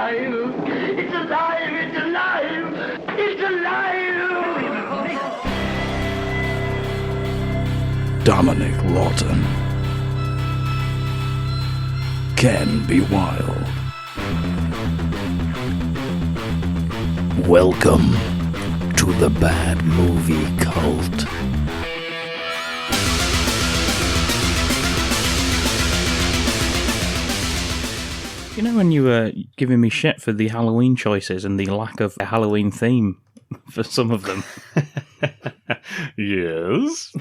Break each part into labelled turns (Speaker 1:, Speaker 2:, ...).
Speaker 1: alive! It's alive! It's alive! It's alive!
Speaker 2: Dominic Lawton can be wild. Welcome to the Bad Movie Cult.
Speaker 3: You know when you were giving me shit for the Halloween choices and the lack of a Halloween theme for some of them?
Speaker 4: Yes?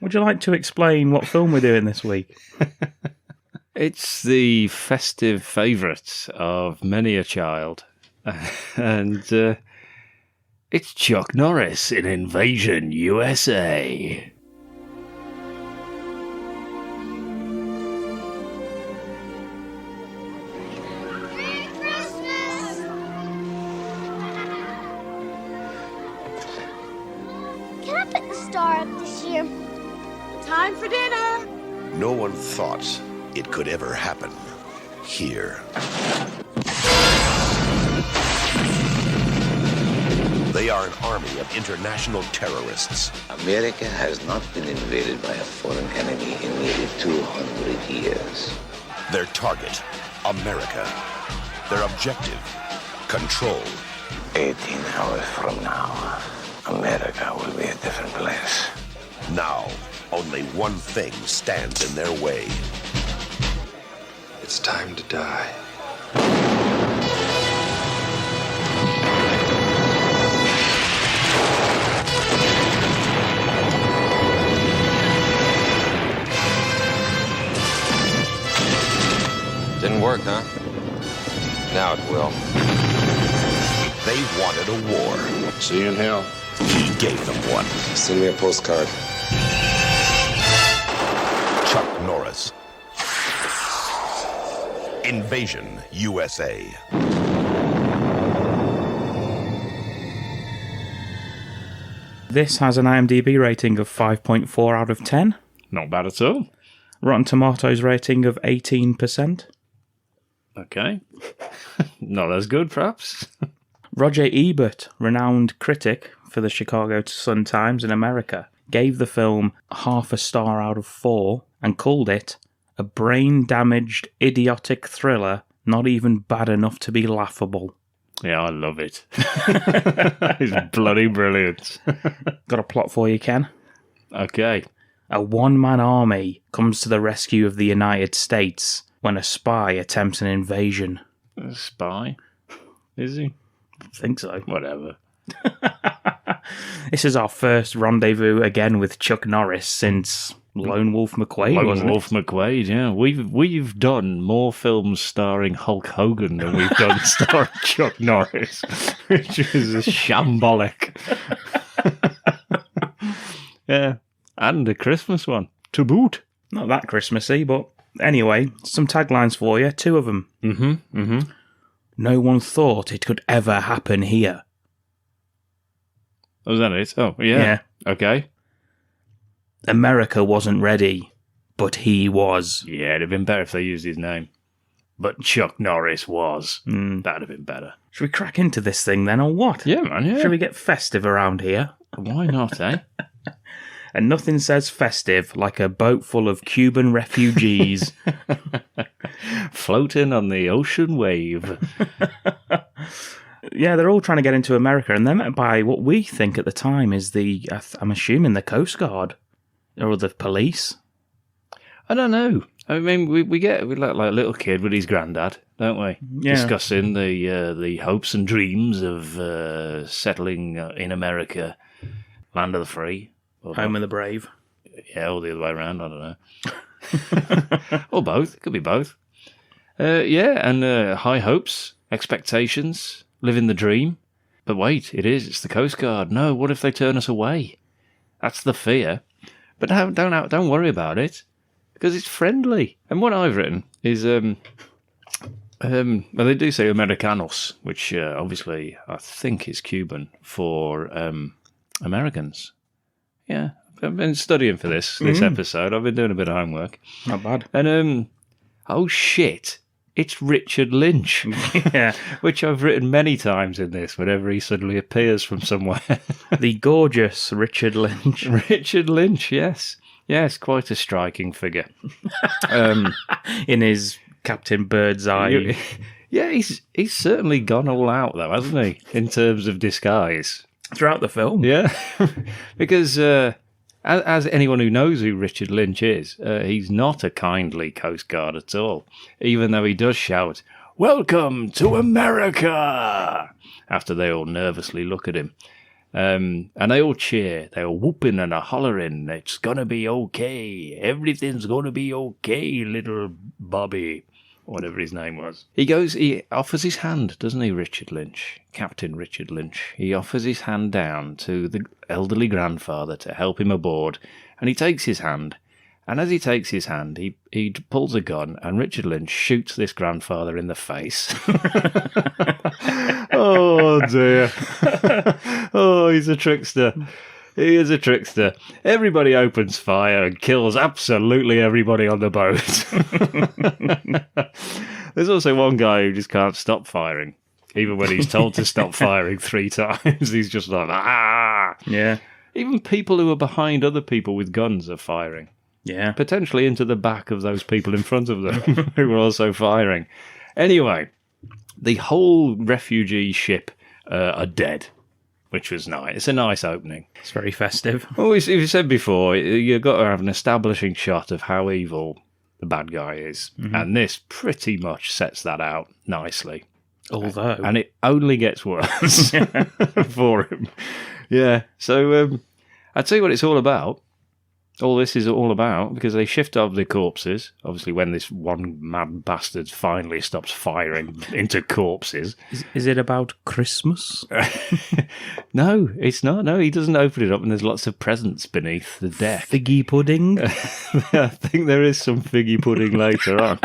Speaker 3: Would you like to explain what film we're doing this week?
Speaker 4: It's the festive favourite of many a child. And it's Chuck Norris in Invasion U.S.A.
Speaker 5: Time for dinner.
Speaker 6: No one thought it could ever happen here. They are an army of international terrorists.
Speaker 7: America has not been invaded by a foreign enemy in nearly 200 years.
Speaker 6: Their target, America. Their objective, control.
Speaker 7: 18 hours from now, America will be a different place.
Speaker 6: Now, only one thing stands in their way.
Speaker 8: It's time to die.
Speaker 9: Didn't work, huh? Now it will.
Speaker 6: They wanted a war.
Speaker 8: See you in hell.
Speaker 6: He gave them one.
Speaker 9: Send me a postcard.
Speaker 6: Chuck Norris. Invasion U.S.A.
Speaker 3: This has an IMDb rating of 5.4 out of 10.
Speaker 4: Not bad at all.
Speaker 3: Rotten Tomatoes rating of 18%.
Speaker 4: Okay. Not as good, perhaps.
Speaker 3: Roger Ebert, renowned critic for the Chicago Sun-Times in America, gave the film half a star out of 4 and called it a brain-damaged, idiotic thriller not even bad enough to be laughable.
Speaker 4: Yeah, I love it. It's bloody brilliant.
Speaker 3: Got a plot for you, Ken?
Speaker 4: Okay.
Speaker 3: A one-man army comes to the rescue of the United States when a spy attempts an invasion.
Speaker 4: A spy? Is he?
Speaker 3: I think so.
Speaker 4: Whatever.
Speaker 3: This is our first rendezvous again with Chuck Norris since Lone Wolf McQuade,
Speaker 4: Lone Wolf McQuade, yeah. We've done more films starring Hulk Hogan than we've done starring Chuck Norris, which is shambolic. Yeah, and a Christmas one, to boot.
Speaker 3: Not that Christmassy, but anyway, some taglines for you, 2 of them. No one thought it could ever happen here.
Speaker 4: Was that it? Oh, yeah. Okay.
Speaker 3: America wasn't ready, but he was.
Speaker 4: Yeah, it'd have been better if they used his name. But Chuck Norris was. That'd have been better.
Speaker 3: Should we crack into this thing then, or what?
Speaker 4: Yeah, man, yeah.
Speaker 3: Should we get festive around here?
Speaker 4: Why not, eh?
Speaker 3: And nothing says festive like a boat full of Cuban refugees.
Speaker 4: Floating on the ocean wave.
Speaker 3: Yeah, they're all trying to get into America, and they're met by what we think at the time is I'm assuming the Coast Guard. Or the police?
Speaker 4: I don't know. I mean, we get like a little kid with his granddad, don't we?
Speaker 3: Yeah.
Speaker 4: Discussing the hopes and dreams of settling in America, land of the free.
Speaker 3: Home of the brave.
Speaker 4: Yeah, or the other way around, I don't know. Or both. It could be both. Yeah, and high hopes, expectations, living the dream. But wait, it's the Coast Guard. No, what if they turn us away? That's the fear. But don't worry about it, because it's friendly. And what I've written is, well, they do say Americanos, which obviously I think is Cuban for Americans. Yeah, I've been studying for this episode. I've been doing a bit of homework.
Speaker 3: Not bad.
Speaker 4: And oh shit, it's Richard Lynch.
Speaker 3: Yeah.
Speaker 4: Which I've written many times in this, whenever he suddenly appears from somewhere.
Speaker 3: The gorgeous Richard Lynch.
Speaker 4: Richard Lynch, yes. Yes, quite a striking figure.
Speaker 3: In his Captain Birdseye.
Speaker 4: Yeah, he's certainly gone all out, though, hasn't he, in terms of disguise?
Speaker 3: Throughout the film.
Speaker 4: Yeah, because as anyone who knows who Richard Lynch is, he's not a kindly Coast Guard at all, even though he does shout, "Welcome to America!" after they all nervously look at him. And they all cheer. They're whooping and hollering. It's gonna be okay. Everything's gonna be okay, little Bobby. Whatever his name was. He offers his hand, doesn't he, Richard Lynch? Captain Richard Lynch. He offers his hand down to the elderly grandfather to help him aboard, and he takes his hand. And as he takes his hand, he pulls a gun, and Richard Lynch shoots this grandfather in the face. Oh, dear. Oh, he's a trickster. He is a trickster. Everybody opens fire and kills absolutely everybody on the boat. There's also one guy who just can't stop firing. Even when he's told to stop firing 3 times, he's just like, ah!
Speaker 3: Yeah.
Speaker 4: Even people who are behind other people with guns are firing.
Speaker 3: Yeah.
Speaker 4: Potentially into the back of those people in front of them who are also firing. Anyway, the whole refugee ship are dead. Which was nice. It's a nice opening.
Speaker 3: It's very festive.
Speaker 4: Well, as you said before, you've got to have an establishing shot of how evil the bad guy is. Mm-hmm. And this pretty much sets that out nicely.
Speaker 3: Although...
Speaker 4: And it only gets worse for him. Yeah. So, I'll tell you what it's all about. All this is all about, because they shift off the corpses. Obviously, when this one mad bastard finally stops firing into corpses.
Speaker 3: Is it about Christmas?
Speaker 4: No, it's not. No, he doesn't open it up, and there's lots of presents beneath the deck.
Speaker 3: Figgy pudding?
Speaker 4: I think there is some figgy pudding later on.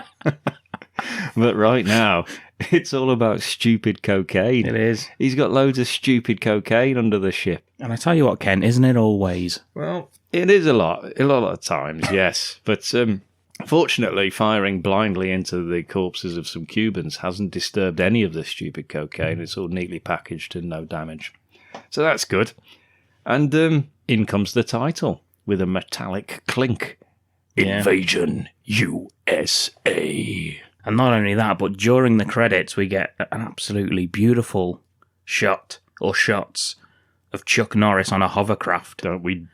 Speaker 4: But right now, it's all about stupid cocaine.
Speaker 3: It is.
Speaker 4: He's got loads of stupid cocaine under the ship.
Speaker 3: And I tell you what, Ken, isn't it always?
Speaker 4: Well, it is a lot of times, yes. But fortunately, firing blindly into the corpses of some Cubans hasn't disturbed any of the stupid cocaine. It's all neatly packaged and no damage. So that's good. And in comes the title with a metallic clink.
Speaker 3: Yeah.
Speaker 4: Invasion U.S.A.
Speaker 3: And not only that, but during the credits, we get an absolutely beautiful shot, or shots, of Chuck Norris on a hovercraft.
Speaker 4: Don't we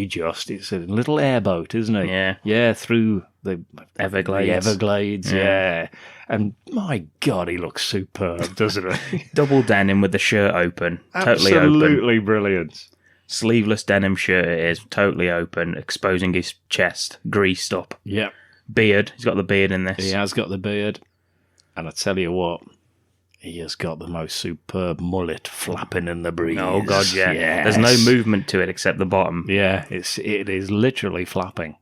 Speaker 4: just? It's a little airboat, isn't it?
Speaker 3: Yeah.
Speaker 4: Yeah, through the
Speaker 3: Everglades.
Speaker 4: The Everglades, yeah. And my God, he looks superb, doesn't he?
Speaker 3: Double denim with the shirt open. Totally open.
Speaker 4: Absolutely brilliant.
Speaker 3: Sleeveless denim shirt it is, totally open, exposing his chest, greased up.
Speaker 4: Yeah.
Speaker 3: Beard. He's got the beard in this.
Speaker 4: He has got the beard. And I tell you what, he has got the most superb mullet flapping in the breeze.
Speaker 3: Oh, God, yeah.
Speaker 4: Yes.
Speaker 3: There's no movement to it except the bottom.
Speaker 4: Yeah, it is literally flapping.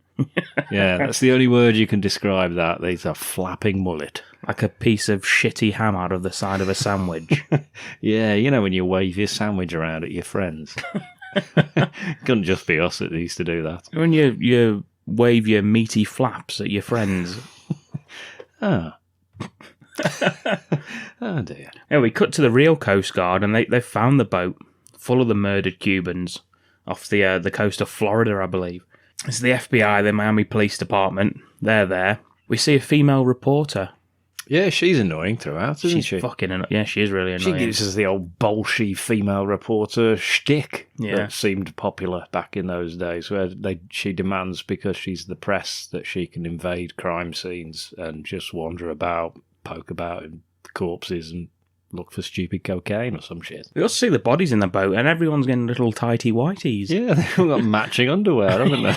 Speaker 4: Yeah, that's the only word you can describe that. It's a flapping mullet.
Speaker 3: Like a piece of shitty ham out of the side of a sandwich.
Speaker 4: Yeah, you know when you wave your sandwich around at your friends. Couldn't just be us that used to do that.
Speaker 3: When you wave your meaty flaps at your friends.
Speaker 4: Oh. Oh dear.
Speaker 3: Yeah, we cut to the real Coast Guard, and they've found the boat full of the murdered Cubans off the coast of Florida, I believe. It's the FBI, the Miami Police Department. They're there. We see a female reporter.
Speaker 4: Yeah, she's annoying throughout, isn't she?
Speaker 3: She's fucking annoying. Yeah, she is really annoying.
Speaker 4: She gives us the old bolshy female reporter shtick that seemed popular back in those days, where she demands, because she's the press, that she can invade crime scenes and just wander about, poke about in corpses and look for stupid cocaine or some shit.
Speaker 3: We also see the bodies in the boat, and everyone's getting little tighty whities.
Speaker 4: Yeah, they've all got matching underwear, haven't they?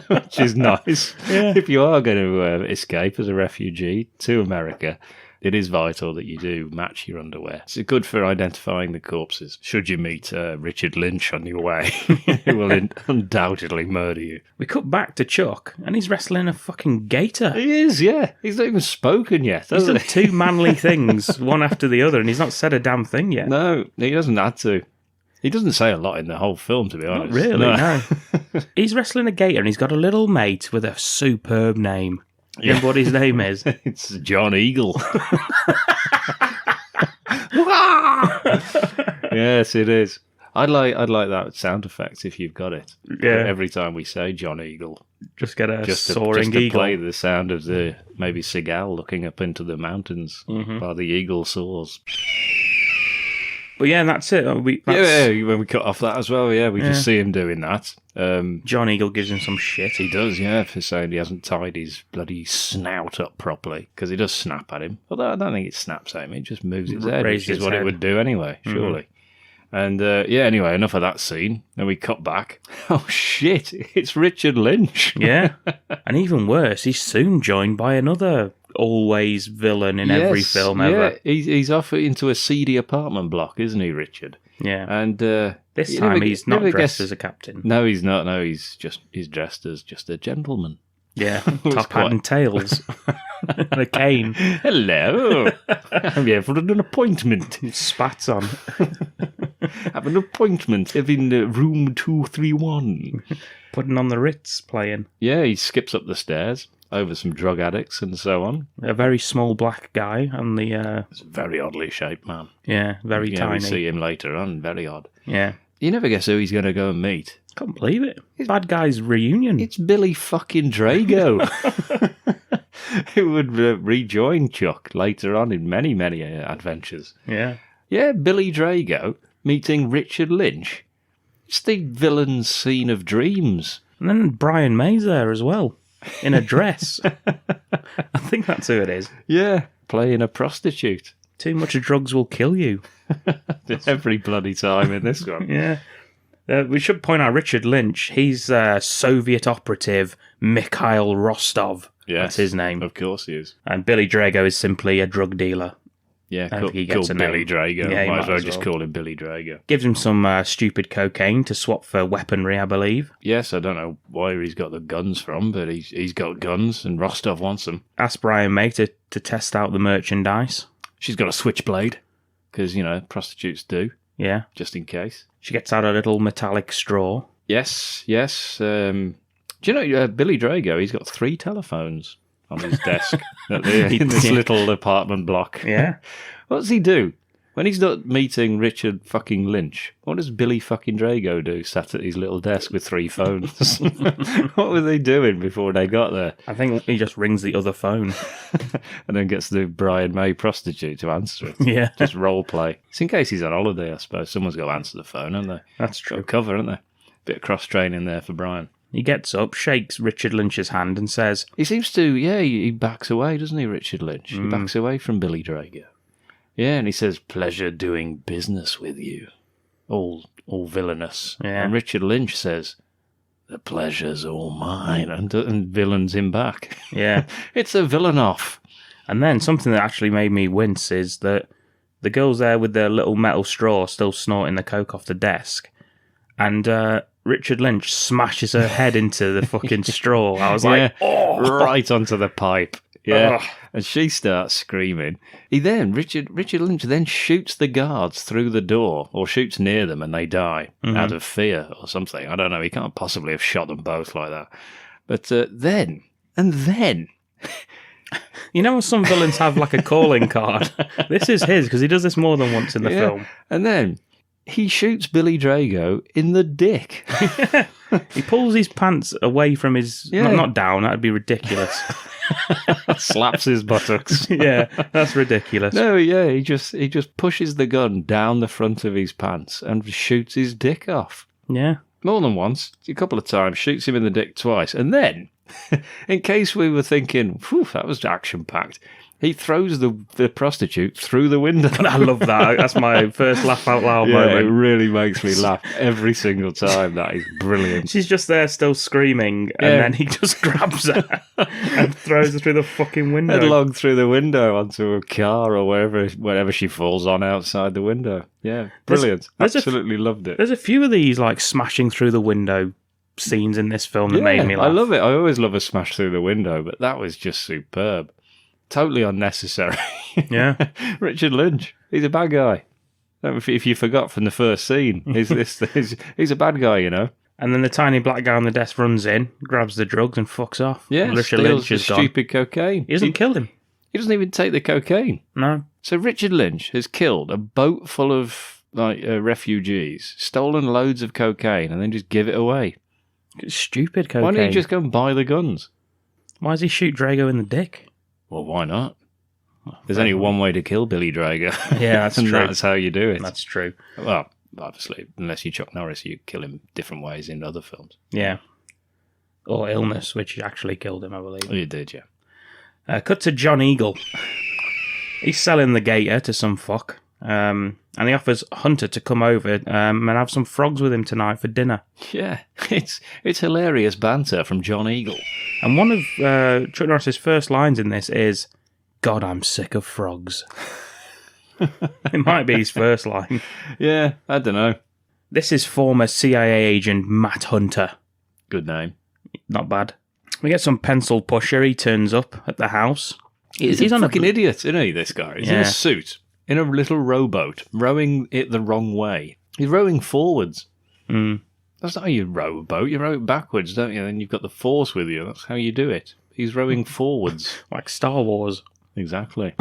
Speaker 4: Which is nice. Yeah. If you are going to escape as a refugee to America, it is vital that you do match your underwear. It's good for identifying the corpses. Should you meet Richard Lynch on your way, he will undoubtedly murder you.
Speaker 3: We cut back to Chuck, and he's wrestling a fucking gator.
Speaker 4: He is, yeah. He's not even spoken yet,
Speaker 3: He's done 2 manly things, one after the other, and he's not said a damn thing yet.
Speaker 4: No, he doesn't have to. He doesn't say a lot in the whole film, to be honest.
Speaker 3: Not really, no. He's wrestling a gator, and he's got a little mate with a superb name. You remember what his name is?
Speaker 4: It's John Eagle. Yes, it is. I'd like that sound effect if you've got it.
Speaker 3: Yeah.
Speaker 4: Every time we say John Eagle,
Speaker 3: Just get a
Speaker 4: just to
Speaker 3: soaring eagle.
Speaker 4: play the sound of the maybe Seagal looking up into the mountains while the eagle soars.
Speaker 3: But yeah, that's it.
Speaker 4: When we cut off that as well, we just see him doing that.
Speaker 3: John Eagle gives him some shit.
Speaker 4: He does, for saying he hasn't tied his bloody snout up properly, because he does snap at him. Although I don't think it snaps at him, it just moves its head, which is what it would do anyway, surely. And anyway, enough of that scene. Then we cut back. Oh shit, it's Richard Lynch.
Speaker 3: Yeah. And even worse, he's soon joined by another always villain in every film ever.
Speaker 4: Yeah, he's off into a seedy apartment block, isn't he, Richard?
Speaker 3: Yeah.
Speaker 4: And
Speaker 3: this time he's not dressed as a captain.
Speaker 4: No, he's not. No, he's dressed as just a gentleman.
Speaker 3: Yeah, top hat and tails. And a cane.
Speaker 4: Hello. I'm here for an appointment.
Speaker 3: He spats on.
Speaker 4: Have an appointment in room 231.
Speaker 3: Putting on the Ritz playing.
Speaker 4: Yeah, he skips up the stairs over some drug addicts and so on.
Speaker 3: A very small black guy on the...
Speaker 4: It's a very oddly shaped man.
Speaker 3: Yeah, very tiny.
Speaker 4: We see him later on, very odd.
Speaker 3: Yeah.
Speaker 4: You never guess who he's going to go and meet.
Speaker 3: Can't believe it. Bad Guys Reunion.
Speaker 4: It's Billy fucking Drago. Who would rejoin Chuck later on in many, many adventures.
Speaker 3: Yeah.
Speaker 4: Yeah, Billy Drago meeting Richard Lynch. It's the villain's scene of dreams.
Speaker 3: And then Brian May's there as well, in a dress. I think that's who it is.
Speaker 4: Yeah, playing a prostitute.
Speaker 3: Too much drugs will kill you.
Speaker 4: Every bloody time in this one.
Speaker 3: Yeah. We should point out Richard Lynch. He's Soviet operative Mikhail Rostov.
Speaker 4: Yes,
Speaker 3: that's his name.
Speaker 4: Of course he is.
Speaker 3: And Billy Drago is simply a drug dealer.
Speaker 4: Yeah, call Billy Drago.
Speaker 3: Yeah,
Speaker 4: might as well just call him Billy Drago.
Speaker 3: Gives him some stupid cocaine to swap for weaponry, I believe.
Speaker 4: Yes, I don't know where he's got the guns from, but he's got guns and Rostov wants them.
Speaker 3: Ask Brian May to test out the merchandise.
Speaker 4: She's got a switchblade, because, prostitutes do.
Speaker 3: Yeah.
Speaker 4: Just in case.
Speaker 3: She gets out a little metallic straw.
Speaker 4: Yes. Do you know, Billy Drago, he's got 3 telephones on his desk in this little apartment block.
Speaker 3: Yeah.
Speaker 4: What does he do? When he's not meeting Richard fucking Lynch, what does Billy fucking Drago do sat at his little desk with 3 phones? What were they doing before they got there?
Speaker 3: I think he just rings the other phone.
Speaker 4: And then gets the Brian May prostitute to answer it.
Speaker 3: Yeah.
Speaker 4: Just role play. It's in case he's on holiday, I suppose. Someone's got to answer the phone, haven't they?
Speaker 3: That's true.
Speaker 4: Got cover, haven't they? Bit of cross-training there for Brian.
Speaker 3: He gets up, shakes Richard Lynch's hand and says...
Speaker 4: He seems to, he backs away, doesn't he, Richard Lynch? He backs away from Billy Drago. Yeah, and he says, pleasure doing business with you. All villainous.
Speaker 3: Yeah.
Speaker 4: And Richard Lynch says, the pleasure's all mine, and villains him back.
Speaker 3: Yeah.
Speaker 4: It's a villain off.
Speaker 3: And then something that actually made me wince is that the girl's there with their little metal straw still snorting the coke off the desk. And Richard Lynch smashes her head into the fucking straw. I was like, oh!
Speaker 4: Right onto the pipe. Yeah.
Speaker 3: Ugh.
Speaker 4: And she starts screaming. Richard Lynch then shoots the guards through the door, or shoots near them and they die out of fear or something. I don't know. He can't possibly have shot them both like that. But then...
Speaker 3: You know when some villains have like a calling card? This is his, because he does this more than once in the film.
Speaker 4: And then he shoots Billy Drago in the dick.
Speaker 3: He pulls his pants away from his...
Speaker 4: Yeah.
Speaker 3: Not down, that'd be ridiculous.
Speaker 4: Slaps his buttocks.
Speaker 3: Yeah, that's ridiculous.
Speaker 4: No, yeah, he just pushes the gun down the front of his pants and shoots his dick off.
Speaker 3: Yeah.
Speaker 4: More than once, a couple of times, shoots him in the dick twice. And then, in case we were thinking, whew, that was action-packed, he throws the prostitute through the window.
Speaker 3: I love that. That's my first laugh out loud
Speaker 4: Yeah,
Speaker 3: moment.
Speaker 4: it really makes me laugh every single time. That is brilliant.
Speaker 3: She's just there still screaming, and then he just grabs her and throws her through the fucking window.
Speaker 4: Headlong through the window onto a car or wherever she falls on outside the window. Yeah, brilliant. Absolutely loved it.
Speaker 3: There's a few of these like smashing through the window scenes in this film that made me laugh.
Speaker 4: I love it. I always love a smash through the window, but that was just superb. Totally unnecessary.
Speaker 3: Yeah.
Speaker 4: Richard Lynch, he's a bad guy. If you forgot from the first scene, he's a bad guy,
Speaker 3: And then the tiny black guy on the desk runs in, grabs the drugs and fucks off.
Speaker 4: Yeah,
Speaker 3: Richard
Speaker 4: steals
Speaker 3: Lynch
Speaker 4: the
Speaker 3: is gone.
Speaker 4: stupid cocaine.
Speaker 3: He doesn't kill him.
Speaker 4: He doesn't even take the cocaine.
Speaker 3: No.
Speaker 4: So Richard Lynch has killed a boat full of refugees, stolen loads of cocaine, and then just give it away.
Speaker 3: It's stupid cocaine.
Speaker 4: Why don't you just go and buy the guns?
Speaker 3: Why does he shoot Drago in the dick?
Speaker 4: Well, why not? There's only one way to kill Billy Drago.
Speaker 3: Yeah, that's
Speaker 4: and
Speaker 3: true.
Speaker 4: That's how you do it.
Speaker 3: That's true.
Speaker 4: Well, obviously, unless you Chuck Norris, you kill him different ways in other films.
Speaker 3: Yeah. Or illness, which actually killed him, I believe.
Speaker 4: Oh, you did, yeah.
Speaker 3: Cut to John Eagle. He's selling the gator to some fuck. And he offers Hunter to come over and have some frogs with him tonight for dinner.
Speaker 4: Yeah, it's hilarious banter from John Eagle.
Speaker 3: And one of Chuck Norris's first lines in this is, "God, I'm sick of frogs." It might be his first line.
Speaker 4: Yeah, I don't know.
Speaker 3: This is former CIA agent Matt Hunter.
Speaker 4: Good name.
Speaker 3: Not bad. We get some pencil pusher. He turns up at the house.
Speaker 4: He's a fucking idiot, isn't he, this guy? He's in
Speaker 3: Yeah.
Speaker 4: a suit, in a little rowboat, rowing it the wrong way. He's rowing forwards. That's not how you row a boat. You row it backwards, don't you? Then you've got the force with you. That's how you do it. He's rowing forwards.
Speaker 3: Like Star Wars.
Speaker 4: Exactly.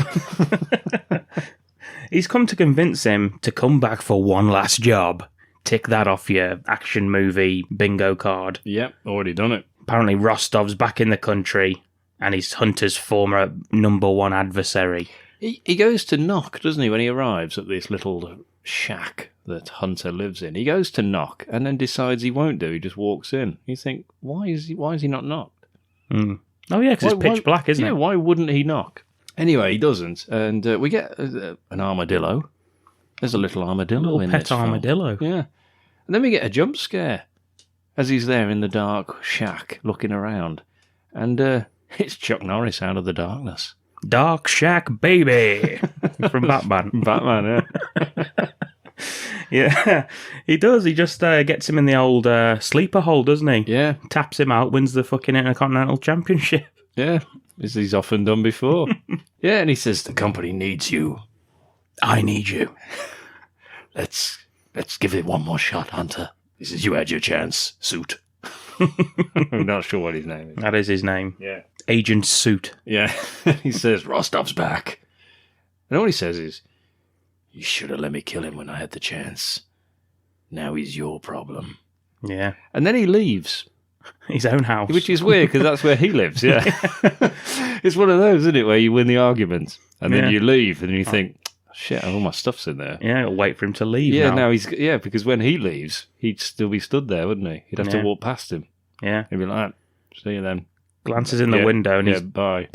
Speaker 3: He's come to convince him to come back for one last job. Tick that off your action movie bingo card.
Speaker 4: Yep, already done it.
Speaker 3: Apparently Rostov's back in the country and he's Hunter's former number one adversary.
Speaker 4: He goes to knock, doesn't he, when he arrives at this little shack that Hunter lives in. He goes to knock and then decides he won't do. He just walks in. You think, why is he not knocked?
Speaker 3: Oh yeah, because it's pitch black, isn't
Speaker 4: Yeah,
Speaker 3: it?
Speaker 4: why wouldn't he knock? Anyway, he doesn't. And we get an armadillo. There's a little armadillo
Speaker 3: Little
Speaker 4: in
Speaker 3: pet
Speaker 4: this film.
Speaker 3: armadillo.
Speaker 4: Yeah. And then we get a jump scare as he's there in the dark shack looking around. And it's Chuck Norris out of the darkness.
Speaker 3: Dark Shack Baby from Batman.
Speaker 4: Batman, yeah.
Speaker 3: Yeah, he does. He just gets him in the old sleeper hole, doesn't he?
Speaker 4: Yeah.
Speaker 3: Taps him out, wins the fucking Intercontinental Championship.
Speaker 4: Yeah, as he's often done before. Yeah, and he says, the company needs you.
Speaker 3: I need you.
Speaker 4: Let's give it one more shot, Hunter. He says, you had your chance, Suit. I'm not sure what his name is.
Speaker 3: That is his name.
Speaker 4: Yeah.
Speaker 3: Agent Suit.
Speaker 4: Yeah. He says, Rostov's back. And all he says is, you should have let me kill him when I had the chance. Now he's your problem.
Speaker 3: Yeah.
Speaker 4: And then he leaves.
Speaker 3: His own house.
Speaker 4: Which is weird, because that's where he lives, yeah. It's one of those, isn't it, where you win the argument, and then
Speaker 3: Yeah.
Speaker 4: you leave, and you think, shit, all my stuff's in there.
Speaker 3: Yeah, I'll wait for him to leave
Speaker 4: Yeah,
Speaker 3: now.
Speaker 4: now he's... Yeah, because when he leaves, he'd still be stood there, wouldn't he? He'd have to
Speaker 3: Yeah.
Speaker 4: walk past him.
Speaker 3: Yeah.
Speaker 4: He'd be like, see you then.
Speaker 3: Glances in the
Speaker 4: Yeah,
Speaker 3: window and
Speaker 4: yeah, bye.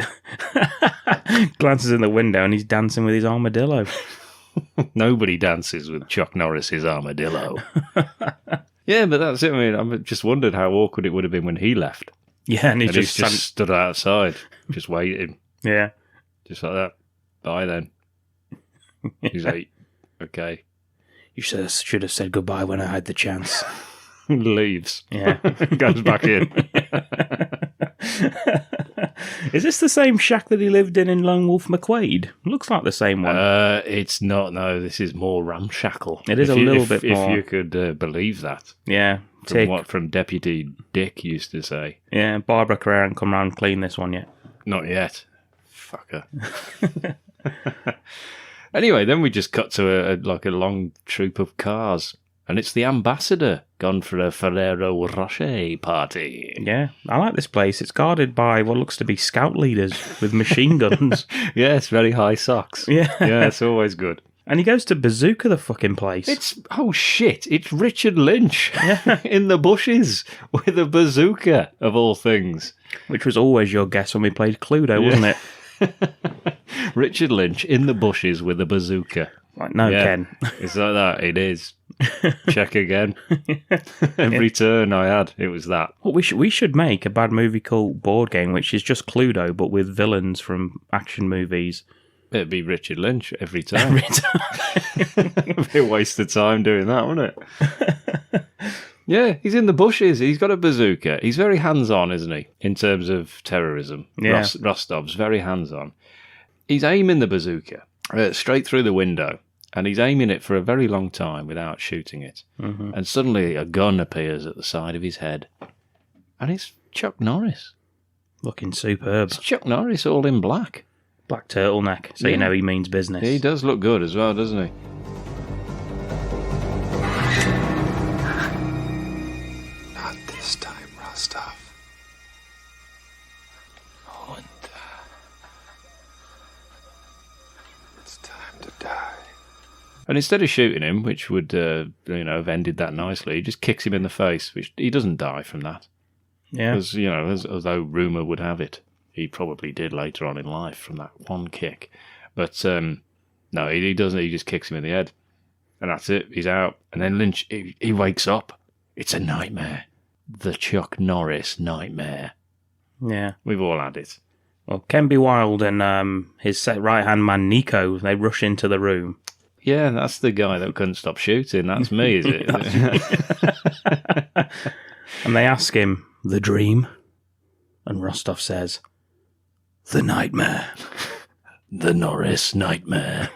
Speaker 3: glances in the window and he's dancing with his armadillo.
Speaker 4: Nobody dances with Chuck Norris's armadillo. Yeah, but that's it. I mean, I just wondered how awkward it would have been when he left.
Speaker 3: Yeah, and he's
Speaker 4: And
Speaker 3: just,
Speaker 4: he's just stood outside, just waiting.
Speaker 3: yeah.
Speaker 4: Just like that. Bye then. He's like, okay.
Speaker 3: You should have said goodbye when I had the chance.
Speaker 4: Leaves.
Speaker 3: Yeah.
Speaker 4: Goes back in.
Speaker 3: Is this the same shack that he lived in Lone Wolf McQuade? Looks like the same one.
Speaker 4: It's not, no. This is more ramshackle.
Speaker 3: It is
Speaker 4: If
Speaker 3: a
Speaker 4: you-
Speaker 3: little
Speaker 4: if-
Speaker 3: bit more.
Speaker 4: If you could believe that.
Speaker 3: Yeah.
Speaker 4: From what from Deputy Dick used to say.
Speaker 3: Yeah, Barbara Carrera hasn't come round and cleaned this one yet.
Speaker 4: Not yet. Fucker. Anyway, then we just cut to a long troop of cars. And it's the ambassador gone for a Ferrero Rocher party.
Speaker 3: Yeah, I like this place. It's guarded by what looks to be scout leaders with machine guns.
Speaker 4: Yes, very high socks.
Speaker 3: Yeah.
Speaker 4: Yeah, it's always good.
Speaker 3: And he goes to bazooka the fucking place.
Speaker 4: It's, oh shit, it's Richard Lynch in the bushes with a bazooka, of all things.
Speaker 3: Which was always your guess when we played Cluedo, wasn't it?
Speaker 4: Richard Lynch in the bushes with a bazooka.
Speaker 3: Like, no,
Speaker 4: Yeah.
Speaker 3: Ken.
Speaker 4: It's like that, it is. Check again. Every turn I had, it was that.
Speaker 3: Well, we should make a bad movie called board game, which is just Cluedo, but with villains from action movies.
Speaker 4: It'd be Richard Lynch every time. It'd be a waste of time doing that, wouldn't it? Yeah, he's in the bushes. He's got a bazooka. He's very hands-on, isn't he, in terms of terrorism?
Speaker 3: Yeah.
Speaker 4: Rostov's very hands-on. He's aiming the bazooka straight through the window, and he's aiming it for a very long time without shooting it.
Speaker 3: Mm-hmm.
Speaker 4: And suddenly a gun appears at the side of his head. And it's Chuck Norris.
Speaker 3: Looking superb.
Speaker 4: It's Chuck Norris all in black.
Speaker 3: Black turtleneck, so
Speaker 4: Yeah.
Speaker 3: you know he means business.
Speaker 4: He does look good as well, doesn't he?
Speaker 9: Not this time, Rostov. It's time to die.
Speaker 4: And instead of shooting him, which would have ended that nicely, he just kicks him in the face, which he doesn't die from that.
Speaker 3: Yeah.
Speaker 4: Because, as though rumour would have it, he probably did later on in life from that one kick. But no, he doesn't. He just kicks him in the head. And that's it. He's out. And then Lynch, he wakes up. It's a nightmare. The Chuck Norris nightmare.
Speaker 3: Yeah.
Speaker 4: We've all had it.
Speaker 3: Well, Kenby Wilde and his right-hand man, Nico, they rush into the room.
Speaker 4: Yeah, that's the guy that couldn't stop shooting. That's me, is it?
Speaker 3: And they ask him, the dream? And Rostov says, the nightmare.
Speaker 4: The Norris Nightmare.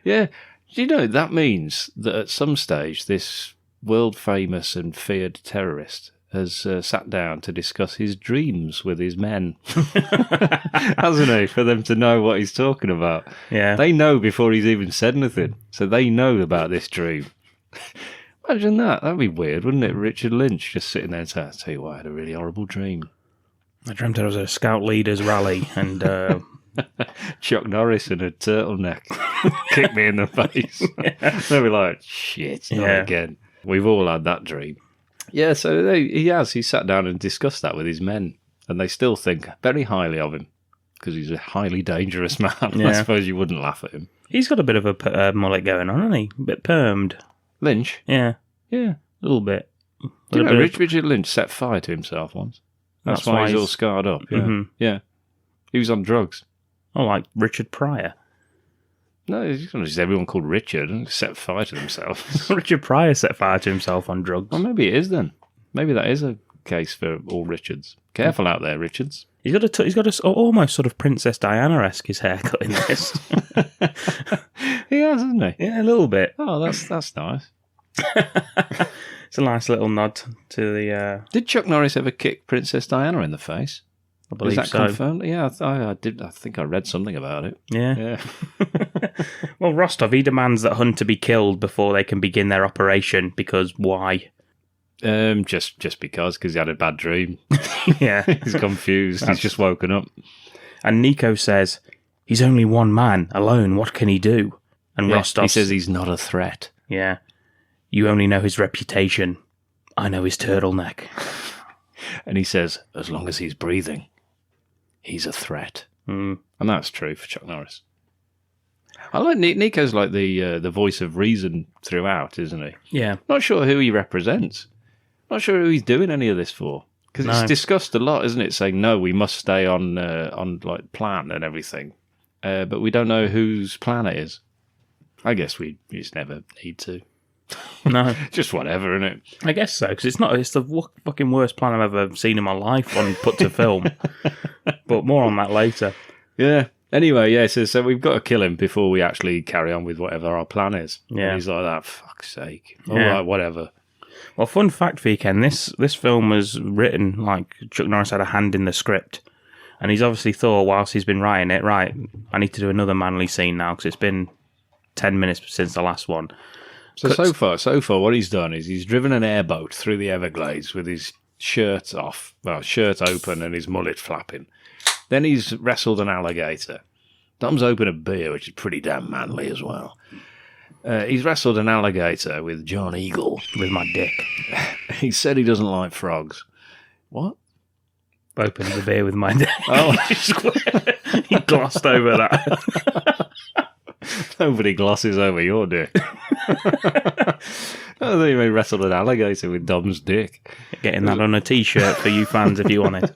Speaker 4: Yeah. Do you know, that means that at some stage this world-famous and feared terrorist has sat down to discuss his dreams with his men. Hasn't he? For them to know what he's talking about.
Speaker 3: Yeah.
Speaker 4: They know before he's even said anything. So they know about this dream. Imagine that. That'd be weird, wouldn't it? Richard Lynch just sitting there and saying, I'll tell you what, I had a really horrible dream.
Speaker 3: I dreamt I was at a Scout Leaders rally and...
Speaker 4: Chuck Norris in a turtleneck kicked me in the face. Yeah. They'll be like, shit, not again. We've all had that dream. Yeah, so he sat down and discussed that with his men, and they still think very highly of him because he's a highly dangerous man. Yeah. I suppose you wouldn't laugh at him.
Speaker 3: He's got a bit of a mullet going on, hasn't he? A bit permed.
Speaker 4: Lynch?
Speaker 3: Yeah.
Speaker 4: Yeah.
Speaker 3: A little bit.
Speaker 4: Do you know Richard Lynch set fire to himself once? That's why he's all scarred up. Yeah. Mm-hmm. Yeah. He was on drugs.
Speaker 3: Oh, like Richard Pryor.
Speaker 4: No, it's not just everyone called Richard and set fire to themselves.
Speaker 3: Richard Pryor set fire to himself on drugs.
Speaker 4: Well, maybe it is then. Maybe that is a case for all Richards. Careful out there, Richards.
Speaker 3: He's got a almost sort of Princess Diana-esque his haircut in this.
Speaker 4: He has, hasn't he?
Speaker 3: Yeah, a little bit.
Speaker 4: Oh, that's nice.
Speaker 3: It's a nice little nod to the...
Speaker 4: Did Chuck Norris ever kick Princess Diana in the face?
Speaker 3: I believe
Speaker 4: is that
Speaker 3: so.
Speaker 4: confirmed? Yeah, I did. I think I read something about it.
Speaker 3: Yeah. Well, Rostov, he demands that Hunter be killed before they can begin their operation, because why?
Speaker 4: Just because he had a bad dream.
Speaker 3: Yeah.
Speaker 4: He's confused. He's just woken up.
Speaker 3: And Nico says, he's only one man, alone, what can he do? And Rostov...
Speaker 4: He says he's not a threat.
Speaker 3: Yeah. You only know his reputation. I know his turtleneck.
Speaker 4: And he says, as long as he's breathing, he's a threat.
Speaker 3: Mm.
Speaker 4: And that's true for Chuck Norris. I like Nico's like the voice of reason throughout, isn't he?
Speaker 3: Yeah.
Speaker 4: Not sure who he represents. Not sure who he's doing any of this for. Because it's discussed a lot, isn't it? Saying, no, we must stay on like plan and everything. But we don't know whose plan it is. I guess we just never need to.
Speaker 3: No.
Speaker 4: Just whatever, innit?
Speaker 3: I guess so, because it's the fucking worst plan I've ever seen in my life on put to film. But more on that later.
Speaker 4: Yeah. Anyway, yeah, so we've got to kill him before we actually carry on with whatever our plan is.
Speaker 3: Yeah.
Speaker 4: And he's like that, fuck's sake.
Speaker 3: Yeah.
Speaker 4: All right, whatever.
Speaker 3: Well, fun fact for you, Ken, this film was written, like, Chuck Norris had a hand in the script. And he's obviously thought, whilst he's been writing it, right, I need to do another manly scene now, because it's been 10 minutes since the last one.
Speaker 4: So far, what he's done is he's driven an airboat through the Everglades with his shirt off, well, shirt open and his mullet flapping. Then he's wrestled an alligator. Dom's opened a beer, which is pretty damn manly as well. He's wrestled an alligator with John Eagle.
Speaker 3: With my dick.
Speaker 4: He said he doesn't like frogs. What?
Speaker 3: Opened the beer with my dick.
Speaker 4: Oh.
Speaker 3: He glossed over that.
Speaker 4: Nobody glosses over your dick. I thought you may wrestle an alligator with Dom's dick.
Speaker 3: Getting that on a t-shirt for you fans if you want it.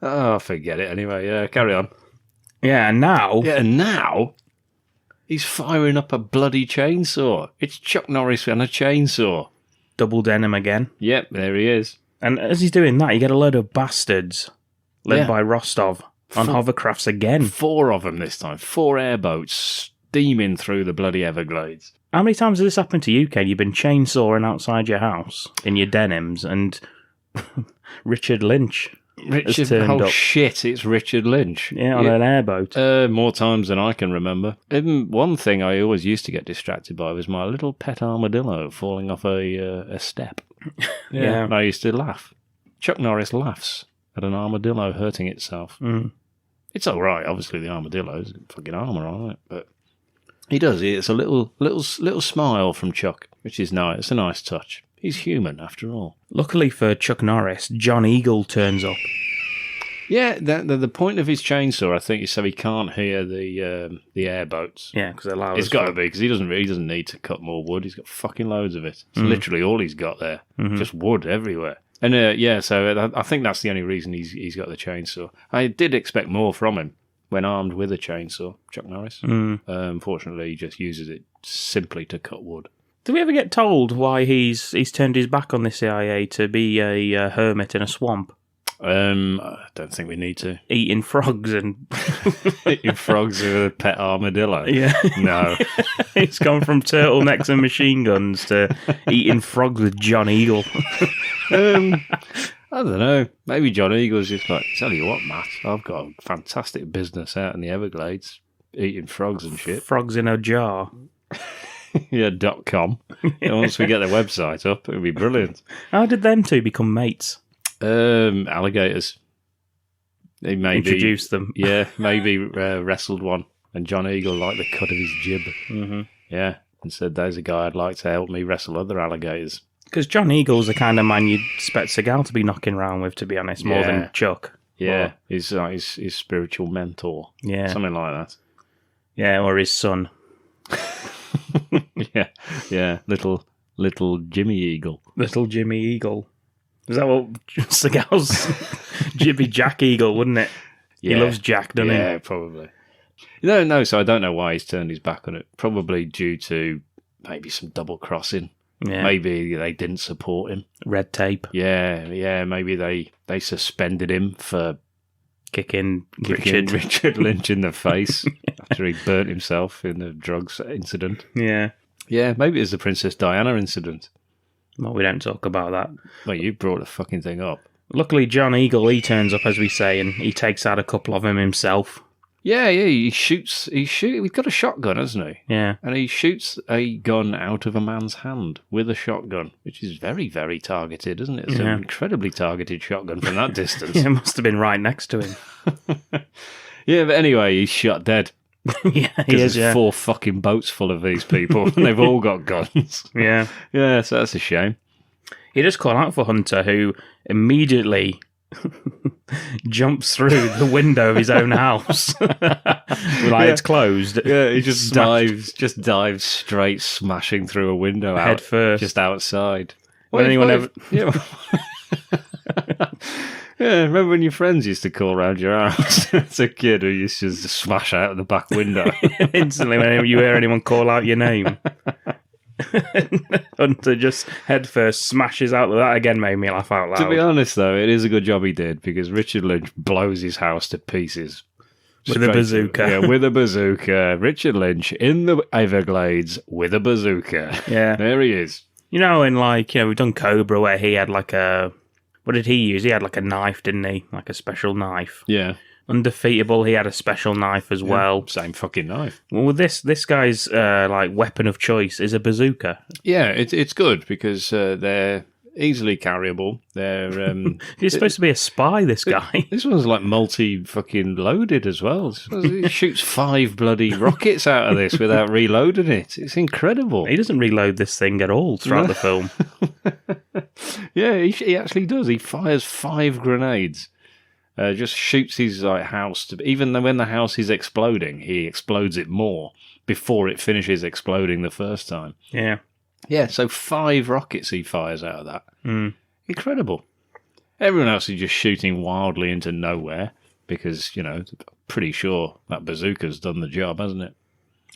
Speaker 4: Oh, forget it anyway. Yeah, carry on.
Speaker 3: Yeah, and now
Speaker 4: he's firing up a bloody chainsaw. It's Chuck Norris and a chainsaw.
Speaker 3: Double denim again.
Speaker 4: Yep, there he is.
Speaker 3: And as he's doing that, you get a load of bastards led by Rostov On hovercrafts again.
Speaker 4: 4 of them this time. 4 airboats steaming through the bloody Everglades.
Speaker 3: How many times has this happened to you, Ken? You've been chainsawing outside your house in your denims, and Richard Lynch has turned up.
Speaker 4: Shit, it's Richard Lynch.
Speaker 3: Yeah, on an airboat.
Speaker 4: More times than I can remember. Even one thing I always used to get distracted by was my little pet armadillo falling off a step.
Speaker 3: Yeah.
Speaker 4: And I used to laugh. Chuck Norris laughs at an armadillo hurting itself.
Speaker 3: Mm.
Speaker 4: It's all right. Obviously, the armadillo's fucking armour on it, but he does. It's a little smile from Chuck, which is nice. It's a nice touch. He's human, after all.
Speaker 3: Luckily for Chuck Norris, John Eagle turns up.
Speaker 4: Yeah, the point of his chainsaw, I think, is so he can't hear the airboats.
Speaker 3: Yeah, because they're loud.
Speaker 4: It's got to be, because he doesn't need to cut more wood. He's got fucking loads of it. It's literally all he's got there.
Speaker 3: Mm-hmm.
Speaker 4: Just wood everywhere. And so I think that's the only reason he's got the chainsaw. I did expect more from him when armed with a chainsaw, Chuck Norris. Unfortunately, he just uses it simply to cut wood.
Speaker 3: Do we ever get told why he's turned his back on the CIA to be a hermit in a swamp?
Speaker 4: I don't think we need to.
Speaker 3: Eating frogs and...
Speaker 4: Eating frogs with a pet armadillo?
Speaker 3: Yeah.
Speaker 4: No.
Speaker 3: It's gone from turtlenecks and machine guns to eating frogs with John Eagle.
Speaker 4: I don't know. Maybe John Eagle's just like, tell you what, Matt, I've got a fantastic business out in the Everglades, eating frogs and shit.
Speaker 3: Frogs in a jar.
Speaker 4: Yeah, .com. And once we get the website up, it'll be brilliant.
Speaker 3: How did them two become mates?
Speaker 4: Alligators. They maybe
Speaker 3: introduced them.
Speaker 4: Yeah, maybe wrestled one, and John Eagle liked the cut of his jib.
Speaker 3: Mm-hmm.
Speaker 4: Yeah, and said, "There's a guy I'd like to help me wrestle other alligators."
Speaker 3: Because John Eagle's the kind of man you'd expect Seagal to be knocking around with, to be honest, more than Chuck.
Speaker 4: Yeah,
Speaker 3: Or,
Speaker 4: he's his spiritual mentor.
Speaker 3: Yeah,
Speaker 4: something like that.
Speaker 3: Yeah, or his son.
Speaker 4: yeah, little Jimmy Eagle.
Speaker 3: Little Jimmy Eagle. Is that what Seagal's Jibby Jack Eagle, wouldn't it?
Speaker 4: Yeah.
Speaker 3: He loves Jack, doesn't he?
Speaker 4: Yeah, probably. No, so I don't know why he's turned his back on it. Probably due to maybe some double crossing.
Speaker 3: Yeah.
Speaker 4: Maybe they didn't support him.
Speaker 3: Red tape.
Speaker 4: Yeah, maybe they suspended him for
Speaker 3: kicking
Speaker 4: Richard Lynch in the face after he burnt himself in the drugs incident.
Speaker 3: Yeah.
Speaker 4: Yeah, maybe it was the Princess Diana incident.
Speaker 3: Well, we don't talk about that.
Speaker 4: Well, you brought the fucking thing up.
Speaker 3: Luckily, John Eagle, he turns up, as we say, and he takes out a couple of them himself.
Speaker 4: Yeah, he shoots. He's got a shotgun, hasn't he?
Speaker 3: Yeah.
Speaker 4: And he shoots a gun out of a man's hand with a shotgun, which is very, very targeted, isn't it? It's an incredibly targeted shotgun from that distance.
Speaker 3: Yeah, it must have been right next to him.
Speaker 4: Yeah, but anyway, he's shot dead.
Speaker 3: Yeah, he is,
Speaker 4: there's 4 fucking boats full of these people, and they've all got guns.
Speaker 3: Yeah.
Speaker 4: Yeah, so that's a shame.
Speaker 3: He just called out for Hunter, who immediately jumps through the window of his own house. It's closed.
Speaker 4: Yeah, he just dives straight, smashing through a window
Speaker 3: head first,
Speaker 4: just outside.
Speaker 3: When anyone ever...
Speaker 4: Yeah. Yeah, remember when your friends used to call around your house as a kid who used to just smash out of the back window?
Speaker 3: Instantly, when you hear anyone call out your name. Hunter just head first smashes out. That again made me laugh out loud.
Speaker 4: To be honest, though, it is a good job he did, because Richard Lynch blows his house to pieces.
Speaker 3: With a bazooka.
Speaker 4: Yeah, with a bazooka. Richard Lynch in the Everglades with a bazooka.
Speaker 3: Yeah.
Speaker 4: There he is.
Speaker 3: You know, we've done Cobra, where he had like a... What did he use? He had like a knife, didn't he? Like a special knife.
Speaker 4: Yeah.
Speaker 3: Undefeatable, he had a special knife as well.
Speaker 4: Same fucking knife.
Speaker 3: Well, this guy's weapon of choice is a bazooka.
Speaker 4: Yeah, it's good because they're easily carryable. They're
Speaker 3: he's supposed to be a spy, this guy.
Speaker 4: This one's like multi-fucking loaded as well. He shoots 5 bloody rockets out of this without reloading it. It's incredible.
Speaker 3: He doesn't reload this thing at all throughout the film.
Speaker 4: Yeah, he actually does. He fires 5 grenades. Just shoots his house. Even when the house is exploding, he explodes it more before it finishes exploding the first time.
Speaker 3: Yeah.
Speaker 4: Yeah, so 5 rockets he fires out of that.
Speaker 3: Mm.
Speaker 4: Incredible. Everyone else is just shooting wildly into nowhere because, pretty sure that bazooka's done the job, hasn't it?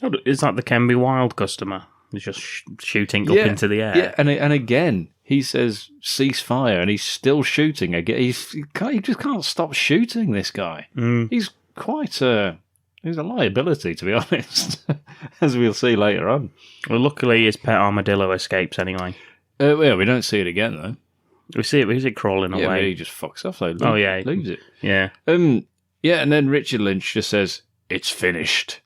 Speaker 3: It's like the Ken B. Wild customer. He's just shooting up into the air.
Speaker 4: Yeah, and again, he says ceasefire, and he's still shooting again. He just can't stop shooting, this guy. He's quite he's a liability, to be honest, as we'll see later on.
Speaker 3: Well, luckily his pet armadillo escapes anyway.
Speaker 4: Well, we don't see it again, though.
Speaker 3: We see it crawling
Speaker 4: Yeah,
Speaker 3: away.
Speaker 4: but he just fucks off, though. Leaves it.
Speaker 3: Yeah.
Speaker 4: Yeah, and then Richard Lynch just says, it's finished.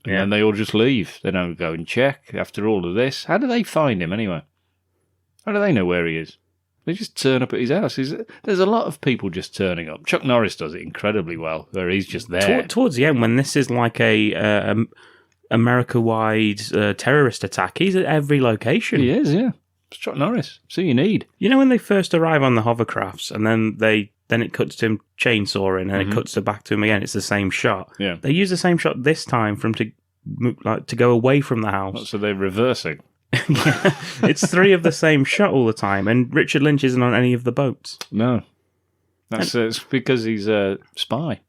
Speaker 4: And then they all just leave. They don't go and check after all of this. How do they find him, anyway? How do they know where he is? They just turn up at his house. There's a lot of people just turning up. Chuck Norris does it incredibly well, where he's just there.
Speaker 3: Towards the end, when this is like a America-wide terrorist attack, he's at every location.
Speaker 4: He is, yeah. It's Chuck Norris. So you need.
Speaker 3: You know when they first arrive on the hovercrafts, and then it cuts to him chainsawing, and it cuts back to him again. It's the same shot.
Speaker 4: Yeah.
Speaker 3: They use the same shot this time for him to go away from the house.
Speaker 4: So they're reversing.
Speaker 3: Yeah. It's 3 of the same shot all the time, and Richard Lynch isn't on any of the boats.
Speaker 4: No. It's because he's a spy.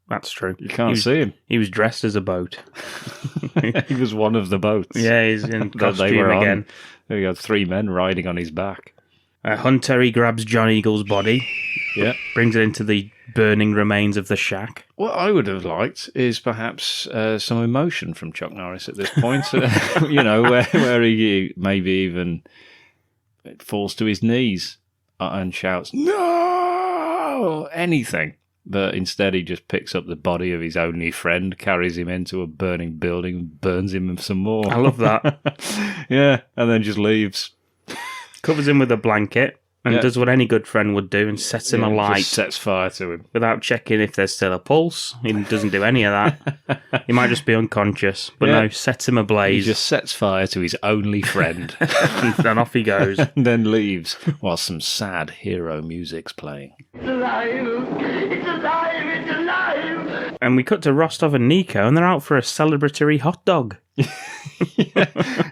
Speaker 3: That's true.
Speaker 4: You can't see him.
Speaker 3: He was dressed as a boat.
Speaker 4: He was one of the boats.
Speaker 3: Yeah, he's in costume
Speaker 4: they were
Speaker 3: again.
Speaker 4: There you got 3 men riding on his back.
Speaker 3: Hunter, he grabs John Eagle's body.
Speaker 4: Yeah.
Speaker 3: Brings it into the burning remains of the shack.
Speaker 4: What I would have liked is perhaps some emotion from Chuck Norris at this point. Where he maybe even falls to his knees and shouts, "No!" Anything. But instead he just picks up the body of his only friend, carries him into a burning building, and burns him some more.
Speaker 3: I love that.
Speaker 4: Yeah, and then just leaves.
Speaker 3: Covers him with a blanket and does what any good friend would do and sets him alight.
Speaker 4: Just sets fire to him.
Speaker 3: Without checking if there's still a pulse. He doesn't do any of that. He might just be unconscious. But no, sets him ablaze.
Speaker 4: He just sets fire to his only friend.
Speaker 3: And off he goes.
Speaker 4: And then leaves while some sad hero music's playing.
Speaker 1: It's alive! It's alive! It's alive!
Speaker 3: And we cut to Rostov and Nico, and they're out for a celebratory hot dog.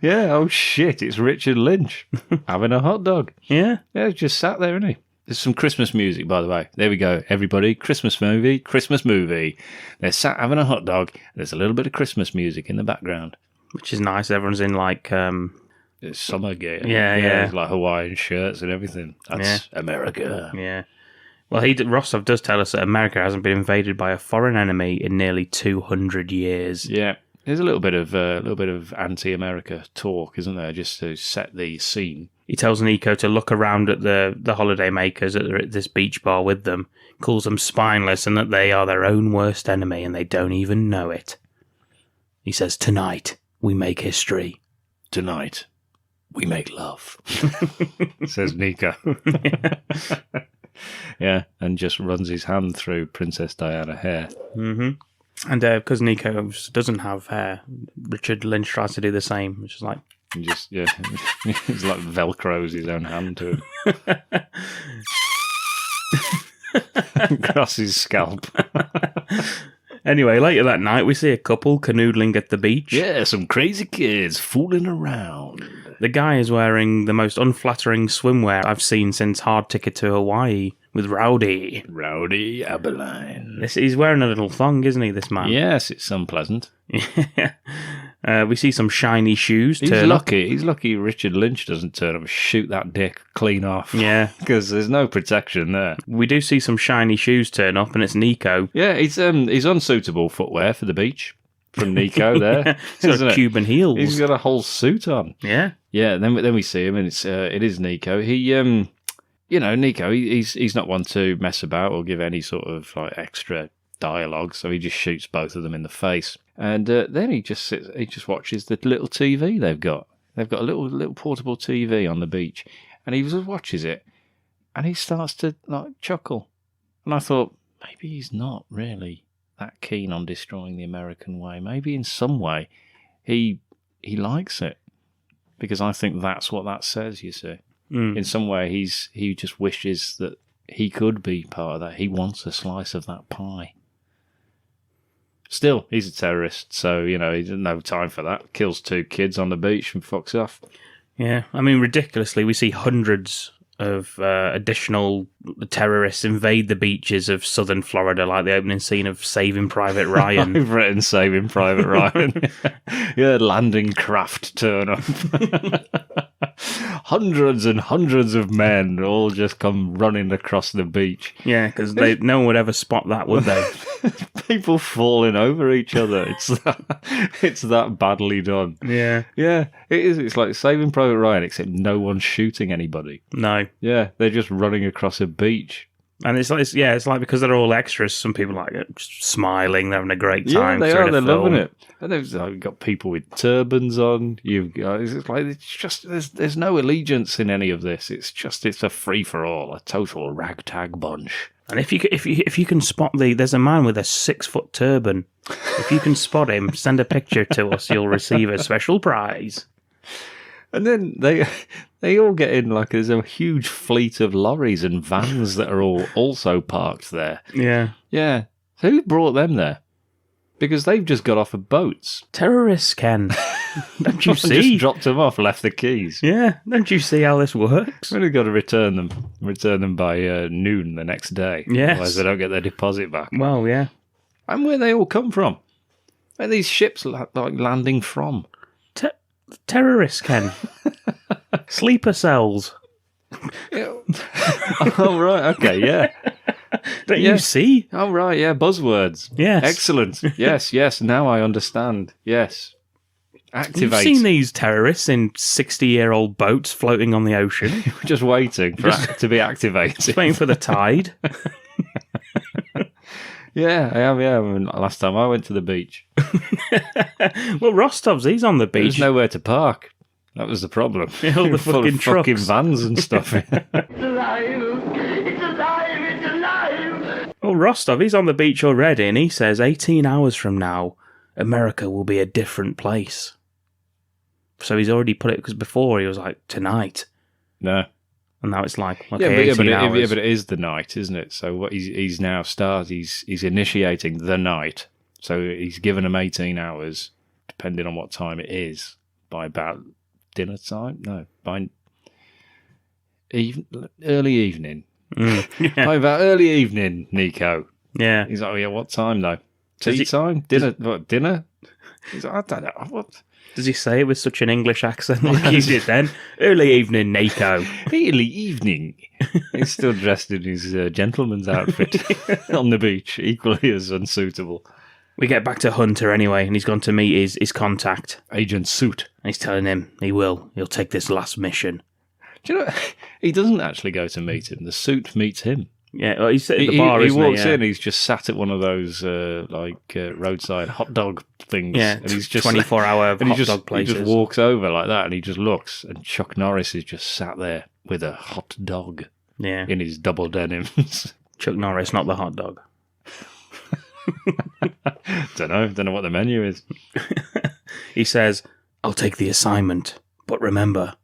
Speaker 4: Yeah, oh shit, it's Richard Lynch having a hot dog.
Speaker 3: Yeah.
Speaker 4: Yeah, he's just sat there, isn't he? There's some Christmas music, by the way. There we go, everybody. Christmas movie. They're sat having a hot dog. There's a little bit of Christmas music in the background.
Speaker 3: Which is nice. Everyone's in like...
Speaker 4: It's summer gear.
Speaker 3: Yeah.
Speaker 4: It's like Hawaiian shirts and everything. That's America.
Speaker 3: Yeah. Well, Rostov does tell us that America hasn't been invaded by a foreign enemy in nearly 200 years.
Speaker 4: Yeah. There's a little bit of anti-America talk, isn't there, just to set the scene.
Speaker 3: He tells Nico to look around at the holiday makers at this beach bar with them, calls them spineless and that they are their own worst enemy and they don't even know it. He says, "Tonight, we make history.
Speaker 4: Tonight, we make love," says Nico. Yeah, and just runs his hand through Princess Diana hair.
Speaker 3: Mm-hmm. And because Nico doesn't have hair, Richard Lynch tries to do the same, which is like...
Speaker 4: Just, yeah, he's like Velcros his own hand to him. Across his scalp.
Speaker 3: Anyway, later that night, we see a couple canoodling at the beach.
Speaker 4: Yeah, some crazy kids fooling around.
Speaker 3: The guy is wearing the most unflattering swimwear I've seen since Hard Ticket to Hawaii with Rowdy
Speaker 4: Aberline.
Speaker 3: He's wearing a little thong, isn't he, this man?
Speaker 4: Yes, it's unpleasant.
Speaker 3: We see some shiny shoes.
Speaker 4: He's lucky Richard Lynch doesn't turn up and shoot that dick clean off.
Speaker 3: Yeah.
Speaker 4: Because there's no protection there.
Speaker 3: We do see some shiny shoes turn up, and it's Nico.
Speaker 4: Yeah, he's unsuitable footwear for the beach. From Nico there.
Speaker 3: He's got Cuban heels.
Speaker 4: He's got a whole suit on.
Speaker 3: Yeah.
Speaker 4: Yeah, then we see him, and it is Nico. He Nico, he's not one to mess about or give any sort of like extra dialogue, so he just shoots both of them in the face. And then he just watches the little TV they've got. They've got a little portable TV on the beach, and he just watches it, and he starts to like chuckle. And I thought, maybe he's not really that keen on destroying the American way. Maybe in some way he likes it, because I think that's what that says, you see. In some way he just wishes that he could be part of that. He wants a slice of that pie. Still, he's a terrorist, so, he doesn't have time for that. Kills 2 kids on the beach and fucks off.
Speaker 3: Yeah, I mean, ridiculously, we see hundreds of additional terrorists invade the beaches of southern Florida, like the opening scene of Saving Private Ryan.
Speaker 4: I've written Saving Private Ryan. Yeah, landing craft turn up. Hundreds and hundreds of men all just come running across the beach.
Speaker 3: Yeah, because no one would ever spot that, would they?
Speaker 4: People falling over each other. It's that badly done.
Speaker 3: Yeah.
Speaker 4: Yeah, it is. It's like Saving Private Ryan, except no one's shooting anybody.
Speaker 3: No.
Speaker 4: Yeah, they're just running across a beach.
Speaker 3: And it's like because they're all extras, some people like it, just smiling, they're having a great time.
Speaker 4: Yeah, they are. They're loving it. And you've got people with turbans on. There's no allegiance in any of this. It's a free for all, a total ragtag bunch.
Speaker 3: And if you can spot there's a man with a 6-foot turban. If you can spot him, send a picture to us. You'll receive a special prize.
Speaker 4: And then they all get in like there's a huge fleet of lorries and vans that are all also parked there.
Speaker 3: Yeah.
Speaker 4: Yeah. So who brought them there? Because they've just got off of boats.
Speaker 3: Terrorists, Ken. Don't you see?
Speaker 4: Just dropped them off, left the keys.
Speaker 3: Yeah. Don't you see how this works?
Speaker 4: We've got to return them by noon the next day.
Speaker 3: Yes.
Speaker 4: Otherwise they don't get their deposit back.
Speaker 3: Well, yeah.
Speaker 4: And where they all come from? Where are these ships like landing from?
Speaker 3: Terrorists, Ken. Sleeper cells.
Speaker 4: Oh, right. Okay, yeah.
Speaker 3: Don't you see?
Speaker 4: Oh, right, yeah. Buzzwords.
Speaker 3: Yes.
Speaker 4: Excellent. Yes. Now I understand. Yes. Activate.
Speaker 3: You've seen these terrorists in 60-year-old boats floating on the ocean.
Speaker 4: Just waiting to be activated.
Speaker 3: Just waiting for the tide.
Speaker 4: Yeah, I have, yeah. Last time I went to the beach.
Speaker 3: Well, Rostov's, he's on the beach.
Speaker 4: There's nowhere to park. That was the problem.
Speaker 3: All the
Speaker 4: Full
Speaker 3: fucking
Speaker 4: of
Speaker 3: trucks.
Speaker 4: fucking vans and stuff.
Speaker 1: It's alive! It's alive! It's alive!
Speaker 3: Well, Rostov, he's on the beach already, and he says 18 hours from now, America will be a different place. So he's already put it, because before he was like, tonight.
Speaker 4: No.
Speaker 3: And now it's like, okay, 18 hours.
Speaker 4: But it is the night, isn't it? So what he's now he's initiating the night. So he's given them 18 hours, depending on what time it is, by about dinner time? No, by early evening.
Speaker 3: Yeah.
Speaker 4: By about early evening, Nico.
Speaker 3: Yeah.
Speaker 4: He's like, oh, yeah, what time though? Tea time? Dinner? What, dinner? He's like, I don't know. What?
Speaker 3: Does he say it with such an English accent like he did then? Early evening, Nico.
Speaker 4: Early evening. He's still dressed in his gentleman's outfit on the beach, equally as unsuitable.
Speaker 3: We get back to Hunter anyway, and he's gone to meet his contact.
Speaker 4: Agent Suit.
Speaker 3: And he's telling him he'll take this last mission.
Speaker 4: Do you know, he doesn't actually go to meet him. The Suit meets him.
Speaker 3: Yeah, well, he's sitting at the bar, isn't he?
Speaker 4: He walks in, he's just sat at one of those roadside hot dog things.
Speaker 3: Yeah,
Speaker 4: and he's just
Speaker 3: 24-hour hot dog places.
Speaker 4: He just walks over like that, and he just looks, and Chuck Norris is just sat there with a hot dog in his double denims.
Speaker 3: Chuck Norris, not the hot dog.
Speaker 4: Don't know what the menu is.
Speaker 3: He says, I'll take the assignment, but remember,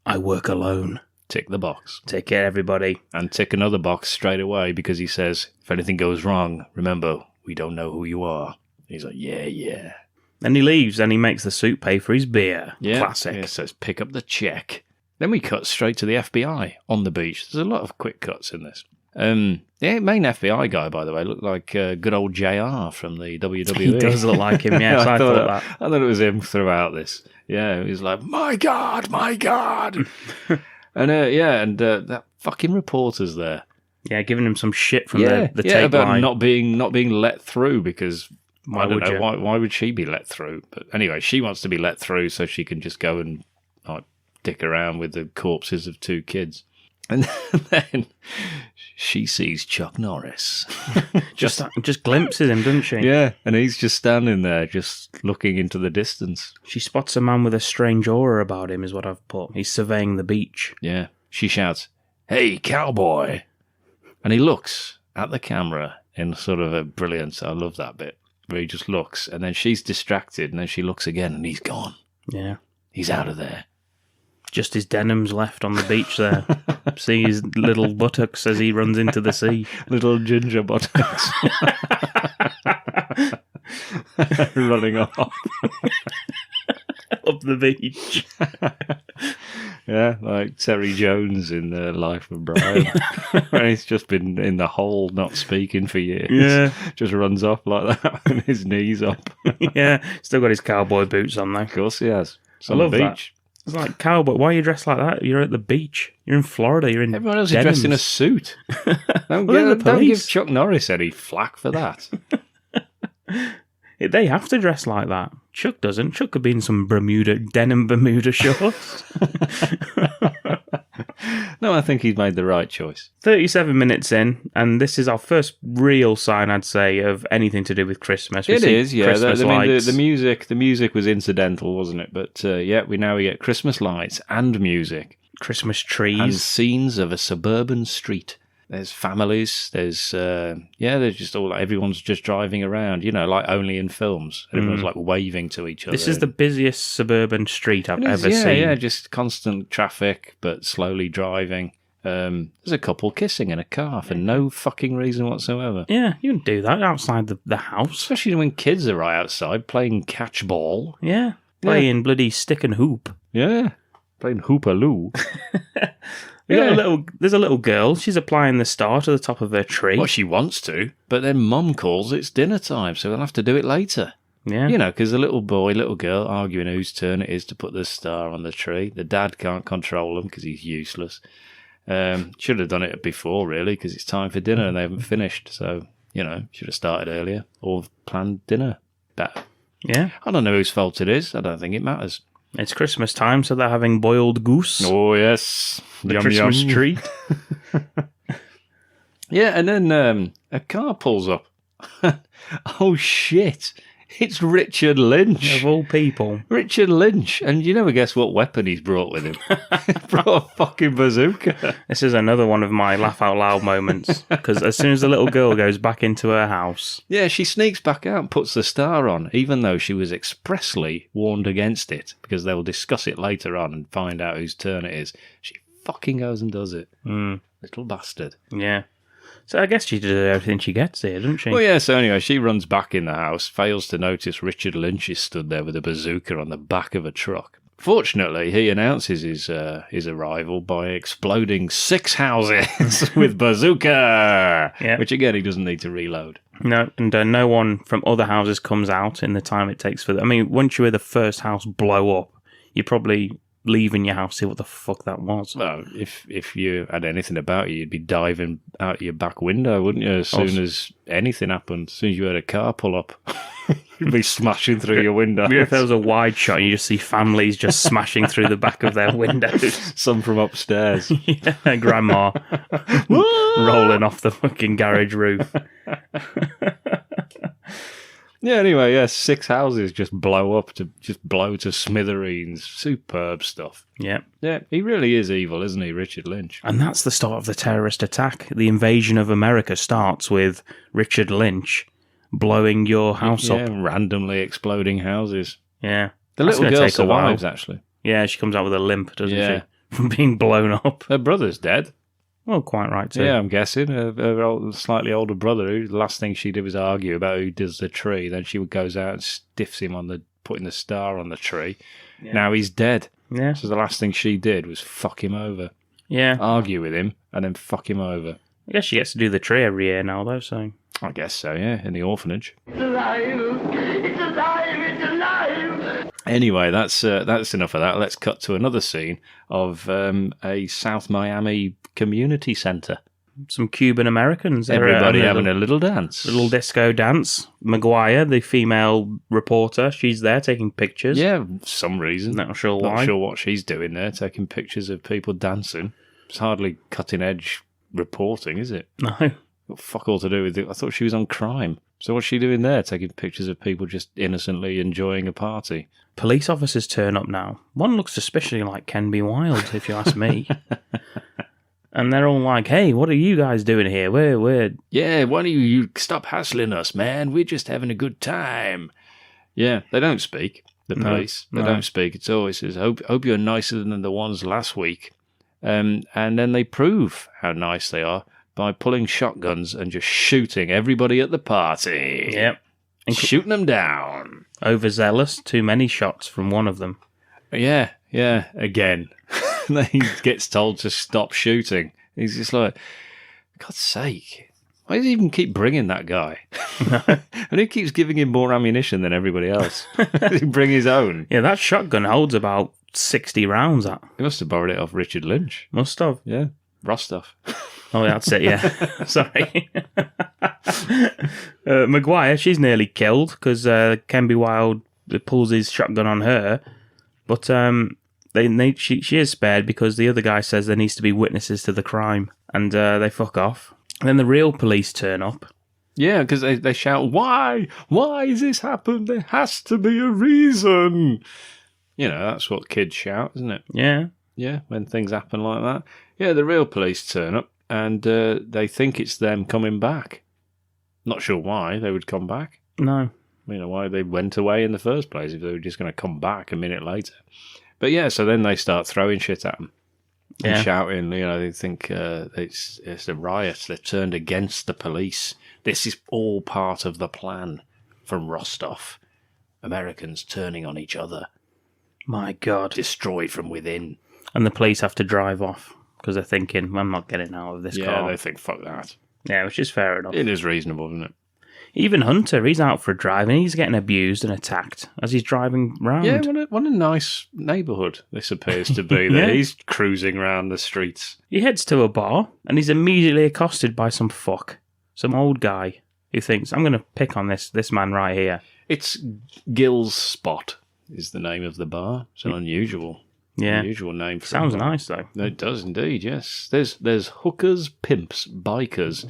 Speaker 3: I work alone.
Speaker 4: Tick the box.
Speaker 3: Take care, everybody.
Speaker 4: And tick another box straight away, because he says, if anything goes wrong, remember, we don't know who you are. He's like, yeah.
Speaker 3: Then he leaves, and he makes the Suit pay for his beer.
Speaker 4: Yeah.
Speaker 3: Classic.
Speaker 4: It says, pick up the check. Then we cut straight to the FBI on the beach. There's a lot of quick cuts in this. The main FBI guy, by the way, looked like good old JR from the WWE.
Speaker 3: He does look like him, yes. I thought that.
Speaker 4: I thought it was him throughout this. Yeah, he was like, my God. And that fucking reporter's there.
Speaker 3: Yeah, giving him some shit from the tape
Speaker 4: about
Speaker 3: line.
Speaker 4: not being let through, because
Speaker 3: Why
Speaker 4: I don't
Speaker 3: would
Speaker 4: know
Speaker 3: you?
Speaker 4: why would she be let through? But anyway, she wants to be let through so she can just go and like dick around with the corpses of 2 kids. And then she sees Chuck Norris.
Speaker 3: just glimpses him, doesn't she?
Speaker 4: Yeah, and he's just standing there, just looking into the distance.
Speaker 3: She spots a man with a strange aura about him, is what I've put. He's surveying the beach.
Speaker 4: Yeah. She shouts, "Hey, cowboy!" And he looks at the camera in sort of a brilliance. I love that bit, where he just looks, and then she's distracted, and then she looks again, and he's gone.
Speaker 3: Yeah.
Speaker 4: He's out of there.
Speaker 3: Just his denims left on the beach there. See his little buttocks as he runs into the sea.
Speaker 4: Little ginger buttocks. Running off.
Speaker 3: Up the beach.
Speaker 4: Yeah, like Terry Jones in The Life of Brian. And he's just been in the hole, not speaking for years.
Speaker 3: Yeah.
Speaker 4: Just runs off like that, with his knees up.
Speaker 3: Yeah. Still got his cowboy boots on, though.
Speaker 4: Of course he has. It's
Speaker 3: I
Speaker 4: on
Speaker 3: love
Speaker 4: the
Speaker 3: that.
Speaker 4: beach.
Speaker 3: It's like, cowboy, why are you dressed like that? You're at the beach. You're in Florida. You're in
Speaker 4: Everyone else is dressed in a
Speaker 3: denims.
Speaker 4: suit. Don't
Speaker 3: Well,
Speaker 4: don't give Chuck Norris any flack for that.
Speaker 3: They have to dress like that. Chuck doesn't. Chuck could be in some denim Bermuda shorts.
Speaker 4: No, I think he's made the right choice.
Speaker 3: 37 minutes in, and this is our first real sign, I'd say, of anything to do with Christmas.
Speaker 4: It is, yeah.
Speaker 3: Christmas lights.
Speaker 4: The music was incidental, wasn't it? But yeah, we get Christmas lights and music.
Speaker 3: Christmas
Speaker 4: And
Speaker 3: trees.
Speaker 4: scenes of a suburban street. There's families. There's there's just all everyone's just driving around. Like only in films. Everyone's like waving to each other.
Speaker 3: This is the busiest suburban street I've ever seen.
Speaker 4: Yeah, just constant traffic, but slowly driving. There's a couple kissing in a car for no fucking reason whatsoever.
Speaker 3: Yeah, you can do that outside the house.
Speaker 4: Especially when kids are right outside playing catch ball.
Speaker 3: Yeah, playing bloody stick and hoop.
Speaker 4: Yeah, playing hoopaloo.
Speaker 3: There's a little girl. She's applying the star to the top of her tree.
Speaker 4: Well, she wants to, but then Mum calls it's dinner time, so we'll have to do it later.
Speaker 3: Yeah.
Speaker 4: Because the little boy, little girl arguing whose turn it is to put the star on the tree. The dad can't control them because he's useless. Should have done it before, really, because it's time for dinner and they haven't finished. So, should have started earlier or planned dinner better.
Speaker 3: Yeah.
Speaker 4: I don't know whose fault it is. I don't think it matters.
Speaker 3: It's Christmas time, so they're having boiled goose.
Speaker 4: Oh, yes.
Speaker 3: The Christmas treat.
Speaker 4: Yeah, and then a car pulls up. Oh, shit. It's Richard Lynch.
Speaker 3: Of all people.
Speaker 4: Richard Lynch. And you never guess what weapon he's brought with him. He brought a fucking bazooka.
Speaker 3: This is another one of my laugh out loud moments. Because as soon as the little girl goes back into her house...
Speaker 4: Yeah, she sneaks back out and puts the star on, even though she was expressly warned against it, because they'll discuss it later on and find out whose turn it is. She fucking goes and does it. Little bastard.
Speaker 3: Yeah. So I guess she did everything she gets here, doesn't she?
Speaker 4: Well, yeah, so anyway, she runs back in the house, fails to notice Richard Lynch is stood there with a bazooka on the back of a truck. Fortunately, he announces his arrival by exploding 6 houses with bazooka, which, again, he doesn't need to reload.
Speaker 3: No, and no one from other houses comes out in the time it takes for them. I mean, once you hear the first house blow up, you probably leaving your house, see what the fuck that was.
Speaker 4: Well, if you had anything about you, you'd be diving out your back window, wouldn't you? As soon as anything happened, as soon as you heard a car pull up, you'd be smashing through your window.
Speaker 3: If there was a wide shot, and you just see families just smashing through the back of their windows.
Speaker 4: Some from upstairs.
Speaker 3: Yeah, grandma rolling off the fucking garage roof.
Speaker 4: Yeah, anyway, 6 houses just blow to smithereens. Superb stuff.
Speaker 3: Yeah.
Speaker 4: Yeah, he really is evil, isn't he, Richard Lynch?
Speaker 3: And that's the start of the terrorist attack. The invasion of America starts with Richard Lynch blowing your house up.
Speaker 4: Randomly exploding houses.
Speaker 3: Yeah.
Speaker 4: The little girl survives, actually.
Speaker 3: Yeah, she comes out with a limp, doesn't she? From being blown up.
Speaker 4: Her brother's dead.
Speaker 3: Well, quite right, too.
Speaker 4: Yeah, I'm guessing. Her slightly older brother, who the last thing she did was argue about who does the tree. Then she goes out and stiffs him on putting the star on the tree. Yeah. Now he's dead.
Speaker 3: Yeah.
Speaker 4: So the last thing she did was fuck him over.
Speaker 3: Yeah.
Speaker 4: Argue with him and then fuck him over.
Speaker 3: I guess she gets to do the tree every year now, though, so...
Speaker 4: I guess so, yeah, in the orphanage.
Speaker 1: It's alive! It's alive! It's alive!
Speaker 4: Anyway, that's enough of that. Let's cut to another scene of a South Miami community centre.
Speaker 3: Some Cuban Americans.
Speaker 4: Everybody having a little dance.
Speaker 3: Little disco dance. Maguire, the female reporter, she's there taking pictures.
Speaker 4: Yeah, for some reason.
Speaker 3: Not sure why.
Speaker 4: Not sure what she's doing there, taking pictures of people dancing. It's hardly cutting-edge reporting, is it?
Speaker 3: No.
Speaker 4: Got fuck all to do with it. I thought she was on crime. So what's she doing there, taking pictures of people just innocently enjoying a party?
Speaker 3: Police officers turn up now. One looks suspiciously like Ken B. Wilde, if you ask me. And they're all like, hey, what are you guys doing here? We're...
Speaker 4: Yeah, why don't you stop hassling us, man? We're just having a good time. Yeah, they don't speak, the police. They don't speak. It's always says, hope you're nicer than the ones last week. And then they prove how nice they are by pulling shotguns and just shooting everybody at the party.
Speaker 3: Yep.
Speaker 4: And shooting them down.
Speaker 3: Overzealous. Too many shots from one of them.
Speaker 4: Yeah. Again. He gets told to stop shooting. He's just like, God's sake, why does he even keep bringing that guy? And he keeps giving him more ammunition than everybody else. He bring his own.
Speaker 3: Yeah, that shotgun holds about 60 rounds, that.
Speaker 4: He must have borrowed it off Richard Lynch.
Speaker 3: Must have.
Speaker 4: Yeah. Rostov.
Speaker 3: Oh, that's it, yeah. Sorry. Maguire, she's nearly killed because Kemby Wilde pulls his shotgun on her. But she is spared because the other guy says there needs to be witnesses to the crime. And they fuck off. And then the real police turn up.
Speaker 4: Yeah, because they shout, why? Why has this happened? There has to be a reason. You know, that's what kids shout, isn't it?
Speaker 3: Yeah.
Speaker 4: Yeah, when things happen like that. Yeah, the real police turn up and they think it's them coming back. Not sure why they would come back.
Speaker 3: No.
Speaker 4: You know, why they went away in the first place if they were just going to come back a minute later. But yeah, so then they start throwing shit at them. And shouting, you know, they think it's a riot. They're turned against the police. This is all part of the plan from Rostov. Americans turning on each other.
Speaker 3: My God.
Speaker 4: Destroyed from within.
Speaker 3: And the police have to drive off because they're thinking, I'm not getting out of this car.
Speaker 4: Yeah, they think, fuck that.
Speaker 3: Yeah, which is fair enough.
Speaker 4: It is reasonable, isn't it?
Speaker 3: Even Hunter, he's out for a drive and he's getting abused and attacked as he's driving round.
Speaker 4: Yeah, what a nice neighbourhood this appears to be. There, he's cruising around the streets.
Speaker 3: He heads to a bar and he's immediately accosted by some old guy who thinks, I'm going to pick on this man right here.
Speaker 4: It's Gill's Spot is the name of the bar. It's an unusual name. For
Speaker 3: Sounds nice though.
Speaker 4: It does indeed. Yes, there's hookers, pimps, bikers.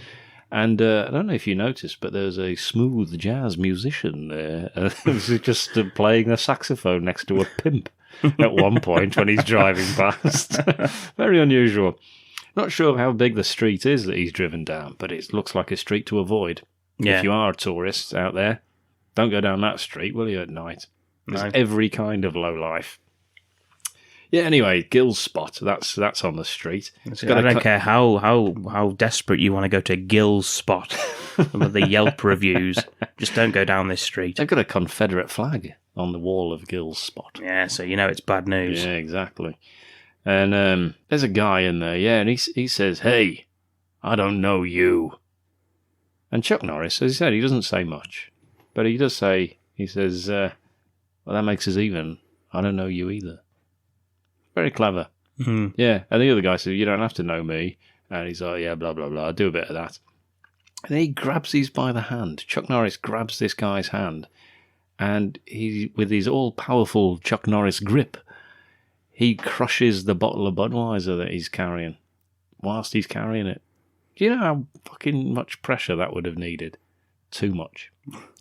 Speaker 4: And I don't know if you noticed, but there's a smooth jazz musician there. He's just playing the saxophone next to a pimp at one point when he's driving past. Very unusual. Not sure how big the street is that he's driven down, but it looks like a street to avoid. Yeah. If you are a tourist out there, don't go down that street, will you, at night? There's every kind of lowlife. Yeah, anyway, Gill's Spot, that's on the street.
Speaker 3: I don't care how desperate you want to go to Gill's Spot with the Yelp reviews. Just don't go down this street.
Speaker 4: They've got a Confederate flag on the wall of Gill's Spot.
Speaker 3: Yeah, so you know it's bad news.
Speaker 4: Yeah, exactly. And there's a guy in there, yeah, and he says, hey, I don't know you. And Chuck Norris, as he said, he doesn't say much. But he does say, he says, well, that makes us even. I don't know you either. Very clever.
Speaker 3: Mm-hmm.
Speaker 4: Yeah. And the other guy says, you don't have to know me. And he's like, yeah, blah, blah, blah. I'll do a bit of that. And then he grabs these by the hand. Chuck Norris grabs this guy's hand. And he, with his all-powerful Chuck Norris grip, he crushes the bottle of Budweiser that he's carrying whilst he's carrying it. Do you know how fucking much pressure that would have needed? Too much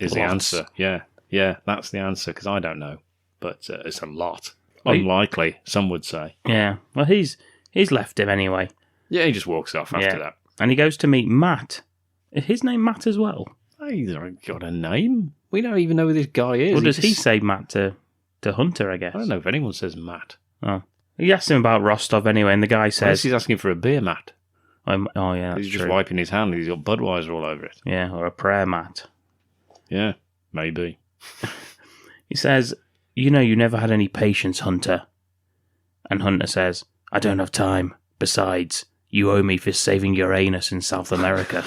Speaker 4: is the answer. Yeah. Yeah, that's the answer, because I don't know. But it's a lot. Unlikely, some would say.
Speaker 3: Yeah. Well, he's left him anyway.
Speaker 4: Yeah, he just walks off after that.
Speaker 3: And he goes to meet Matt. Is his name Matt as well?
Speaker 4: He's got a name. We don't even know who this guy is.
Speaker 3: Or does he say Matt to Hunter, I guess?
Speaker 4: I don't know if anyone says Matt.
Speaker 3: Oh. He asked him about Rostov anyway, and the guy says...
Speaker 4: he's asking for a beer mat.
Speaker 3: Oh, yeah, that's
Speaker 4: He's just wiping his hand, he's got Budweiser all over it.
Speaker 3: Yeah, or a prayer mat.
Speaker 4: Yeah, maybe.
Speaker 3: He says... You know you never had any patience, Hunter. And Hunter says, I don't have time. Besides, you owe me for saving your anus in South America.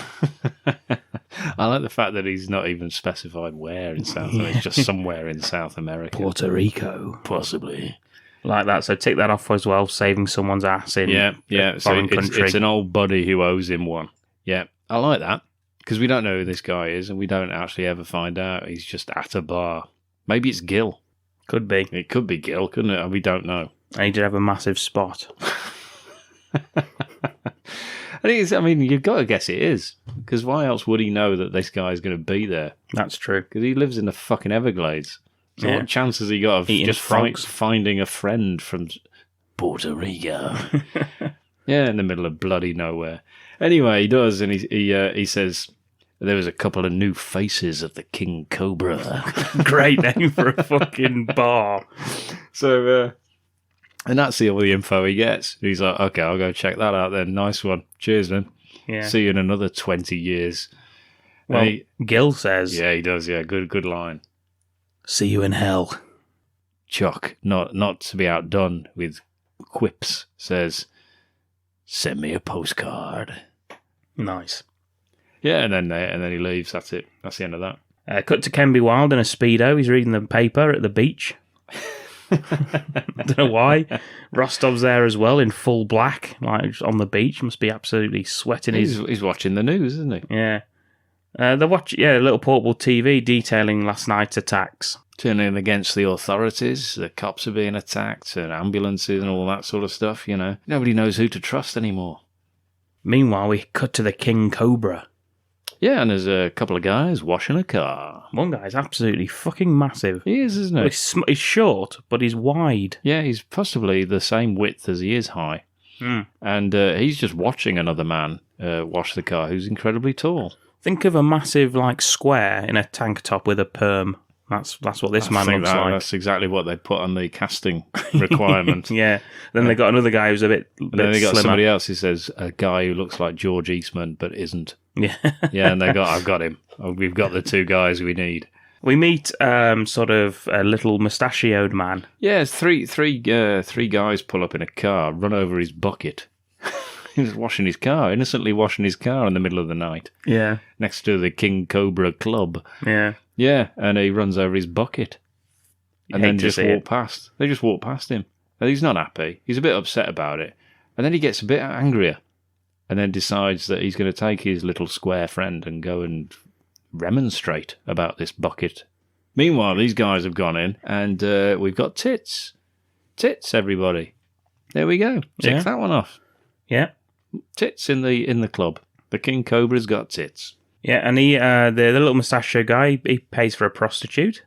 Speaker 4: I like the fact that he's not even specified where in South America. It's just somewhere in South America.
Speaker 3: Puerto Rico.
Speaker 4: Possibly.
Speaker 3: Like that, so tick that off as well, saving someone's ass in
Speaker 4: a foreign country. It's an old buddy who owes him one. Yeah, I like that. Because we don't know who this guy is, and we don't actually ever find out. He's just at a bar. Maybe it's Gil.
Speaker 3: Could be.
Speaker 4: It could be Gil, couldn't it? We don't know.
Speaker 3: And he did have a massive spot.
Speaker 4: I mean, you've got to guess it is. Because why else would he know that this guy's going to be there?
Speaker 3: That's true.
Speaker 4: Because he lives in the fucking Everglades. So what chance has he got of
Speaker 3: eating
Speaker 4: just
Speaker 3: frogs?
Speaker 4: Finding a friend from Puerto Rico? Yeah, in the middle of bloody nowhere. Anyway, he does, and he says... There was a couple of new faces of the King Cobra.
Speaker 3: Great name for a fucking bar.
Speaker 4: So, and that's all the info he gets. He's like, okay, I'll go check that out then. Nice one. Cheers, then.
Speaker 3: Yeah.
Speaker 4: See you in another 20 years.
Speaker 3: Well, Gil says...
Speaker 4: Yeah, he does, yeah. Good line.
Speaker 3: See you in hell.
Speaker 4: Chuck, not to be outdone with quips, says, send me a postcard.
Speaker 3: Nice.
Speaker 4: Yeah, and then he leaves. That's it. That's the end of that.
Speaker 3: Cut to Kemby Wilde in a Speedo. He's reading the paper at the beach. I don't know why. Rostov's there as well in full black, like on the beach. Must be absolutely sweating.
Speaker 4: He's watching the news, isn't he?
Speaker 3: Yeah. They watch a little portable TV detailing last night's attacks.
Speaker 4: Turning against the authorities, the cops are being attacked, and ambulances and all that sort of stuff, you know. Nobody knows who to trust anymore.
Speaker 3: Meanwhile, we cut to the King Cobra.
Speaker 4: Yeah, and there's a couple of guys washing a car.
Speaker 3: One guy's absolutely fucking massive.
Speaker 4: He is, isn't he?
Speaker 3: He's short, but he's wide.
Speaker 4: Yeah, he's possibly the same width as he is high. And he's just watching another man wash the car who's incredibly tall.
Speaker 3: Think of a massive, like, square in a tank top with a perm. That's what this man looks like.
Speaker 4: That's exactly what they put on the casting requirement.
Speaker 3: Yeah. Then they got another guy who's a bit
Speaker 4: then they got
Speaker 3: slimmer.
Speaker 4: somebody else who says a guy who looks like George Eastman but isn't.
Speaker 3: Yeah.
Speaker 4: Yeah, and I've got him. We've got the two guys we need.
Speaker 3: We meet sort of a little mustachioed man.
Speaker 4: Yeah, three guys pull up in a car, run over his bucket. He's washing his car, innocently washing his car in the middle of the night.
Speaker 3: Yeah.
Speaker 4: Next to the King Cobra Club.
Speaker 3: Yeah.
Speaker 4: Yeah, and he runs over his bucket. And then just walk past. They just walk past him. And he's not happy. He's a bit upset about it. And then he gets a bit angrier. And then decides that he's going to take his little square friend and go and remonstrate about this bucket. Meanwhile, these guys have gone in, and we've got tits. Tits, everybody. There we go. Tick that one off.
Speaker 3: Yeah.
Speaker 4: Tits in the club. The King Cobra's got tits.
Speaker 3: Yeah, and he, the little mustachio guy, he pays for a prostitute.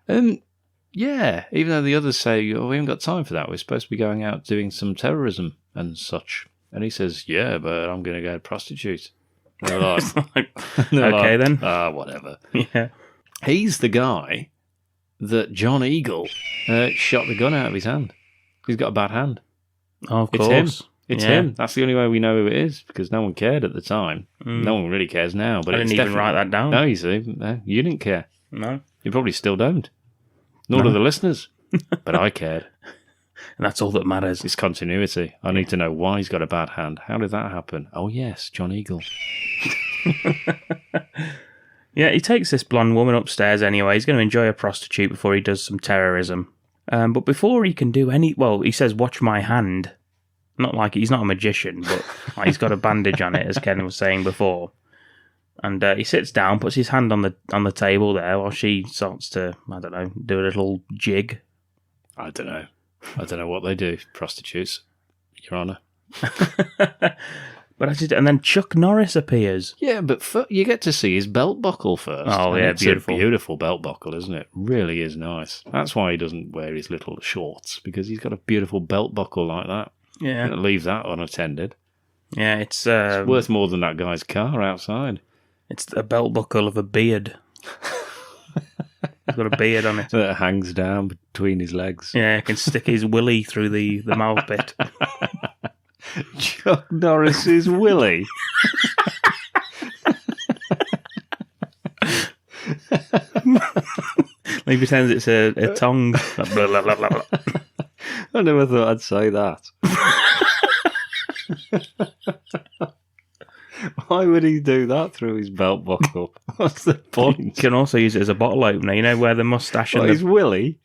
Speaker 4: Yeah, even though the others say, oh, we haven't got time for that. We're supposed to be going out doing some terrorism and such. And he says, yeah, but I'm going to go prostitute. They're like,
Speaker 3: okay, then.
Speaker 4: Whatever.
Speaker 3: Yeah.
Speaker 4: He's the guy that John Eagle shot the gun out of his hand. He's got a bad hand.
Speaker 3: Oh, of
Speaker 4: It's
Speaker 3: course.
Speaker 4: him. It's him. That's the only way we know who it is, because no one cared at the time. No one really cares now. But
Speaker 3: I didn't even write that down.
Speaker 4: No, you see. You didn't care.
Speaker 3: No.
Speaker 4: You probably still don't. Nor do the listeners. But I cared.
Speaker 3: And that's all that matters.
Speaker 4: It's continuity. I need to know why he's got a bad hand. How did that happen? Oh, yes, John Eagle.
Speaker 3: Yeah, he takes this blonde woman upstairs anyway. He's going to enjoy a prostitute before he does some terrorism. But before he can do he says, watch my hand. Not like he's not a magician, but like he's got a bandage on it, as Ken was saying before. And he sits down, puts his hand on the table there while she starts to, I don't know, do a little jig.
Speaker 4: I don't know what they do, prostitutes, Your Honour.
Speaker 3: And then Chuck Norris appears.
Speaker 4: Yeah, but you get to see his belt buckle first.
Speaker 3: Oh, yeah,
Speaker 4: it's
Speaker 3: beautiful.
Speaker 4: a beautiful belt buckle, isn't it? Really is nice. That's why he doesn't wear his little shorts, because he's got a beautiful belt buckle like that.
Speaker 3: Yeah.
Speaker 4: Don't leave that unattended.
Speaker 3: Yeah, it's
Speaker 4: worth more than that guy's car outside.
Speaker 3: It's a belt buckle of a beard. He's got a beard on it.
Speaker 4: That hangs down between his legs.
Speaker 3: Yeah, he can stick his willy through the mouth bit.
Speaker 4: Chuck Norris's willy.
Speaker 3: He pretends it's a tongue. Blah, blah, blah, blah, blah.
Speaker 4: I never thought I'd say that. Why would he do that through his belt buckle? What's the point?
Speaker 3: You can also use it as a bottle opener, you know, where the moustache and
Speaker 4: his willy?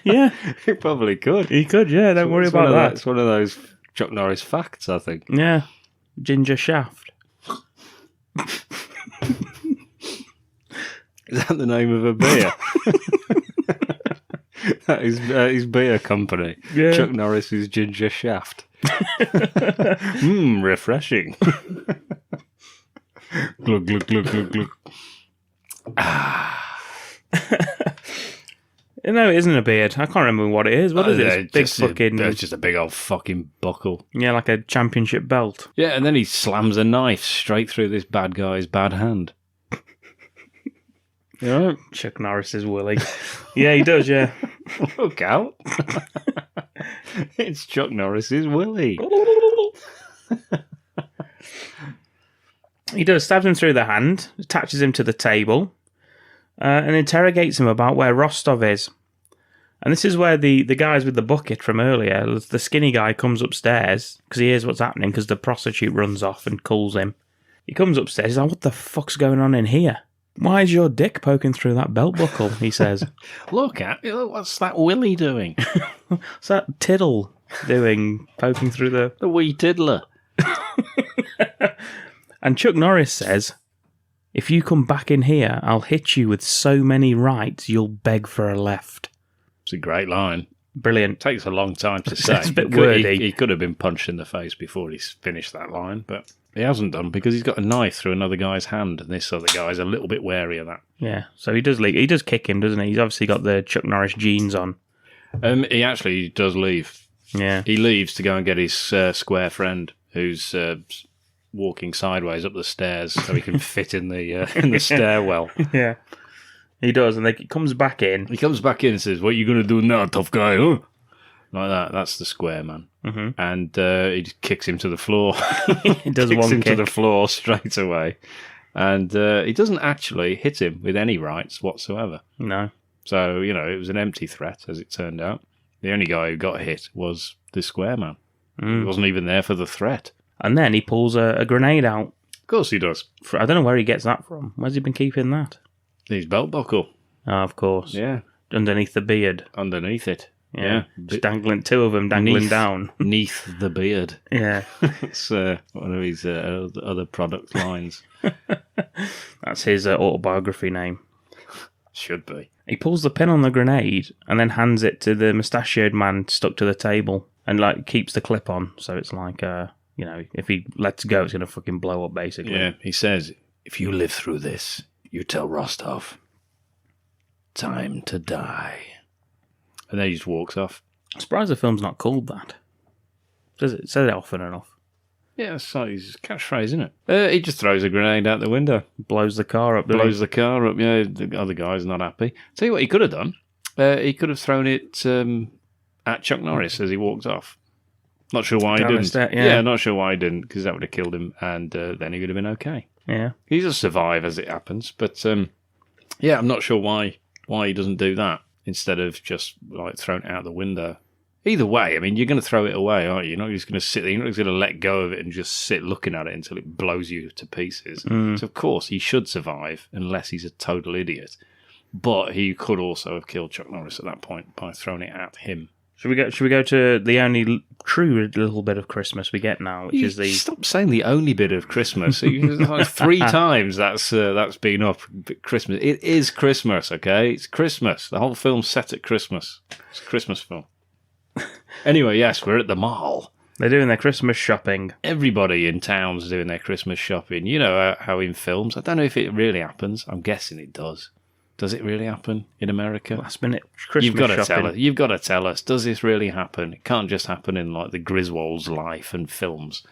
Speaker 3: Yeah.
Speaker 4: He probably could.
Speaker 3: He could, yeah, don't worry about that.
Speaker 4: It's one of those Chuck Norris facts, I think.
Speaker 3: Yeah. Ginger shaft.
Speaker 4: Is that the name of a beer? That is his beer company.
Speaker 3: Yeah.
Speaker 4: Chuck Norris's Ginger Shaft. Refreshing. Glug, glug, glug, glug, glug.
Speaker 3: No, it isn't a beard. I can't remember what it is. What is it? It's
Speaker 4: It's just a big old fucking buckle.
Speaker 3: Yeah, like a championship belt.
Speaker 4: Yeah, and then he slams a knife straight through this bad guy's bad hand.
Speaker 3: Yeah, Chuck Norris's willy. Yeah, he does, yeah.
Speaker 4: Look out. It's Chuck Norris's willy.
Speaker 3: He does, stabs him through the hand, attaches him to the table, and interrogates him about where Rostov is. And this is where the guys with the bucket from earlier, the skinny guy comes upstairs, because he hears what's happening, because the prostitute runs off and calls him. He comes upstairs, he's like, what the fuck's going on in here? Why is your dick poking through that belt buckle? He says.
Speaker 4: Look, what's that Willie doing?
Speaker 3: What's that Tiddle doing, poking through
Speaker 4: the wee tiddler?
Speaker 3: And Chuck Norris says, if you come back in here, I'll hit you with so many rights, you'll beg for a left.
Speaker 4: It's a great line.
Speaker 3: Brilliant.
Speaker 4: Takes a long time to say.
Speaker 3: It's a bit wordy.
Speaker 4: He could have been punched in the face before he's finished that line, but he hasn't done because he's got a knife through another guy's hand, and this other guy's a little bit wary of that.
Speaker 3: Yeah, so he does leave. He does kick him, doesn't he? He's obviously got the Chuck Norris jeans on.
Speaker 4: He actually does leave.
Speaker 3: Yeah.
Speaker 4: He leaves to go and get his square friend who's walking sideways up the stairs so he can fit in the stairwell.
Speaker 3: Yeah. He does, and he comes back in.
Speaker 4: He comes back in and says, what are you going to do now, tough guy, huh? Like that. That's the square man.
Speaker 3: Mm-hmm.
Speaker 4: And he just kicks him to the floor.
Speaker 3: He does
Speaker 4: kicks
Speaker 3: one
Speaker 4: him
Speaker 3: kick
Speaker 4: to the floor straight away. And he doesn't actually hit him with any rights whatsoever.
Speaker 3: No.
Speaker 4: So, it was an empty threat, as it turned out. The only guy who got hit was the square man. He wasn't even there for the threat.
Speaker 3: And then he pulls a grenade out.
Speaker 4: Of course he does.
Speaker 3: I don't know where he gets that from. Where's he been keeping that?
Speaker 4: His belt buckle.
Speaker 3: Oh, of course.
Speaker 4: Yeah.
Speaker 3: Underneath the beard.
Speaker 4: Underneath it.
Speaker 3: Yeah. Just dangling, two of them dangling down.
Speaker 4: Neath the beard.
Speaker 3: Yeah.
Speaker 4: It's one of his other product lines.
Speaker 3: That's his autobiography name.
Speaker 4: Should be.
Speaker 3: He pulls the pin on the grenade and then hands it to the mustachioed man stuck to the table and keeps the clip on. So it's like, if he lets go, it's going to fucking blow up, basically.
Speaker 4: Yeah, he says, if you live through this, you tell Rostov, time to die. And then he just walks off.
Speaker 3: I'm surprised the film's not called that. It says it often enough.
Speaker 4: Yeah, it's like his catchphrase, isn't it? He just throws a grenade out the window.
Speaker 3: Blows the car up.
Speaker 4: Blows the car up, yeah. The other guy's not happy. Tell you what he could have done. He could have thrown it at Chuck Norris as he walked off. Not sure why he didn't. Yeah, not sure why he didn't, because that would have killed him, and then he would have been okay.
Speaker 3: Yeah.
Speaker 4: He does survive as it happens, but yeah, I'm not sure why he doesn't do that instead of just throwing it out the window. Either way, I mean, you're going to throw it away, aren't you? You're not just going to sit there. You're not just going to let go of it and just sit looking at it until it blows you to pieces. So, of course, he should survive unless he's a total idiot. But he could also have killed Chuck Norris at that point by throwing it at him. Should we go to the only true little bit of Christmas we get now, which is the... Stop saying the only bit of Christmas. Like 3 times that's been up. Christmas. It is Christmas, okay? It's Christmas. The whole film's set at Christmas. It's a Christmas film. Anyway, yes, we're at the mall.
Speaker 3: They're doing their Christmas shopping.
Speaker 4: Everybody in town's doing their Christmas shopping. You know how in films, I don't know if it really happens. I'm guessing it does. Does it really happen in America?
Speaker 3: Last minute Christmas
Speaker 4: You've got to
Speaker 3: shopping.
Speaker 4: tell us. You've got to tell us. Does this really happen? It can't just happen in the Griswold's life and films.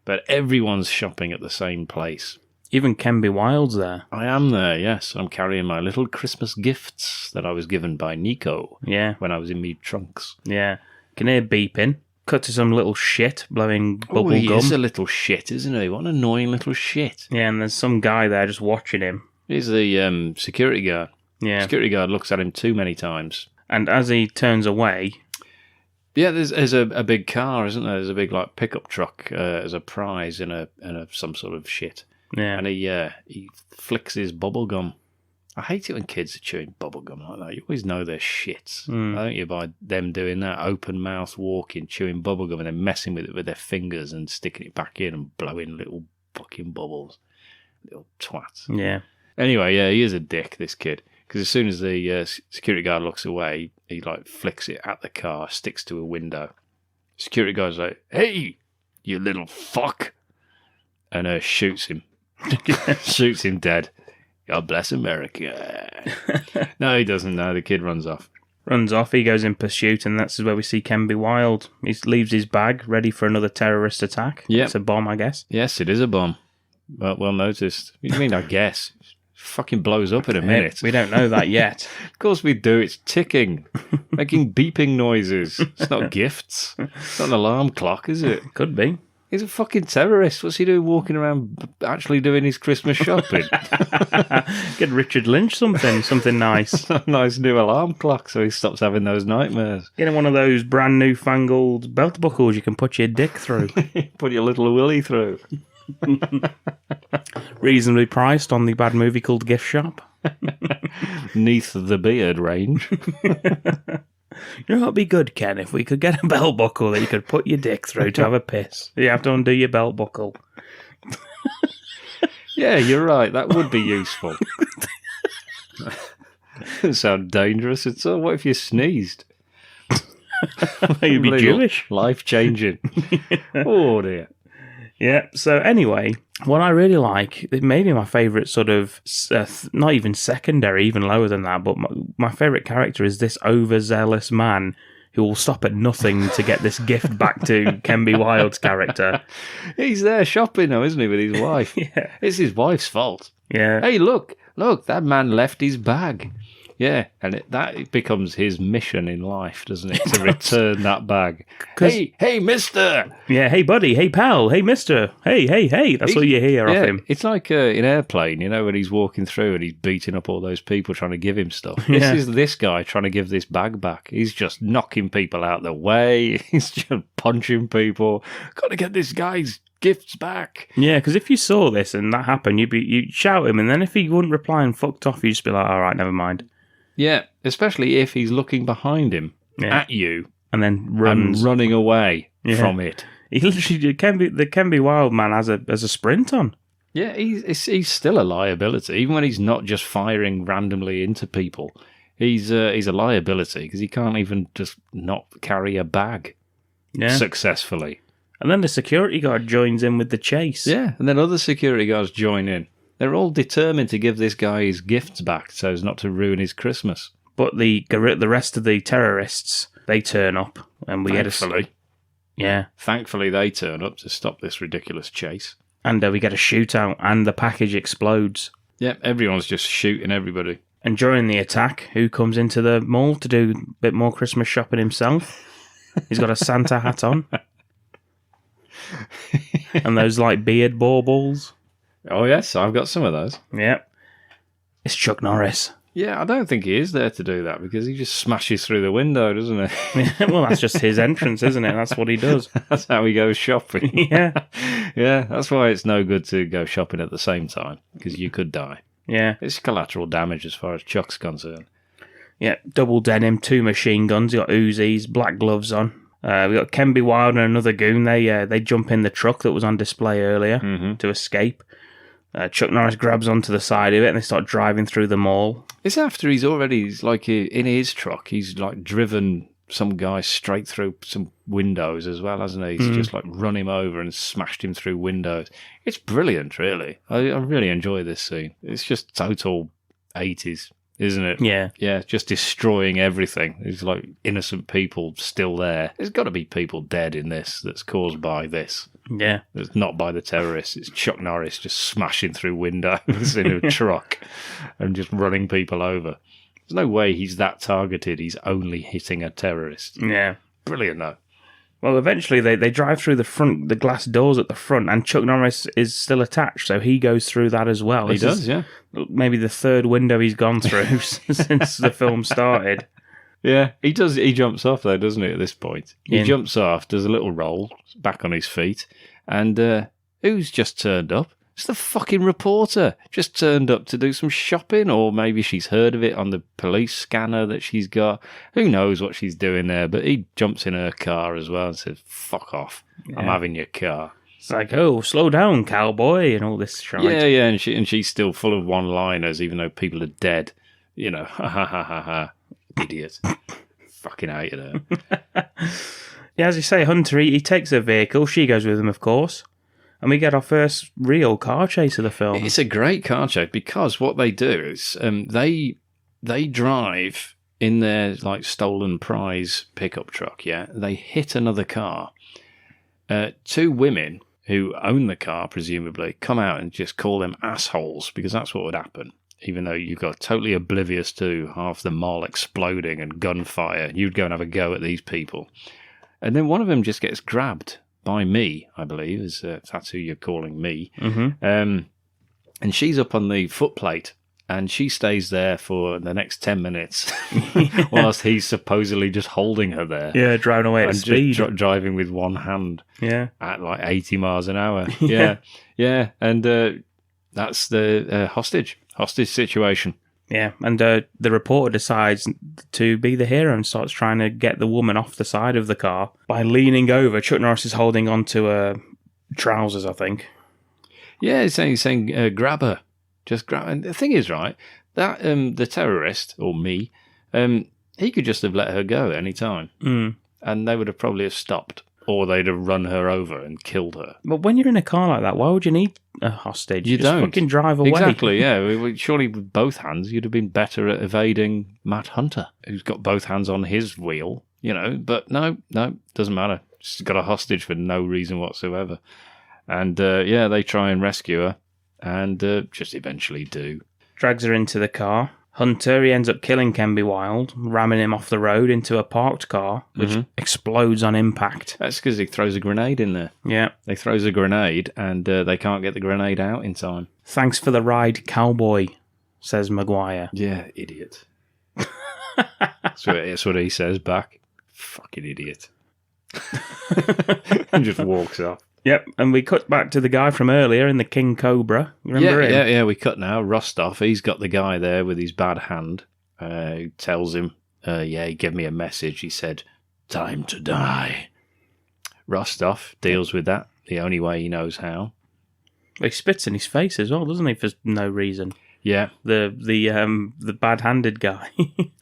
Speaker 4: But everyone's shopping at the same place.
Speaker 3: Even Ken B. Wilde's there.
Speaker 4: I am there, yes. I'm carrying my little Christmas gifts that I was given by Nico.
Speaker 3: Yeah.
Speaker 4: When I was in me trunks.
Speaker 3: Yeah. Can hear beeping. Cut to some little shit blowing bubble gum.
Speaker 4: He is a little shit, isn't he? What an annoying little shit.
Speaker 3: Yeah, and there's some guy there just watching him.
Speaker 4: He's the security guard.
Speaker 3: Yeah.
Speaker 4: Security guard looks at him too many times.
Speaker 3: And as he turns away...
Speaker 4: Yeah, there's a big car, isn't there? There's a big pickup truck as a prize in some sort of shit.
Speaker 3: Yeah.
Speaker 4: And he flicks his bubble gum. I hate it when kids are chewing bubble gum like that. You always know they're shits, don't you, by them doing that, open mouth walking, chewing bubble gum and then messing with it with their fingers and sticking it back in and blowing little fucking bubbles. Little twats.
Speaker 3: Yeah.
Speaker 4: Anyway, yeah, he is a dick, this kid. Because as soon as the security guard looks away, he flicks it at the car, sticks to a window. Security guard's like, "Hey, you little fuck," and shoots him. Shoots him dead. God bless America. No, he doesn't. No, the kid runs off. He goes in pursuit, and that's where we see Ken B. Wilde. He leaves his bag ready for another terrorist attack. Yeah, it's a bomb, I guess. Yes, it is a bomb. Well noticed. What do you mean, I guess? Fucking blows up in a minute. We don't know that yet. Of course we do. It's ticking, making beeping noises. It's not gifts. It's not an alarm clock, is it? Could be. He's a fucking terrorist. What's he doing walking around actually doing his Christmas shopping? Get Richard Lynch something nice. A nice new alarm clock so he stops having those nightmares. Get him one of those brand new fangled belt buckles you can put your dick through. Put your little willy through.
Speaker 3: Reasonably priced on the bad movie called Gift Shop.
Speaker 4: Neath the beard range.
Speaker 3: You know, it'd be good, Ken, if we could get a belt buckle that you could put your dick through to have a piss. You have to undo your belt buckle.
Speaker 4: Yeah, you're right. That would be useful. Doesn't sound dangerous at all. What if you sneezed?
Speaker 3: You'd be Jewish.
Speaker 4: Life changing. Oh dear.
Speaker 3: Yeah, so anyway, what I really like, it may be my favourite sort of, not even secondary, even lower than that, but my favourite character is this overzealous man who will stop at nothing to get this gift back to Kenby Wilde's character.
Speaker 4: He's there shopping now, isn't he, with his wife?
Speaker 3: Yeah.
Speaker 4: It's his wife's fault.
Speaker 3: Yeah.
Speaker 4: Hey, look, that man left his bag. Yeah, and that becomes his mission in life, doesn't it? To return that bag. Hey, mister!
Speaker 3: Yeah, hey, buddy, hey, pal, hey, mister, hey. That's all you hear off him.
Speaker 4: It's like in Airplane, you know, when he's walking through and he's beating up all those people trying to give him stuff. This is this guy trying to give this bag back. He's just knocking people out the way. He's just punching people. Got to get this guy's gifts back.
Speaker 3: Yeah, because if you saw this and that happened, you'd shout him, and then if he wouldn't reply and fucked off, you'd just be like, all right, never mind.
Speaker 4: Yeah, especially if he's looking behind him at you
Speaker 3: and then runs
Speaker 4: and running away from it.
Speaker 3: He literally the Kenby Wild man has a sprint on.
Speaker 4: Yeah, he's still a liability, even when he's not just firing randomly into people. He's a liability because he can't even just not carry a bag successfully.
Speaker 3: And then the security guard joins in with the chase.
Speaker 4: Yeah, and then other security guards join in. They're all determined to give this guy his gifts back so as not to ruin his Christmas.
Speaker 3: But the rest of the terrorists, they turn up. And we
Speaker 4: Thankfully, they turn up to stop this ridiculous chase.
Speaker 3: And we get a shootout, and the package explodes.
Speaker 4: Yep, everyone's just shooting everybody.
Speaker 3: And during the attack, who comes into the mall to do a bit more Christmas shopping himself? He's got a Santa hat on. And those, beard baubles.
Speaker 4: Oh, yes, I've got some of those.
Speaker 3: Yep. It's Chuck Norris.
Speaker 4: Yeah, I don't think he is there to do that because he just smashes through the window, doesn't he?
Speaker 3: Well, that's just his entrance, isn't it? That's what he does.
Speaker 4: That's how he goes shopping.
Speaker 3: Yeah.
Speaker 4: Yeah, that's why it's no good to go shopping at the same time because you could die.
Speaker 3: Yeah.
Speaker 4: It's collateral damage as far as Chuck's concerned.
Speaker 3: Yeah, double denim, 2 machine guns. You got Uzis, black gloves on. We got Kenby Wild and another goon. They jump in the truck that was on display earlier to escape. Chuck Norris grabs onto the side of it and they start driving through the mall.
Speaker 4: It's after he's in his truck. He's driven some guy straight through some windows as well, hasn't he? He's just run him over and smashed him through windows. It's brilliant, really. I really enjoy this scene. It's just total 80s, isn't it?
Speaker 3: Yeah.
Speaker 4: Yeah, just destroying everything. There's innocent people still there. There's got to be people dead in this that's caused by this.
Speaker 3: Yeah.
Speaker 4: It's not by the terrorists. It's Chuck Norris just smashing through windows in a truck and just running people over. There's no way he's that targeted. He's only hitting a terrorist.
Speaker 3: Yeah.
Speaker 4: Brilliant, though.
Speaker 3: Well, eventually they drive through the glass doors at the front, and Chuck Norris is still attached, so he goes through that as well.
Speaker 4: He does, yeah.
Speaker 3: Maybe the third window he's gone through since the film started.
Speaker 4: Yeah, he does. He jumps off, though, doesn't he, at this point? He jumps off, does a little roll, back on his feet, and who's just turned up? It's the fucking reporter. Just turned up to do some shopping, or maybe she's heard of it on the police scanner that she's got. Who knows what she's doing there, but he jumps in her car as well and says, fuck off, I'm having your car.
Speaker 3: It's like, oh, slow down, cowboy, and all this shite.
Speaker 4: Yeah, and she's still full of one-liners, even though people are dead. You know, ha ha ha ha ha. Idiot. Fucking hated her.
Speaker 3: Yeah, as you say, Hunter, he takes a vehicle. She goes with him, of course. And we get our first real car chase of the film.
Speaker 4: It's a great car chase because what they do is they drive in their stolen prize pickup truck, yeah? They hit another car. 2 women who own the car, presumably, come out and just call them assholes because that's what would happen. Even though you got totally oblivious to half the mall exploding and gunfire, you'd go and have a go at these people. And then one of them just gets grabbed by me, I believe, that's who you're calling me.
Speaker 3: Mm-hmm.
Speaker 4: And she's up on the footplate, and she stays there for the next 10 minutes whilst he's supposedly just holding her there.
Speaker 3: Yeah, driving away at
Speaker 4: and
Speaker 3: speed.
Speaker 4: just driving with one hand.
Speaker 3: Yeah.
Speaker 4: At like 80 miles an hour. Yeah. And that's the hostage situation.
Speaker 3: Yeah, and the reporter decides to be the hero and starts trying to get the woman off the side of the car by leaning over. Chuck Norris is holding onto her trousers, I think.
Speaker 4: Yeah, he's saying grab her. Just grab her. And the thing is, right, that the terrorist, or me, he could just have let her go at any time. And they would have probably have stopped. Or they'd have run her over and killed her.
Speaker 3: But when you're in a car like that, why would you need a hostage?
Speaker 4: You
Speaker 3: Just
Speaker 4: don't.
Speaker 3: fucking drive away.
Speaker 4: Exactly, yeah. Surely with both hands, you'd have been better at evading Matt Hunter, who's got both hands on his wheel, But no, doesn't matter. She's got a hostage for no reason whatsoever. And, they try and rescue her, and just eventually do.
Speaker 3: Drags her into the car. Hunter, he ends up killing Kenby Wild, ramming him off the road into a parked car, which explodes on impact.
Speaker 4: That's because he throws a grenade in there.
Speaker 3: Yeah.
Speaker 4: He throws a grenade, and they can't get the grenade out in time.
Speaker 3: Thanks for the ride, cowboy, says Maguire.
Speaker 4: Yeah, idiot. That's what he says back. Fucking idiot. And just walks off.
Speaker 3: Yep, and we cut back to the guy from earlier in the King Cobra. Remember him?
Speaker 4: Yeah, we cut now. Rostov, he's got the guy there with his bad hand. Who tells him, he gave me a message. He said, time to die. Rostov deals with that the only way he knows how.
Speaker 3: He spits in his face as well, doesn't he, for no reason?
Speaker 4: Yeah.
Speaker 3: The bad-handed guy.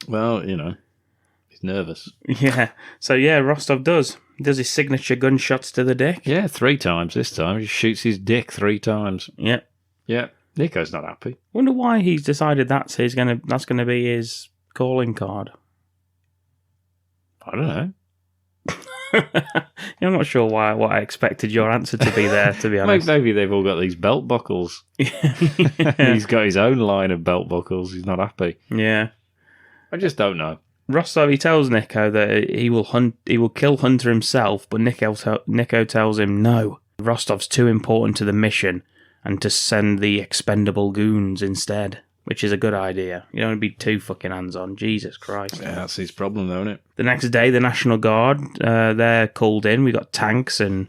Speaker 4: Well, he's nervous.
Speaker 3: Yeah. So, Rostov does his signature gunshots to the dick.
Speaker 4: Yeah, 3 times this time. He shoots his dick 3 times.
Speaker 3: Yeah.
Speaker 4: Yeah. Nico's not happy.
Speaker 3: Wonder why he's decided that's gonna be his calling card.
Speaker 4: I don't know.
Speaker 3: I'm not sure what I expected your answer to be there, to be honest.
Speaker 4: Maybe they've all got these belt buckles.
Speaker 3: Yeah.
Speaker 4: He's got his own line of belt buckles. He's not happy.
Speaker 3: Yeah.
Speaker 4: I just don't know.
Speaker 3: Rostov, he tells Nico that he will kill Hunter himself, but Nico tells him no. Rostov's too important to the mission, and to send the expendable goons instead, which is a good idea. You don't want to be too fucking hands-on. Jesus Christ.
Speaker 4: Yeah, that's his problem, though, isn't it?
Speaker 3: The next day, the National Guard, they're called in. We got tanks, and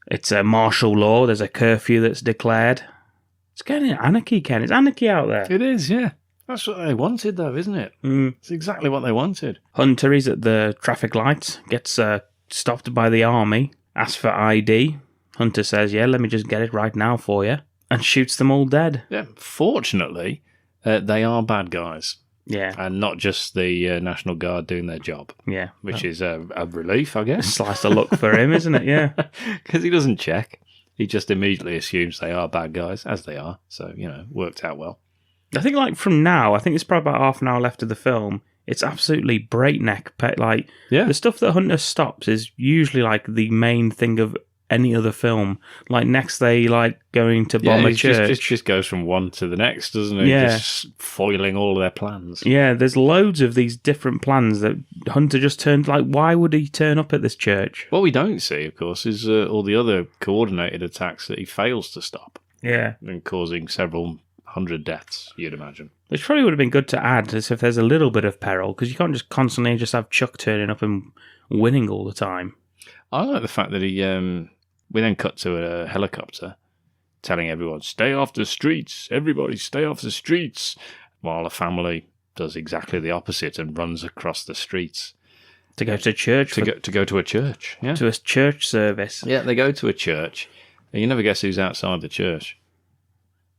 Speaker 3: it's a martial law. There's a curfew that's declared. It's getting anarchy, Ken. It's anarchy out there.
Speaker 4: It is, yeah. That's what they wanted, though, isn't it? It's exactly what they wanted.
Speaker 3: Hunter is at the traffic lights, gets stopped by the army, asks for ID. Hunter says, yeah, let me just get it right now for you, and shoots them all dead.
Speaker 4: Yeah, fortunately, they are bad guys.
Speaker 3: Yeah.
Speaker 4: And not just the National Guard doing their job.
Speaker 3: Yeah.
Speaker 4: Which is a relief, I guess.
Speaker 3: Slice of luck for him, isn't it? Yeah.
Speaker 4: Because he doesn't check. He just immediately assumes they are bad guys, as they are. So, worked out well.
Speaker 3: I think, from now, I think it's probably about half an hour left of the film. It's absolutely breakneck. The stuff that Hunter stops is usually, the main thing of any other film. Next they, going to bomb a church.
Speaker 4: It just goes from one to the next, doesn't it?
Speaker 3: Yeah.
Speaker 4: Just foiling all of their plans.
Speaker 3: Yeah, there's loads of these different plans that Hunter just turned... why would he turn up at this church?
Speaker 4: What we don't see, of course, is all the other coordinated attacks that he fails to stop.
Speaker 3: Yeah.
Speaker 4: And causing several 100 deaths, you'd imagine.
Speaker 3: Which probably would have been good to add, as if there's a little bit of peril, because you can't just constantly just have Chuck turning up and winning all the time.
Speaker 4: I like the fact that he... we then cut to a helicopter telling everyone, stay off the streets, everybody stay off the streets, while a family does exactly the opposite and runs across the streets.
Speaker 3: To go to church?
Speaker 4: To go to a church, yeah.
Speaker 3: To a church service.
Speaker 4: Yeah, they go to a church, and you never guess who's outside the church.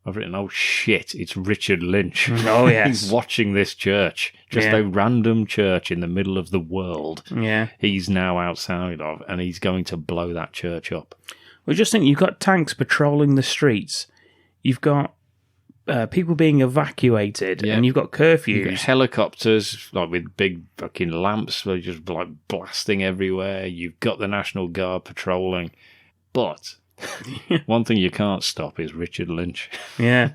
Speaker 4: I've written, oh shit, it's Richard Lynch.
Speaker 3: Oh, yes.
Speaker 4: He's watching this church. Just a random church in the middle of the world.
Speaker 3: Yeah.
Speaker 4: He's now outside of, and he's going to blow that church up.
Speaker 3: Well, just think, you've got tanks patrolling the streets. You've got people being evacuated, and you've got curfews.
Speaker 4: You've got helicopters, with big fucking lamps, they're just, blasting everywhere. You've got the National Guard patrolling. But... one thing you can't stop is Richard Lynch.
Speaker 3: Yeah.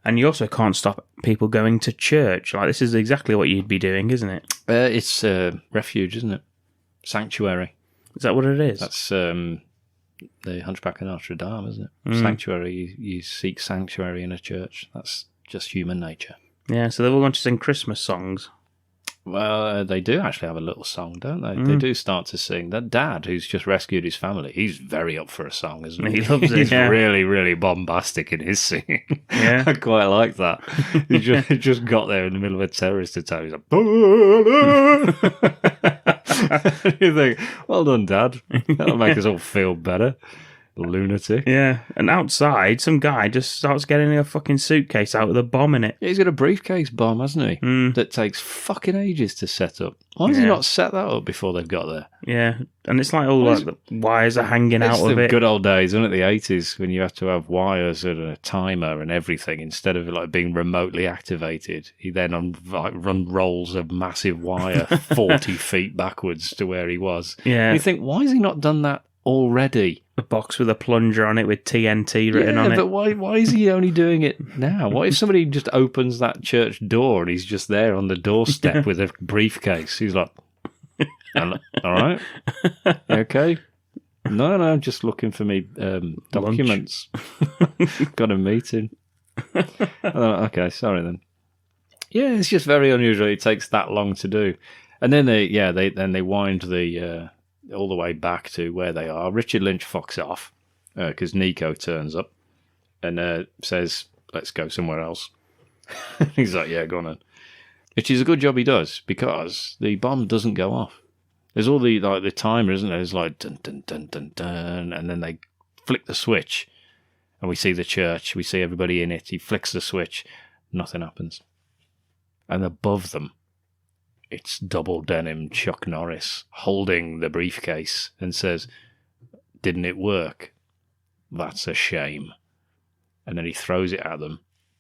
Speaker 3: And you also can't stop people going to church. This is exactly what you'd be doing, isn't it?
Speaker 4: It's refuge, isn't it? Sanctuary.
Speaker 3: Is that what it is?
Speaker 4: That's the Hunchback of Notre Dame, isn't it? Sanctuary. You seek sanctuary in a church. That's just human nature.
Speaker 3: Yeah, so they've all gone to sing Christmas songs.
Speaker 4: Well, they do actually have a little song, don't they? They do start to sing. That dad who's just rescued his family, he's very up for a song, isn't he?
Speaker 3: He loves it,
Speaker 4: He's
Speaker 3: yeah.
Speaker 4: really, really bombastic in his singing.
Speaker 3: Yeah.
Speaker 4: I quite like that. He just got there in the middle of a terrorist attack. He's like, you think, well done, Dad. That'll make us all feel better. Lunatic.
Speaker 3: Yeah, and outside, some guy just starts getting a fucking suitcase out with a bomb in it.
Speaker 4: Yeah, he's got a briefcase bomb, hasn't he? That takes fucking ages to set up. Why has he not set that up before they've got there?
Speaker 3: Yeah, and it's like all like the wires are hanging out of
Speaker 4: the
Speaker 3: it.
Speaker 4: Good old days, isn't it? The 80s, when you have to have wires and a timer and everything instead of like being remotely activated. He then unrolls a massive wire 40 feet backwards to where he was.
Speaker 3: Yeah.
Speaker 4: And you think, why has he not done that already?
Speaker 3: A box with a plunger on it with TNT written on it.
Speaker 4: But why is he only doing it now? What if somebody just opens that church door and he's just there on the doorstep with a briefcase? He's like, all right, okay. No, I'm just looking for me documents. Got a meeting. Okay, sorry then. Yeah, it's just very unusual. It takes that long to do, and then they wind the all the way back to where they are. Richard Lynch fucks off because Nico turns up and says, "Let's go somewhere else." He's like, "Yeah, go on then." Which is a good job he does because the bomb doesn't go off. There's all the timer, isn't there? There's like dun dun dun dun dun, and then they flick the switch, and we see the church. We see everybody in it. He flicks the switch, nothing happens, and above them, it's double denim Chuck Norris holding the briefcase and says, "Didn't it work? That's a shame." And then he throws it at them,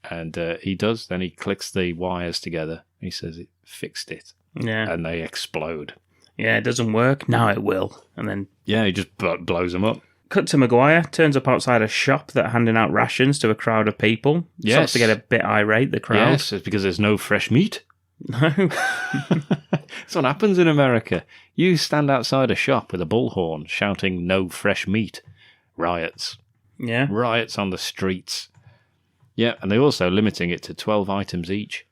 Speaker 4: and he does. Then he clicks the wires together. And he says, "It fixed it."
Speaker 3: Yeah.
Speaker 4: And they explode.
Speaker 3: Yeah, it doesn't work. Now it will. And then
Speaker 4: Yeah, he just blows them up.
Speaker 3: cut to Maguire, turns up outside a shop that handing out rations to a crowd of people.
Speaker 4: Yes.
Speaker 3: Starts to get a bit irate, the crowd.
Speaker 4: Yes, it's because there's no fresh meat.
Speaker 3: No.
Speaker 4: That's what happens in America. You stand outside a shop with a bullhorn shouting "No fresh meat." Riots.
Speaker 3: Yeah.
Speaker 4: Riots on the streets. Yeah, and they're also limiting it to 12 items each.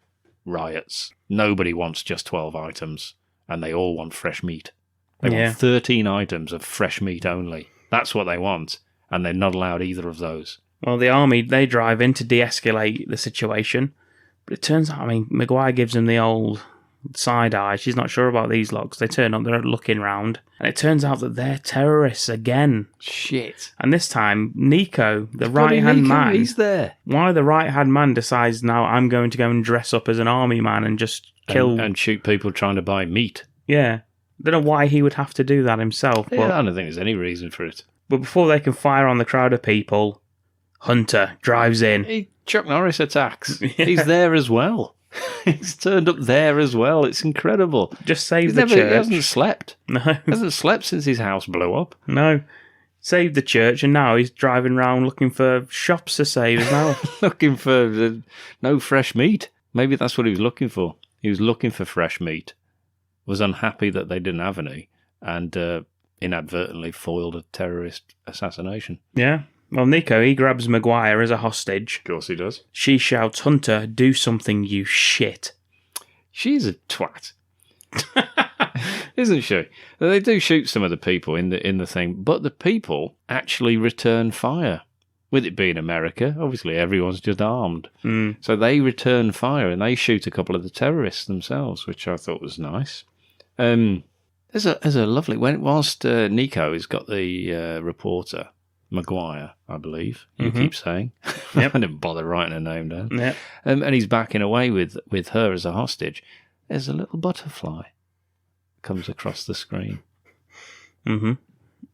Speaker 4: Riots. Nobody wants just 12 items, and they all want fresh meat. They
Speaker 3: Yeah.
Speaker 4: want 13 items of fresh meat only. That's what they want, and they're not allowed either of those.
Speaker 3: Well, the army, they drive in to de-escalate the situation. But it turns out, Maguire gives them the old side eye. She's not sure about these logs. They turn up, they're looking round. And it turns out that they're terrorists again.
Speaker 4: Shit.
Speaker 3: And this time, Nico, the
Speaker 4: Bloody
Speaker 3: right-hand
Speaker 4: Nico,
Speaker 3: man...
Speaker 4: he's there.
Speaker 3: Why the right-hand man decides, now I'm going to go and dress up as an army man and just kill...
Speaker 4: And shoot people trying to buy meat.
Speaker 3: Yeah. Don't know why he would have to do that himself.
Speaker 4: Yeah,
Speaker 3: But,
Speaker 4: I don't think there's any reason for it.
Speaker 3: but before they can fire on the crowd of people, Hunter drives in.
Speaker 4: Chuck Norris attacks. He's there as well. He's turned up there as well. It's incredible.
Speaker 3: Just saved
Speaker 4: He
Speaker 3: the church.
Speaker 4: hasn't slept.
Speaker 3: No.
Speaker 4: He hasn't slept since his house blew up.
Speaker 3: No. Saved the church, and now he's driving around looking for shops to save as well.
Speaker 4: Looking for no fresh meat. Maybe that's what he was looking for. He was looking for fresh meat. Was unhappy that they didn't have any, and inadvertently foiled a terrorist assassination.
Speaker 3: Yeah. Well, Nico, he grabs Maguire as a hostage.
Speaker 4: Of course he does.
Speaker 3: She shouts, "Hunter, do something, you shit."
Speaker 4: She's a twat. Isn't she? They do shoot some of the people in the thing, but the people actually return fire. With it being America, obviously everyone's just armed. So they return fire and they shoot a couple of the terrorists themselves, which I thought was nice. There's a lovely... Whilst Nico has got the reporter, Maguire, I believe, you keep saying.
Speaker 3: Yep.
Speaker 4: I didn't bother writing her name down.
Speaker 3: Yep.
Speaker 4: And he's backing away with her as a hostage. There's a little butterfly comes across the screen.
Speaker 3: Mm-hmm.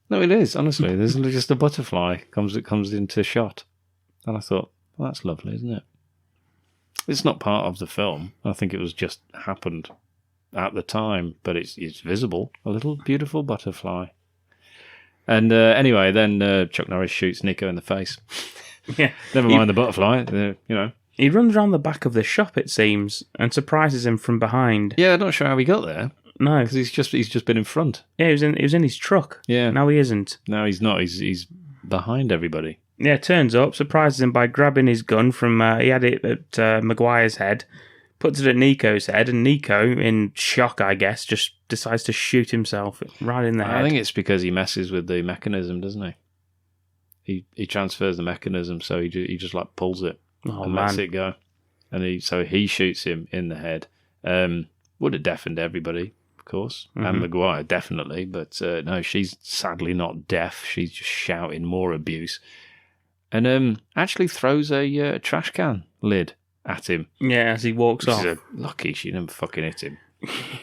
Speaker 4: No, it is, honestly. There's just a butterfly comes into shot. And I thought, well, that's lovely, isn't it? It's not part of the film. I think it was just happened at the time, but it's visible. A little beautiful butterfly. And anyway, then Chuck Norris shoots Nico in the face.
Speaker 3: Yeah.
Speaker 4: Never mind the butterfly,
Speaker 3: He runs around the back of the shop, it seems, and surprises him from behind.
Speaker 4: Yeah, I'm not sure how he got there.
Speaker 3: No.
Speaker 4: Because he's just been in front.
Speaker 3: Yeah, he was in his truck.
Speaker 4: Yeah.
Speaker 3: Now he isn't.
Speaker 4: No, he's not. He's behind everybody.
Speaker 3: Yeah, turns up, surprises him by grabbing his gun from... he had it at Maguire's head, puts it at Nico's head, and Nico, in shock, I guess, just decides to shoot himself right in the head.
Speaker 4: I think it's because he messes with the mechanism, doesn't he? He transfers the mechanism, so he just like pulls it and lets it go. And he shoots him in the head. Would have deafened everybody, of course. And Maguire, definitely. But no, she's sadly not deaf. She's just shouting more abuse. And actually throws a trash can lid at him.
Speaker 3: Yeah, as he walks off.
Speaker 4: Lucky she didn't fucking hit him.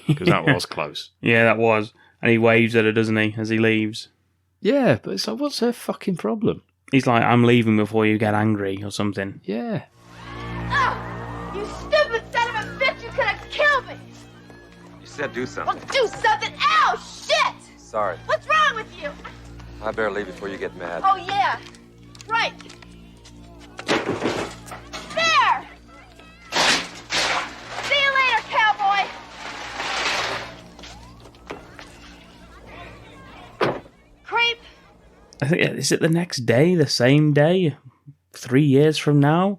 Speaker 4: Because that was close.
Speaker 3: Yeah, that was. And he waves at her, doesn't he, as he leaves?
Speaker 4: Yeah, but it's like, what's her fucking problem?
Speaker 3: He's like, I'm leaving before you get angry or something.
Speaker 4: Yeah.
Speaker 1: Oh, you stupid son of a bitch! You could have killed me.
Speaker 9: You said do something.
Speaker 1: Well, do something. Ow, shit!
Speaker 9: Sorry.
Speaker 1: What's wrong with you?
Speaker 9: I better leave before you get mad.
Speaker 1: Oh yeah, right. There. See you later, cowboy. Creep.
Speaker 3: I think, is it the next day, the same day, 3 years from now?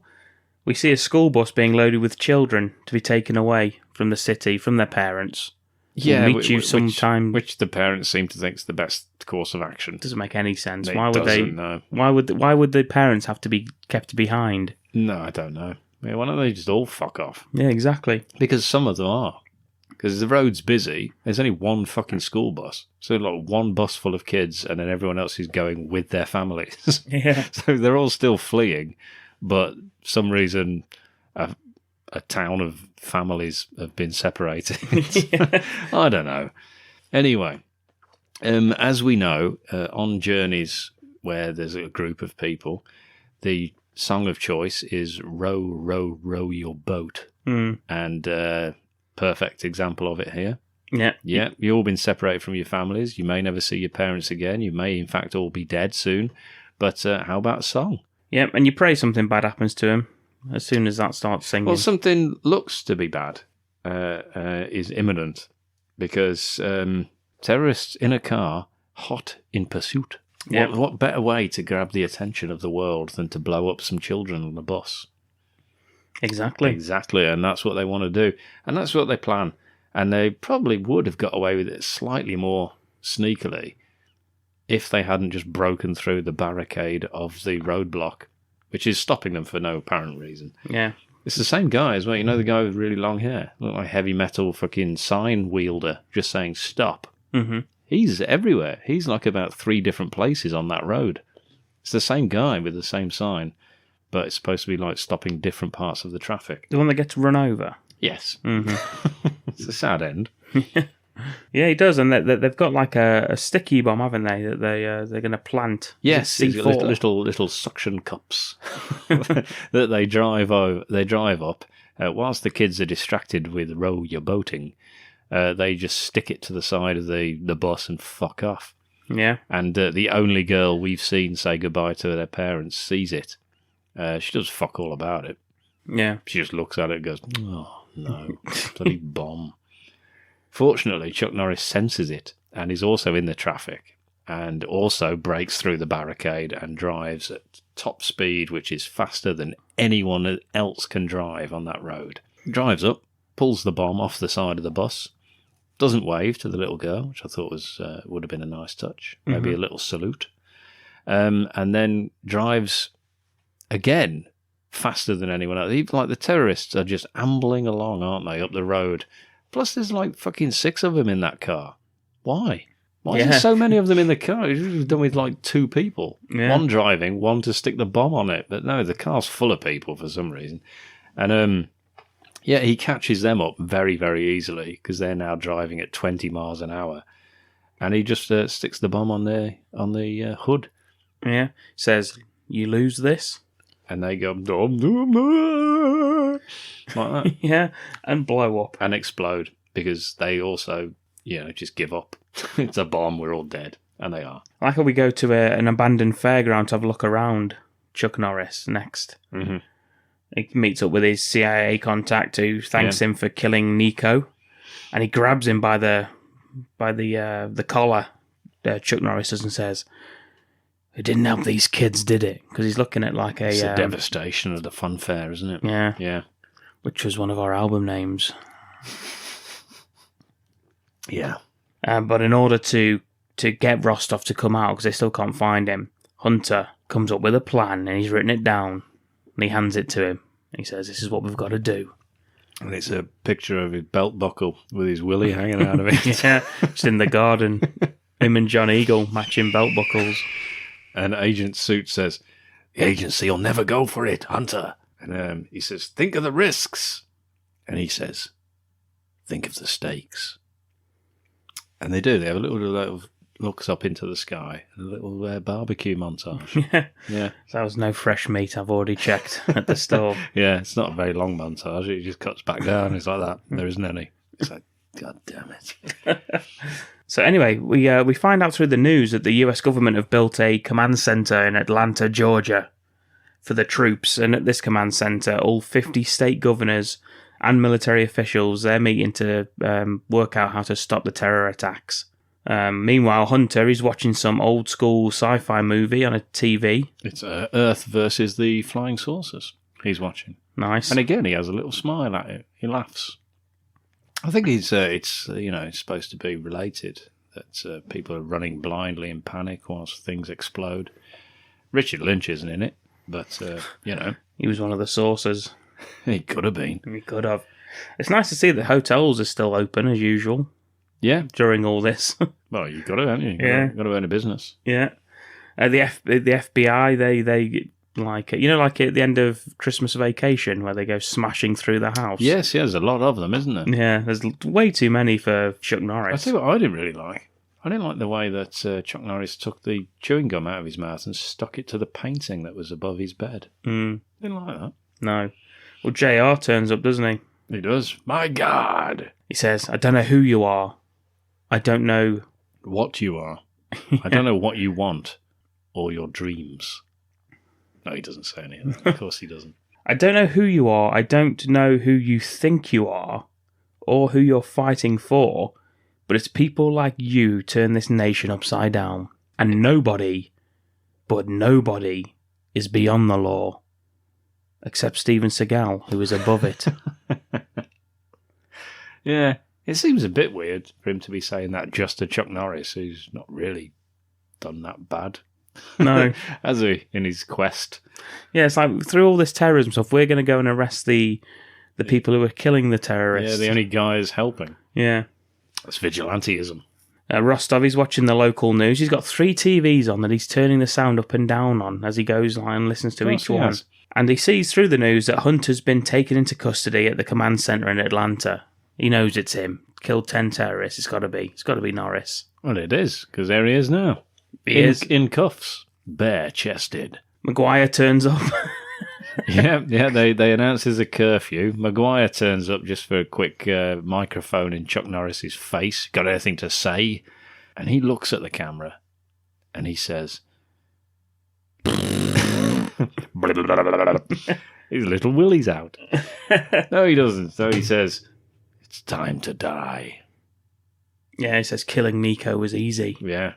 Speaker 3: We see a school bus being loaded with children to be taken away from the city, from their parents.
Speaker 4: Yeah,
Speaker 3: We'll meet you sometime.
Speaker 4: Which the parents seem to think is the best course of action.
Speaker 3: Doesn't make any sense.
Speaker 4: It
Speaker 3: Why would
Speaker 4: doesn't,
Speaker 3: they?
Speaker 4: no.
Speaker 3: Why would the parents have to be kept behind?
Speaker 4: No, I don't know. Yeah, why don't they just all fuck off?
Speaker 3: Yeah, exactly.
Speaker 4: Because some of them are. Because the road's busy. There's only one fucking school bus. So like one bus full of kids and then everyone else is going with their families.
Speaker 3: Yeah.
Speaker 4: So they're all still fleeing. But for some reason, a town of families have been separated. I don't know. Anyway, as we know, on journeys where there's a group of people, the song of choice is Row, Row, Row Your Boat. And perfect example of it here.
Speaker 3: Yeah.
Speaker 4: Yeah, you've all been separated from your families. You may never see your parents again. You may, in fact, all be dead soon. But how about a song?
Speaker 3: Yeah, and you pray something bad happens to him as soon as that starts singing.
Speaker 4: Well, something looks to be bad is imminent because terrorists in a car, hot in pursuit.
Speaker 3: Yep.
Speaker 4: What better way to grab the attention of the world than to blow up some children on a bus? Exactly, and that's what they want to do. And that's what they plan. And they probably would have got away with it slightly more sneakily if they hadn't just broken through the barricade of the roadblock, which is stopping them for no apparent reason.
Speaker 3: Yeah.
Speaker 4: It's the same guy as well. You know the guy with really long hair? Look like a heavy metal fucking sign wielder just saying stop.
Speaker 3: Mm-hmm.
Speaker 4: He's everywhere. He's like about 3 different places on that road. It's the same guy with the same sign, but it's supposed to be like stopping different parts of the traffic.
Speaker 3: The one that gets run over.
Speaker 4: Yes.
Speaker 3: Mm-hmm.
Speaker 4: It's a sad end.
Speaker 3: Yeah, he does, and they've got like a sticky bomb, haven't they? That they're going to plant.
Speaker 4: Yes,
Speaker 3: C4.
Speaker 4: he's got little suction cups that they drive up. Whilst the kids are distracted with row your boating, they just stick it to the side of the bus and fuck off.
Speaker 3: Yeah,
Speaker 4: and the only girl we've seen say goodbye to their parents sees it. She does fuck all about it.
Speaker 3: Yeah,
Speaker 4: she just looks at it and goes, "Oh no, bloody bomb." Fortunately, Chuck Norris senses it and is also in the traffic and also breaks through the barricade and drives at top speed, which is faster than anyone else can drive on that road. Drives up, pulls the bomb off the side of the bus, doesn't wave to the little girl, which I thought would have been a nice touch, maybe a little salute, and then drives again faster than anyone else. Even, like the terrorists are just ambling along, aren't they, up the road? Plus, there's like fucking 6 of them in that car. Why? Why is there so many of them in the car? It's done with like 2 people. Yeah. One driving, one to stick the bomb on it. But no, the car's full of people for some reason. And he catches them up very, very easily because they're now driving at 20 miles an hour. And he just sticks the bomb on the hood.
Speaker 3: Yeah. Says, "You lose this."
Speaker 4: And they go, dum, dum, dum, like that.
Speaker 3: Yeah, and blow up.
Speaker 4: And explode, because they also, just give up. It's a bomb, we're all dead. And they are.
Speaker 3: I like how we go to an abandoned fairground to have a look around Chuck Norris next.
Speaker 4: Mm-hmm.
Speaker 3: He meets up with his CIA contact who thanks him for killing Nico. And he grabs him by the collar, Chuck Norris does, and says, "It didn't help these kids, did it?" Because he's looking at like
Speaker 4: It's a devastation of the fun fair, isn't it?
Speaker 3: Yeah.
Speaker 4: Yeah.
Speaker 3: which was one of our album names.
Speaker 4: Yeah.
Speaker 3: But in order to get Rostov to come out, because they still can't find him, Hunter comes up with a plan, and he's written it down, and he hands it to him. He says, "This is what we've got to do."
Speaker 4: And it's a picture of his belt buckle with his willy hanging out of it.
Speaker 3: Yeah, just in the garden. Him and John Eagle matching belt buckles.
Speaker 4: And Agent Suit says, "The agency will never go for it, Hunter." And he says, "Think of the risks." And he says, "Think of the stakes." And they do. They have a little looks up into the sky, and a little barbecue montage. Yeah.
Speaker 3: So that was no fresh meat, I've already checked at the store.
Speaker 4: Yeah, it's not a very long montage. It just cuts back down. It's like that. There isn't any. It's like, God damn it.
Speaker 3: So anyway, we find out through the news that the US government have built a command center in Atlanta, Georgia, for the troops. And at this command center, all 50 state governors and military officials, they're meeting to work out how to stop the terror attacks. Meanwhile, Hunter is watching some old school sci-fi movie on a TV.
Speaker 4: It's Earth versus the flying saucers he's watching.
Speaker 3: Nice.
Speaker 4: And again, he has a little smile at it. He laughs. I think it's supposed to be related, that people are running blindly in panic whilst things explode. Richard Lynch isn't in it, but,
Speaker 3: He was one of the saucers.
Speaker 4: He could have been.
Speaker 3: He could have. It's nice to see that hotels are still open as usual.
Speaker 4: Yeah.
Speaker 3: During all this.
Speaker 4: Well, you've got to, haven't you?
Speaker 3: You've
Speaker 4: got to earn a business.
Speaker 3: Yeah. The FBI, they like at the end of Christmas Vacation where they go smashing through the house.
Speaker 4: Yes, there's a lot of them, isn't there?
Speaker 3: Yeah, there's way too many for Chuck Norris.
Speaker 4: I tell you what I didn't really like. I didn't like the way that Chuck Norris took the chewing gum out of his mouth and stuck it to the painting that was above his bed. Didn't like that.
Speaker 3: No. Well, JR turns up, doesn't he?
Speaker 4: He does. My God.
Speaker 3: He says, "I don't know who you are. I don't know
Speaker 4: what you are. I don't know what you want or your dreams." No, he doesn't say any of that. Of course he doesn't.
Speaker 3: "I don't know who you are. I don't know who you think you are or who you're fighting for, but it's people like you turn this nation upside down. And nobody is beyond the law. Except Steven Seagal, who is above it."
Speaker 4: Yeah, it seems a bit weird for him to be saying that just to Chuck Norris, who's not really done that bad.
Speaker 3: No.
Speaker 4: Has he, in his quest?
Speaker 3: Yeah, it's like, through all this terrorism stuff, we're going to go and arrest the people who are killing the terrorists.
Speaker 4: Yeah, the only guy is helping.
Speaker 3: Yeah.
Speaker 4: That's vigilantism.
Speaker 3: Rostov, he's watching the local news. He's got 3 TVs on that he's turning the sound up and down on as he goes and listens to each one.
Speaker 4: Yes.
Speaker 3: And he sees through the news that Hunter's been taken into custody at the command centre in Atlanta. He knows it's him. Killed 10 terrorists. It's got to be Norris.
Speaker 4: Well, it is, because there he is now.
Speaker 3: He is.
Speaker 4: In cuffs. Bare-chested.
Speaker 3: Maguire turns up.
Speaker 4: yeah, they announce there's a curfew. Maguire turns up just for a quick microphone in Chuck Norris's face. Got anything to say? And he looks at the camera and he says, his little willy's out. No, he doesn't. So he says, "It's time to die."
Speaker 3: Yeah, he says killing Nico was easy.
Speaker 4: Yeah.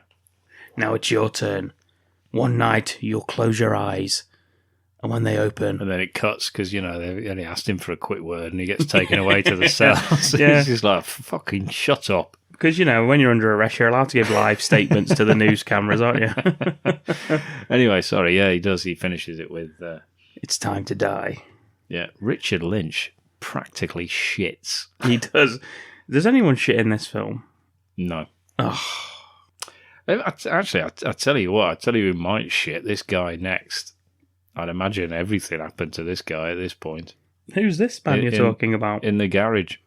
Speaker 3: Now it's your turn. One night you'll close your eyes, and when they open...
Speaker 4: And then it cuts because, they only asked him for a quick word and he gets taken away to the cell. So
Speaker 3: Yeah.
Speaker 4: he's just like, fucking shut up.
Speaker 3: Because, when you're under arrest, you're allowed to give live statements to the news cameras, aren't you?
Speaker 4: Anyway, sorry, yeah, he does. He finishes it with...
Speaker 3: It's time to die.
Speaker 4: Yeah, Richard Lynch practically shits.
Speaker 3: He does. Does anyone shit in this film?
Speaker 4: No.
Speaker 3: Oh.
Speaker 4: Actually, I tell you what, who might shit. This guy next. I'd imagine everything happened to this guy at this point.
Speaker 3: Who's this man you're talking about?
Speaker 4: In the garage.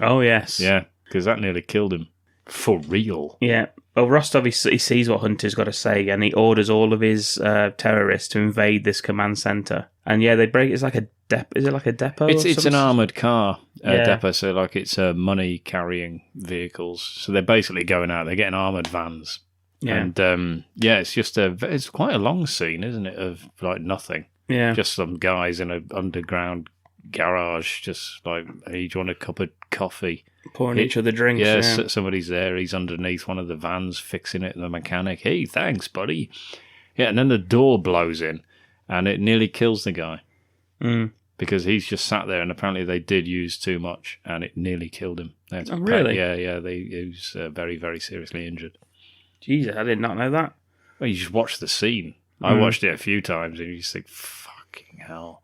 Speaker 3: Oh, yes.
Speaker 4: Yeah, because that nearly killed him. For real.
Speaker 3: Yeah. Well, Rostov, he sees what Hunter's got to say, and he orders all of his terrorists to invade this command centre. And yeah, they break. It's like a is it like a depot?
Speaker 4: It's an armoured car depot, so like it's money carrying vehicles. So they're basically going out. They're getting armoured vans. Yeah. And it's just it's quite a long scene, isn't it? Of like nothing.
Speaker 3: Yeah.
Speaker 4: Just some guys in an underground garage, just like, "Hey, do you want a cup of coffee?"
Speaker 3: Pouring each other drinks.
Speaker 4: Yeah, somebody's there. He's underneath one of the vans fixing it. The mechanic, "Hey, thanks, buddy." Yeah, and then the door blows in, and it nearly kills the guy. because he's just sat there, and apparently they did use too much, and it nearly killed him.
Speaker 3: Oh, really?
Speaker 4: He was very, very seriously injured.
Speaker 3: Jesus, I did not know that.
Speaker 4: Well, you just watch the scene. I watched it a few times, and you just think, fucking hell.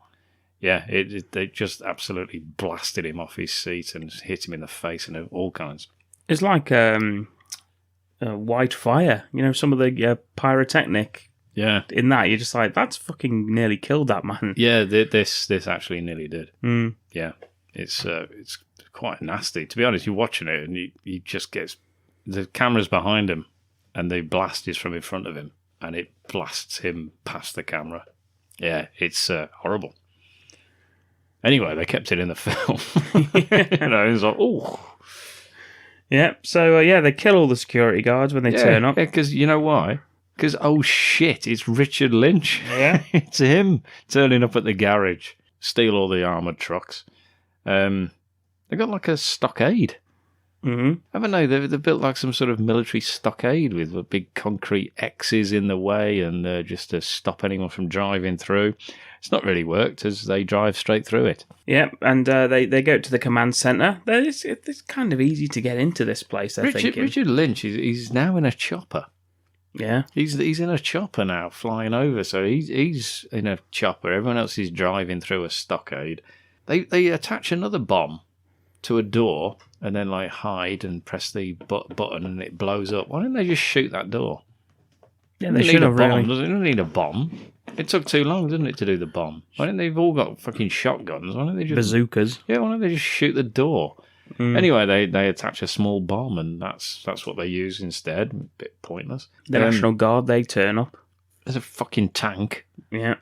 Speaker 4: Yeah, they just absolutely blasted him off his seat and hit him in the face and all kinds.
Speaker 3: It's like White Fire. You know, some of the pyrotechnic.
Speaker 4: Yeah.
Speaker 3: In that, you're just like, that's fucking nearly killed that man.
Speaker 4: Yeah, this actually nearly did.
Speaker 3: Mm.
Speaker 4: Yeah, it's quite nasty. To be honest, you're watching it and he just gets... The camera's behind him and the blast is from in front of him and it blasts him past the camera. Yeah, it's horrible. Anyway, they kept it in the film. You know, it's like, oh.
Speaker 3: Yeah, so, they kill all the security guards when they turn up.
Speaker 4: Yeah, because you know why? Because, oh shit, it's Richard Lynch.
Speaker 3: Yeah.
Speaker 4: It's him turning up at the garage, steal all the armoured trucks. They got like a stockade.
Speaker 3: Mm-hmm.
Speaker 4: Haven't they? They've built like some sort of military stockade with big concrete X's in the way and just to stop anyone from driving through. It's not really worked as they drive straight through it.
Speaker 3: Yeah, and they go to the command centre. It's kind of easy to get into this place, I think.
Speaker 4: Richard Lynch, he's now in a chopper.
Speaker 3: Yeah.
Speaker 4: He's in a chopper now, flying over. So he's in a chopper. Everyone else is driving through a stockade. They attach another bomb to a door and then like hide and press the button and it blows up. Why didn't they just shoot that door?
Speaker 3: Yeah, they should have really.
Speaker 4: They don't need a bomb. It took too long, didn't it, to do the bomb? Why didn't they've all got fucking shotguns? Why don't they just
Speaker 3: bazookas?
Speaker 4: Yeah, why don't they just shoot the door? Anyway, they attach a small bomb, and that's what they use instead. A bit pointless.
Speaker 3: The National Guard, they turn up.
Speaker 4: There's a fucking tank.
Speaker 3: Yeah.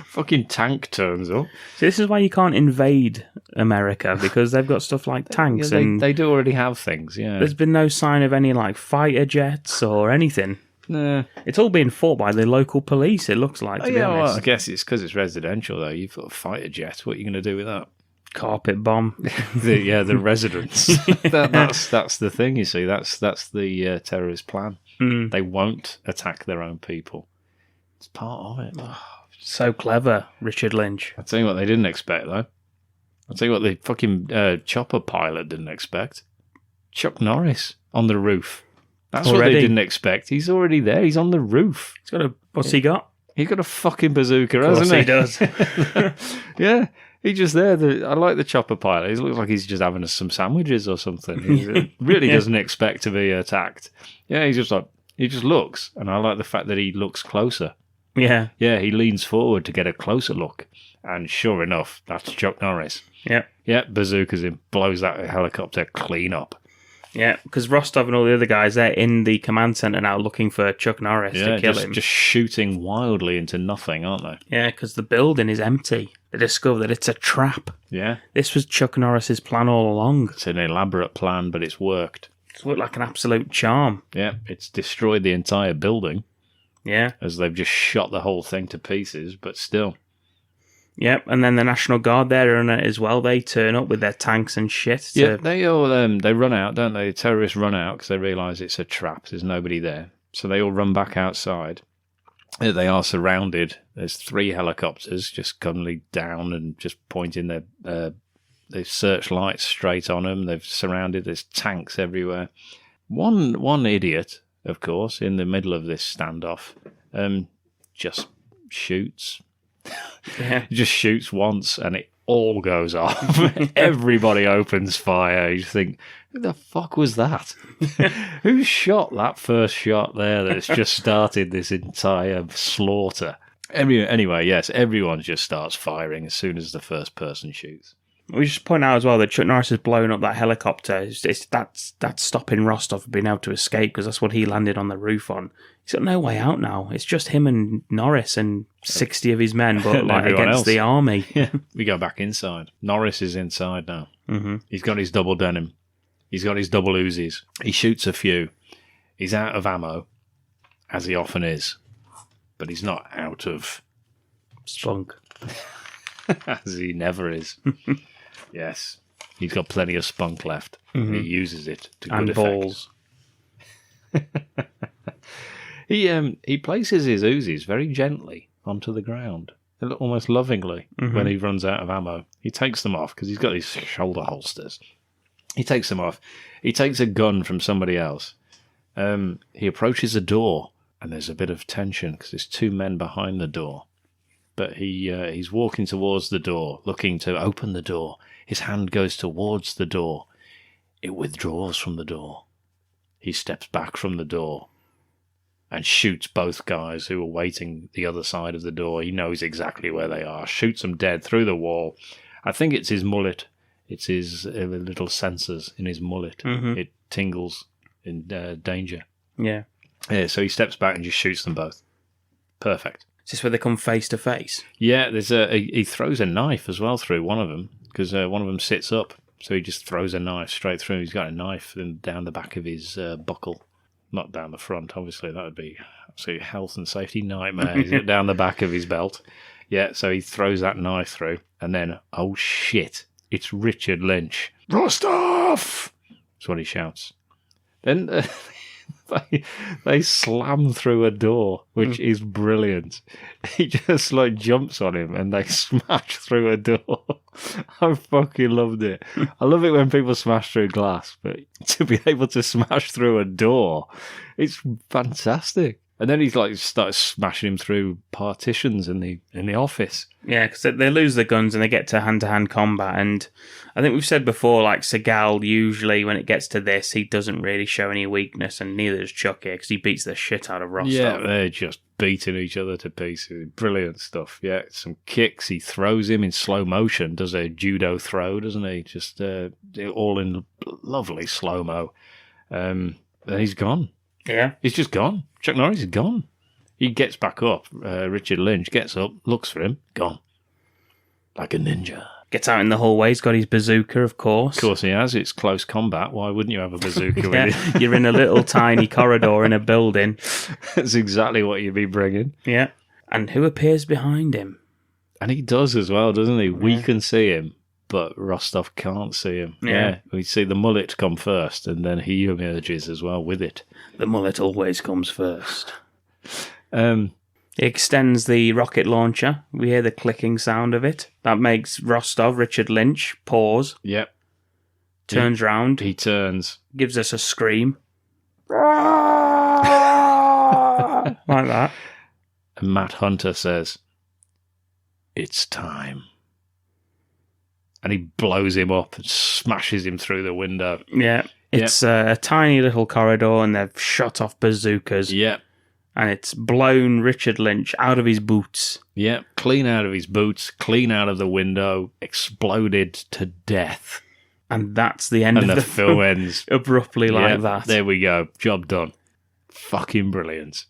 Speaker 4: Fucking tank turns up.
Speaker 3: So this is why you can't invade America, because they've got stuff like tanks.
Speaker 4: Yeah, they do already have things, yeah.
Speaker 3: There's been no sign of any like fighter jets or anything.
Speaker 4: Nah.
Speaker 3: It's all being fought by the local police, it looks like, to be honest.
Speaker 4: Well, I guess it's because it's residential, though. You've got a fighter jet. What are you going to do with that?
Speaker 3: Carpet bomb.
Speaker 4: the residents. That's the thing, you see. That's the terrorist plan. They won't attack their own people. It's part of it.
Speaker 3: So clever, Richard Lynch.
Speaker 4: I'll tell you what they didn't expect, though. I'll tell you what the fucking chopper pilot didn't expect. Chuck Norris on the roof. That's what they didn't expect. He's already there. He's on the roof.
Speaker 3: He's got a... What's he got?
Speaker 4: He's got a fucking bazooka, hasn't he?
Speaker 3: He does.
Speaker 4: Yeah. He's just there. I like the chopper pilot. He looks like he's just having some sandwiches or something. He really doesn't expect to be attacked. Yeah, he's just like... He just looks. And I like the fact that he looks closer.
Speaker 3: Yeah.
Speaker 4: Yeah, he leans forward to get a closer look. And sure enough, that's Chuck Norris.
Speaker 3: Yeah.
Speaker 4: Yeah, bazookas him. Blows that helicopter clean up.
Speaker 3: Yeah, because Rostov and all the other guys, they're in the command centre now looking for Chuck Norris to kill him.
Speaker 4: Just shooting wildly into nothing, aren't they?
Speaker 3: Yeah, because the building is empty. They discover that it's a trap.
Speaker 4: Yeah.
Speaker 3: This was Chuck Norris's plan all along.
Speaker 4: It's an elaborate plan, but it's worked.
Speaker 3: It's worked like an absolute charm.
Speaker 4: Yeah, it's destroyed the entire building.
Speaker 3: Yeah.
Speaker 4: As they've just shot the whole thing to pieces, but still.
Speaker 3: Yep, and then the National Guard, they're in it as well. They turn up with their tanks and shit.
Speaker 4: Yeah, they all they run out, don't they? The terrorists run out because they realise it's a trap. There's nobody there. So they all run back outside. They are surrounded. There's 3 helicopters just coming down and just pointing their searchlights straight on them. They've surrounded. There's tanks everywhere. One idiot, of course, in the middle of this standoff, just shoots.
Speaker 3: Yeah.
Speaker 4: Just shoots once and it all goes off. Everybody opens fire. You think, who the fuck was that? Who shot that first shot there that's just started this entire slaughter? Anyway, yes, everyone just starts firing as soon as the first person shoots.
Speaker 3: We just point out as well that Chuck Norris has blown up that helicopter. That's stopping Rostov from being able to escape, because that's what he landed on the roof on. He's got no way out now. It's just him and Norris and 60 of his men, but like against
Speaker 4: else.
Speaker 3: the army.
Speaker 4: Yeah, we go back inside. Norris is inside now. Mm-hmm. He's got his double denim. He's got his double Uzis. He shoots a few. He's out of ammo, as he often is, but he's not out of
Speaker 3: spunk,
Speaker 4: as he never is. Yes, he's got plenty of spunk left. Mm-hmm. He uses it to good effect.
Speaker 3: Balls.
Speaker 4: He places his Uzis very gently onto the ground. almost lovingly, when he runs out of ammo. He takes them off because he's got these shoulder holsters. He takes them off. He takes a gun from somebody else. He approaches a door, and there's a bit of tension because there's two men behind the door. But he's walking towards the door, looking to open the door. His hand goes towards the door. It withdraws from the door. He steps back from the door and shoots both guys who are waiting the other side of the door. He knows exactly where they are. Shoots them dead through the wall. I think it's his mullet. It's his little sensors in his mullet. It tingles in danger.
Speaker 3: Yeah.
Speaker 4: Yeah. So he steps back and just shoots them both. Perfect.
Speaker 3: Is this where they come face to face?
Speaker 4: Yeah. He throws a knife as well through one of them because one of them sits up. So he just throws a knife straight through. He's got a knife down the back of his buckle. Not down the front, obviously. That would be absolute health and safety nightmare. He's got down the back of his belt. Yeah, so he throws that knife through. And then, oh shit, it's Richard Lynch. Rostov! That's what he shouts. Then they slam through a door, which is brilliant. He just jumps on him and they smash through a door. I fucking loved it. I love it when people smash through glass, but to be able to smash through a door, it's fantastic. And then he's starts smashing him through partitions in the office. Yeah,
Speaker 3: because they lose their guns and they get to hand-to-hand combat. And I think we've said before, Seagal, usually when it gets to this, he doesn't really show any weakness, and neither does Chuck here, because he beats the shit out of Rostov.
Speaker 4: Yeah, they're just beating each other to pieces. Brilliant stuff. Yeah, some kicks. He throws him in slow motion, does a judo throw, doesn't he? Just all in lovely slow-mo. And he's gone.
Speaker 3: Yeah.
Speaker 4: He's just gone. Chuck Norris is gone. He gets back up. Richard Lynch gets up, looks for him, gone. Like a ninja.
Speaker 3: Gets out in the hallway. He's got his bazooka, of course.
Speaker 4: Of course he has. It's close combat. Why wouldn't you have a bazooka with you?
Speaker 3: You're in a little tiny corridor in a building.
Speaker 4: That's exactly what you'd be bringing.
Speaker 3: Yeah. And who appears behind him?
Speaker 4: And he does as well, doesn't he? Yeah. We can see him, but Rostov can't see him. Yeah. We see the mullet come first, and then he emerges as well with it.
Speaker 3: The mullet always comes first. He extends the rocket launcher. We hear the clicking sound of it. That makes Rostov, Richard Lynch, pause.
Speaker 4: Yep.
Speaker 3: Turns round.
Speaker 4: He turns.
Speaker 3: Gives us a scream. Like that.
Speaker 4: And Matt Hunter says, "It's time." And he blows him up and smashes him through the window.
Speaker 3: Yeah. It's a tiny little corridor, and they've shot off bazookas.
Speaker 4: Yeah.
Speaker 3: And it's blown Richard Lynch out of his boots.
Speaker 4: Yeah, clean out of his boots, clean out of the window, exploded to death.
Speaker 3: And that's the end of the
Speaker 4: film. Ends
Speaker 3: abruptly like that.
Speaker 4: There we go. Job done. Fucking brilliant.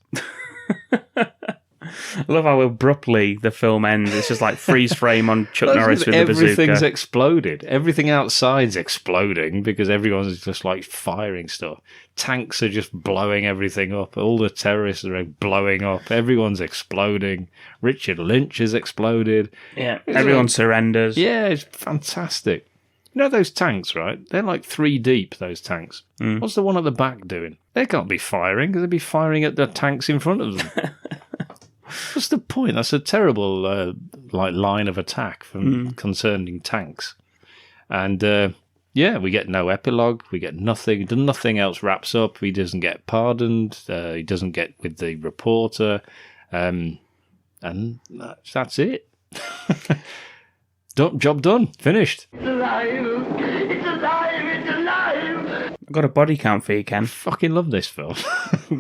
Speaker 3: I love how abruptly the film ends. It's just like freeze frame on Chuck Norris with the bazooka.
Speaker 4: Everything's exploded. Everything outside's exploding because everyone's just firing stuff. Tanks are just blowing everything up. All the terrorists are blowing up. Everyone's exploding. Richard Lynch has exploded.
Speaker 3: Yeah, everyone surrenders.
Speaker 4: Yeah, it's fantastic. You know those tanks, right? They're 3 deep, those tanks. What's the one at the back doing? They can't be firing because they'd be firing at the tanks in front of them. What's the point? That's a terrible line of attack concerning tanks. And we get no epilogue. We get nothing. Nothing else wraps up. He doesn't get pardoned. He doesn't get with the reporter. And that's it. Job done. Finished.
Speaker 1: It's alive. It's alive. It's alive.
Speaker 3: I've got a body count for you, Ken.
Speaker 4: I fucking love this film.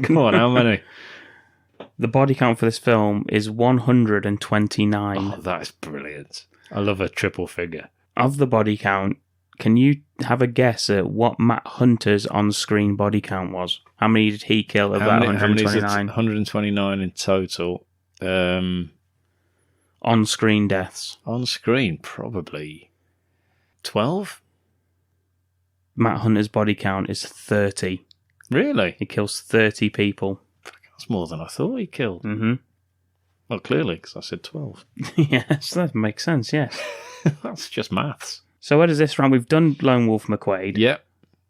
Speaker 4: Come on, how many?
Speaker 3: The body count for this film is 129.
Speaker 4: Oh, that's brilliant. I love a triple figure.
Speaker 3: Of the body count, can you have a guess at what Matt Hunter's on-screen body count was? How many did he kill of that 129?
Speaker 4: 129 in total.
Speaker 3: On-screen deaths.
Speaker 4: On-screen, probably 12?
Speaker 3: Matt Hunter's body count is 30.
Speaker 4: Really?
Speaker 3: He kills 30 people.
Speaker 4: That's more than I thought he killed.
Speaker 3: Mm-hmm.
Speaker 4: Well, clearly, because I said 12.
Speaker 3: Yes, that makes sense, yes.
Speaker 4: That's just maths.
Speaker 3: So where does this run? We've done Lone Wolf McQuade.
Speaker 4: Yeah.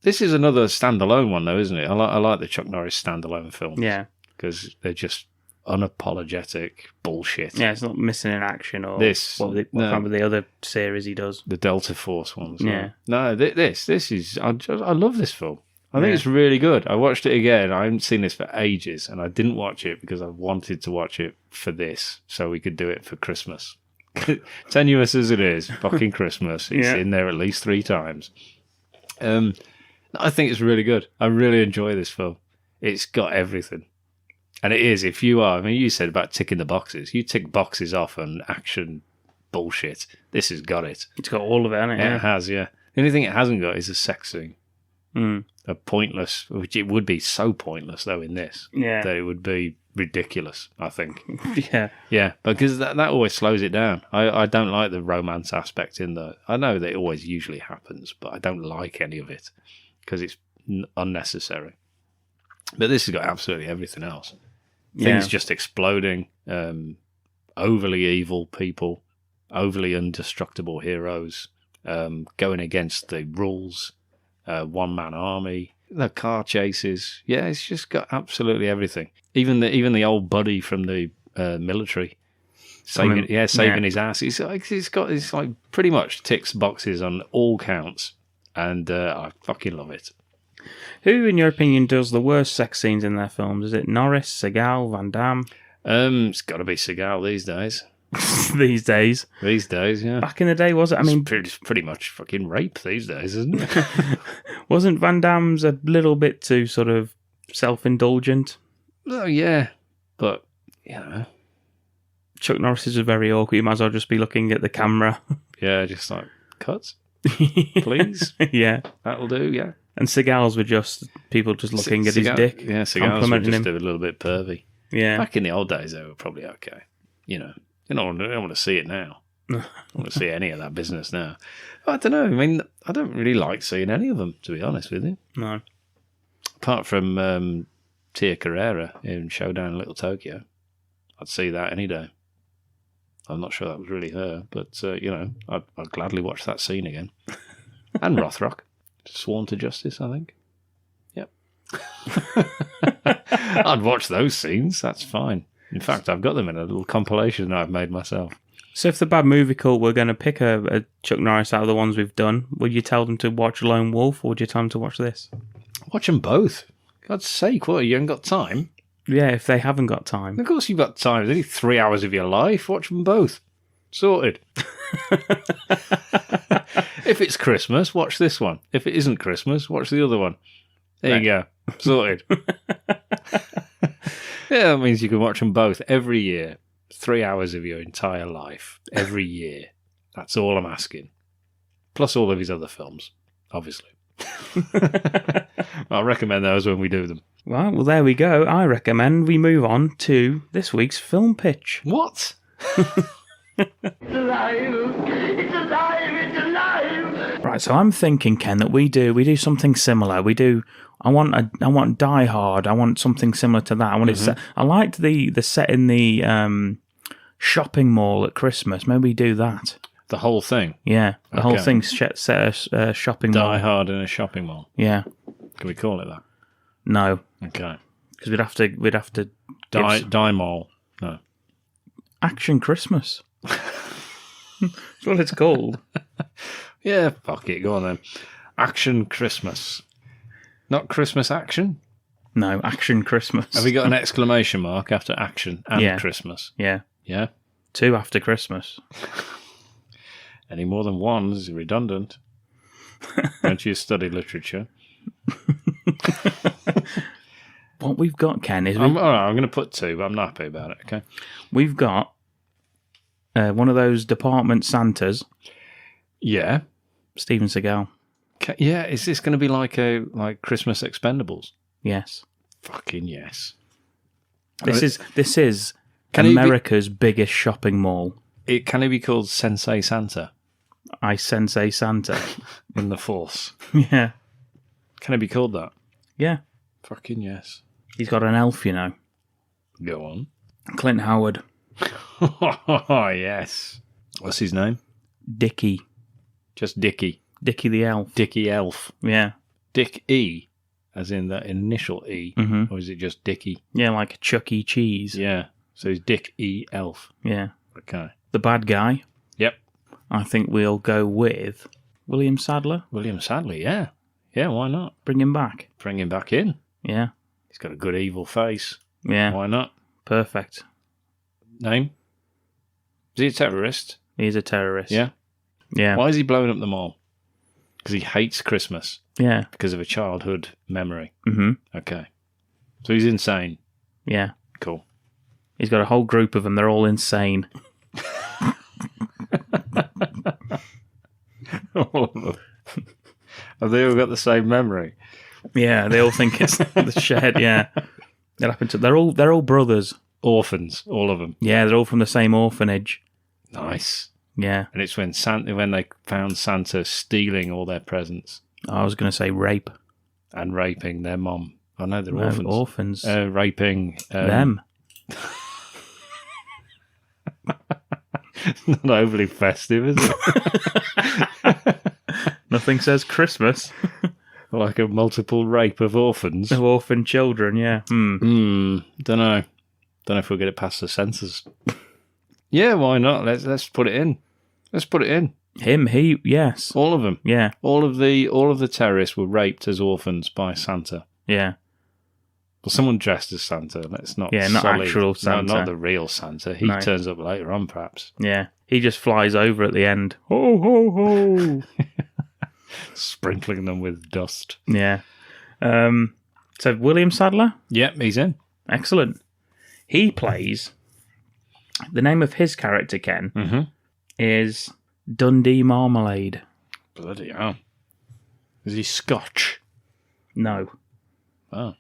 Speaker 4: This is another standalone one, though, isn't it? I like the Chuck Norris standalone films.
Speaker 3: Yeah.
Speaker 4: Because they're just unapologetic bullshit.
Speaker 3: Yeah, it's not missing in action or what
Speaker 4: No.
Speaker 3: kind of the other series he does.
Speaker 4: The Delta Force ones.
Speaker 3: Yeah.
Speaker 4: No, this is... I love this film. I think it's really good. I watched it again. I haven't seen this for ages, and I didn't watch it because I wanted to watch it for this, so we could do it for Christmas. Tenuous as it is, fucking Christmas. It's in there at least 3 times. I think it's really good. I really enjoy this film. It's got everything. And it is, if you are... I mean, you said about ticking the boxes. You tick boxes off on action bullshit. This has got it.
Speaker 3: It's got all of it, hasn't it?
Speaker 4: It has, yeah. The only thing it hasn't got is a sex scene. A pointless, which it would be so pointless though in this, that it would be ridiculous, I think. Yeah, because that always slows it down. I don't like the romance aspect in the... I know that it always usually happens, but I don't like any of it because it's unnecessary. But this has got absolutely everything else. Things just exploding, overly evil people, overly indestructible heroes, going against the rules, one-man army, the car chases. Yeah, it's just got absolutely everything. Even the old buddy from the military saving his ass. It's like pretty much ticks boxes on all counts, and I fucking love it.
Speaker 3: Who, in your opinion, does the worst sex scenes in their films? Is it Norris, Seagal, Van Damme?
Speaker 4: It's got to be Seagal these days.
Speaker 3: These days,
Speaker 4: yeah.
Speaker 3: Back in the day, was it? I mean,
Speaker 4: it's pretty much fucking rape these days, isn't it?
Speaker 3: Wasn't Van Damme's a little bit too sort of self-indulgent?
Speaker 4: Oh yeah, but you know,
Speaker 3: Chuck Norris is very awkward. You might as well just be looking at the camera.
Speaker 4: Yeah, just like cuts, please.
Speaker 3: Yeah,
Speaker 4: that'll do. Yeah.
Speaker 3: And Seagal's were just people just looking at his dick.
Speaker 4: Yeah, Seagal's were just a little bit pervy.
Speaker 3: Yeah.
Speaker 4: Back in the old days, they were probably okay. You know, I don't want to see it now. I don't want to see any of that business now. I don't know. I mean, I don't really like seeing any of them, to be honest with you.
Speaker 3: No.
Speaker 4: Apart from Tia Carrera in Showdown in Little Tokyo. I'd see that any day. I'm not sure that was really her, but, you know, I'd gladly watch that scene again. And Rothrock. Sworn to Justice, I think. Yep. I'd watch those scenes. That's fine. In fact, I've got them in a little compilation I've made myself.
Speaker 3: So if the Bad Movie Cult were going to pick a Chuck Norris out of the ones we've done, would you tell them to watch Lone Wolf or would you tell them to watch this?
Speaker 4: Watch them both. God's sake, what, you haven't got time?
Speaker 3: Yeah, if they haven't got time.
Speaker 4: Of course you've got time. There's only 3 hours of your life. Watch them both. Sorted. If it's Christmas, watch this one. If it isn't Christmas, watch the other one. There you go. Sorted. Yeah, that means you can watch them both every year. 3 hours of your entire life. Every year. That's all I'm asking. Plus all of his other films, obviously. I'll recommend those when we do them.
Speaker 3: Well, there we go. I recommend we move on to this week's film pitch.
Speaker 4: What?
Speaker 1: It's alive! It's alive! It's alive!
Speaker 3: Right, so I'm thinking, Ken, that we do something similar. I want Die Hard. I want something similar to that. I want it set. I liked the set in the shopping mall at Christmas. Maybe we do that.
Speaker 4: The whole thing?
Speaker 3: Yeah, the whole thing's set at a shopping mall.
Speaker 4: Die Hard in a shopping mall.
Speaker 3: Yeah.
Speaker 4: Can we call it that?
Speaker 3: No.
Speaker 4: Okay.
Speaker 3: Because we'd have to
Speaker 4: Die Mall. No.
Speaker 3: Action Christmas. That's what it's called.
Speaker 4: Yeah, fuck it. Go on then. Action Christmas. Not Christmas action?
Speaker 3: No, Action Christmas.
Speaker 4: Have we got an exclamation mark after action and Christmas?
Speaker 3: Yeah.
Speaker 4: Yeah?
Speaker 3: 2 after Christmas.
Speaker 4: Any more than one is redundant. Don't you study literature?
Speaker 3: What we've got, Ken, is...
Speaker 4: I'm going to put 2, but I'm not happy about it, okay?
Speaker 3: We've got one of those department Santas.
Speaker 4: Yeah.
Speaker 3: Steven Seagal.
Speaker 4: Yeah, is this going to be like Christmas Expendables?
Speaker 3: Yes.
Speaker 4: Fucking yes.
Speaker 3: This is America's biggest shopping mall.
Speaker 4: Can it be called Sensei Santa?
Speaker 3: I Sensei Santa.
Speaker 4: In the Force.
Speaker 3: Yeah.
Speaker 4: Can it be called that?
Speaker 3: Yeah.
Speaker 4: Fucking yes.
Speaker 3: He's got an elf, you know.
Speaker 4: Go on.
Speaker 3: Clint Howard.
Speaker 4: Oh, yes. What's his name?
Speaker 3: Dickie.
Speaker 4: Just Dickie.
Speaker 3: Dickie the elf.
Speaker 4: Dickie Elf.
Speaker 3: Yeah.
Speaker 4: Dick E, as in the initial E, or is it just Dickie?
Speaker 3: Yeah, like Chuck E. Cheese.
Speaker 4: Yeah. So he's Dick E. Elf.
Speaker 3: Yeah.
Speaker 4: Okay.
Speaker 3: The bad guy,
Speaker 4: Yep.
Speaker 3: I think we'll go with William Sadler.
Speaker 4: William Sadler, yeah. Yeah, why not?
Speaker 3: Bring him back.
Speaker 4: Bring him back in.
Speaker 3: Yeah.
Speaker 4: He's got a good evil face.
Speaker 3: Yeah.
Speaker 4: Why not?
Speaker 3: Perfect.
Speaker 4: Name? Is he a terrorist?
Speaker 3: He's a terrorist.
Speaker 4: Yeah.
Speaker 3: Yeah.
Speaker 4: Why is he blowing up the mall? Because he hates Christmas.
Speaker 3: Yeah.
Speaker 4: Because of a childhood memory.
Speaker 3: Mm-hmm.
Speaker 4: Okay. So he's insane.
Speaker 3: Yeah.
Speaker 4: Cool.
Speaker 3: He's got a whole group of them. They're all insane.
Speaker 4: All of them. Have they all got the same memory?
Speaker 3: Yeah, they all think it's the shed. Yeah, they're all brothers.
Speaker 4: Orphans, all of them.
Speaker 3: Yeah, they're all from the same orphanage.
Speaker 4: Nice.
Speaker 3: Yeah,
Speaker 4: And it's when they found Santa stealing all their presents
Speaker 3: I was going to say rape.
Speaker 4: and raping their mom. Oh no, they're
Speaker 3: No,
Speaker 4: orphans.
Speaker 3: orphans.
Speaker 4: Raping
Speaker 3: Them.
Speaker 4: Not overly festive, is it?
Speaker 3: Nothing says Christmas.
Speaker 4: Like a multiple rape of orphans.
Speaker 3: Of orphan children. Yeah.
Speaker 4: Don't know. Don't know if we'll get it past the censors. Yeah, why not? Let's put it in. Let's put it in.
Speaker 3: Him. He. Yes.
Speaker 4: All of them.
Speaker 3: Yeah.
Speaker 4: All of the terrorists were raped as orphans by Santa.
Speaker 3: Yeah.
Speaker 4: Well, someone dressed as Santa. Let's not.
Speaker 3: Yeah, not
Speaker 4: sully-
Speaker 3: actual Santa.
Speaker 4: No, not the real Santa. He
Speaker 3: No.
Speaker 4: turns up later on, perhaps.
Speaker 3: Yeah. He just flies over at the end. Ho ho ho.
Speaker 4: Sprinkling them with dust.
Speaker 3: Yeah. So William Sadler.
Speaker 4: Yep, he's in.
Speaker 3: Excellent. He plays. The name of his character, Ken, is Dundee Marmalade.
Speaker 4: Bloody hell. Is he Scotch?
Speaker 3: No,
Speaker 4: Oh.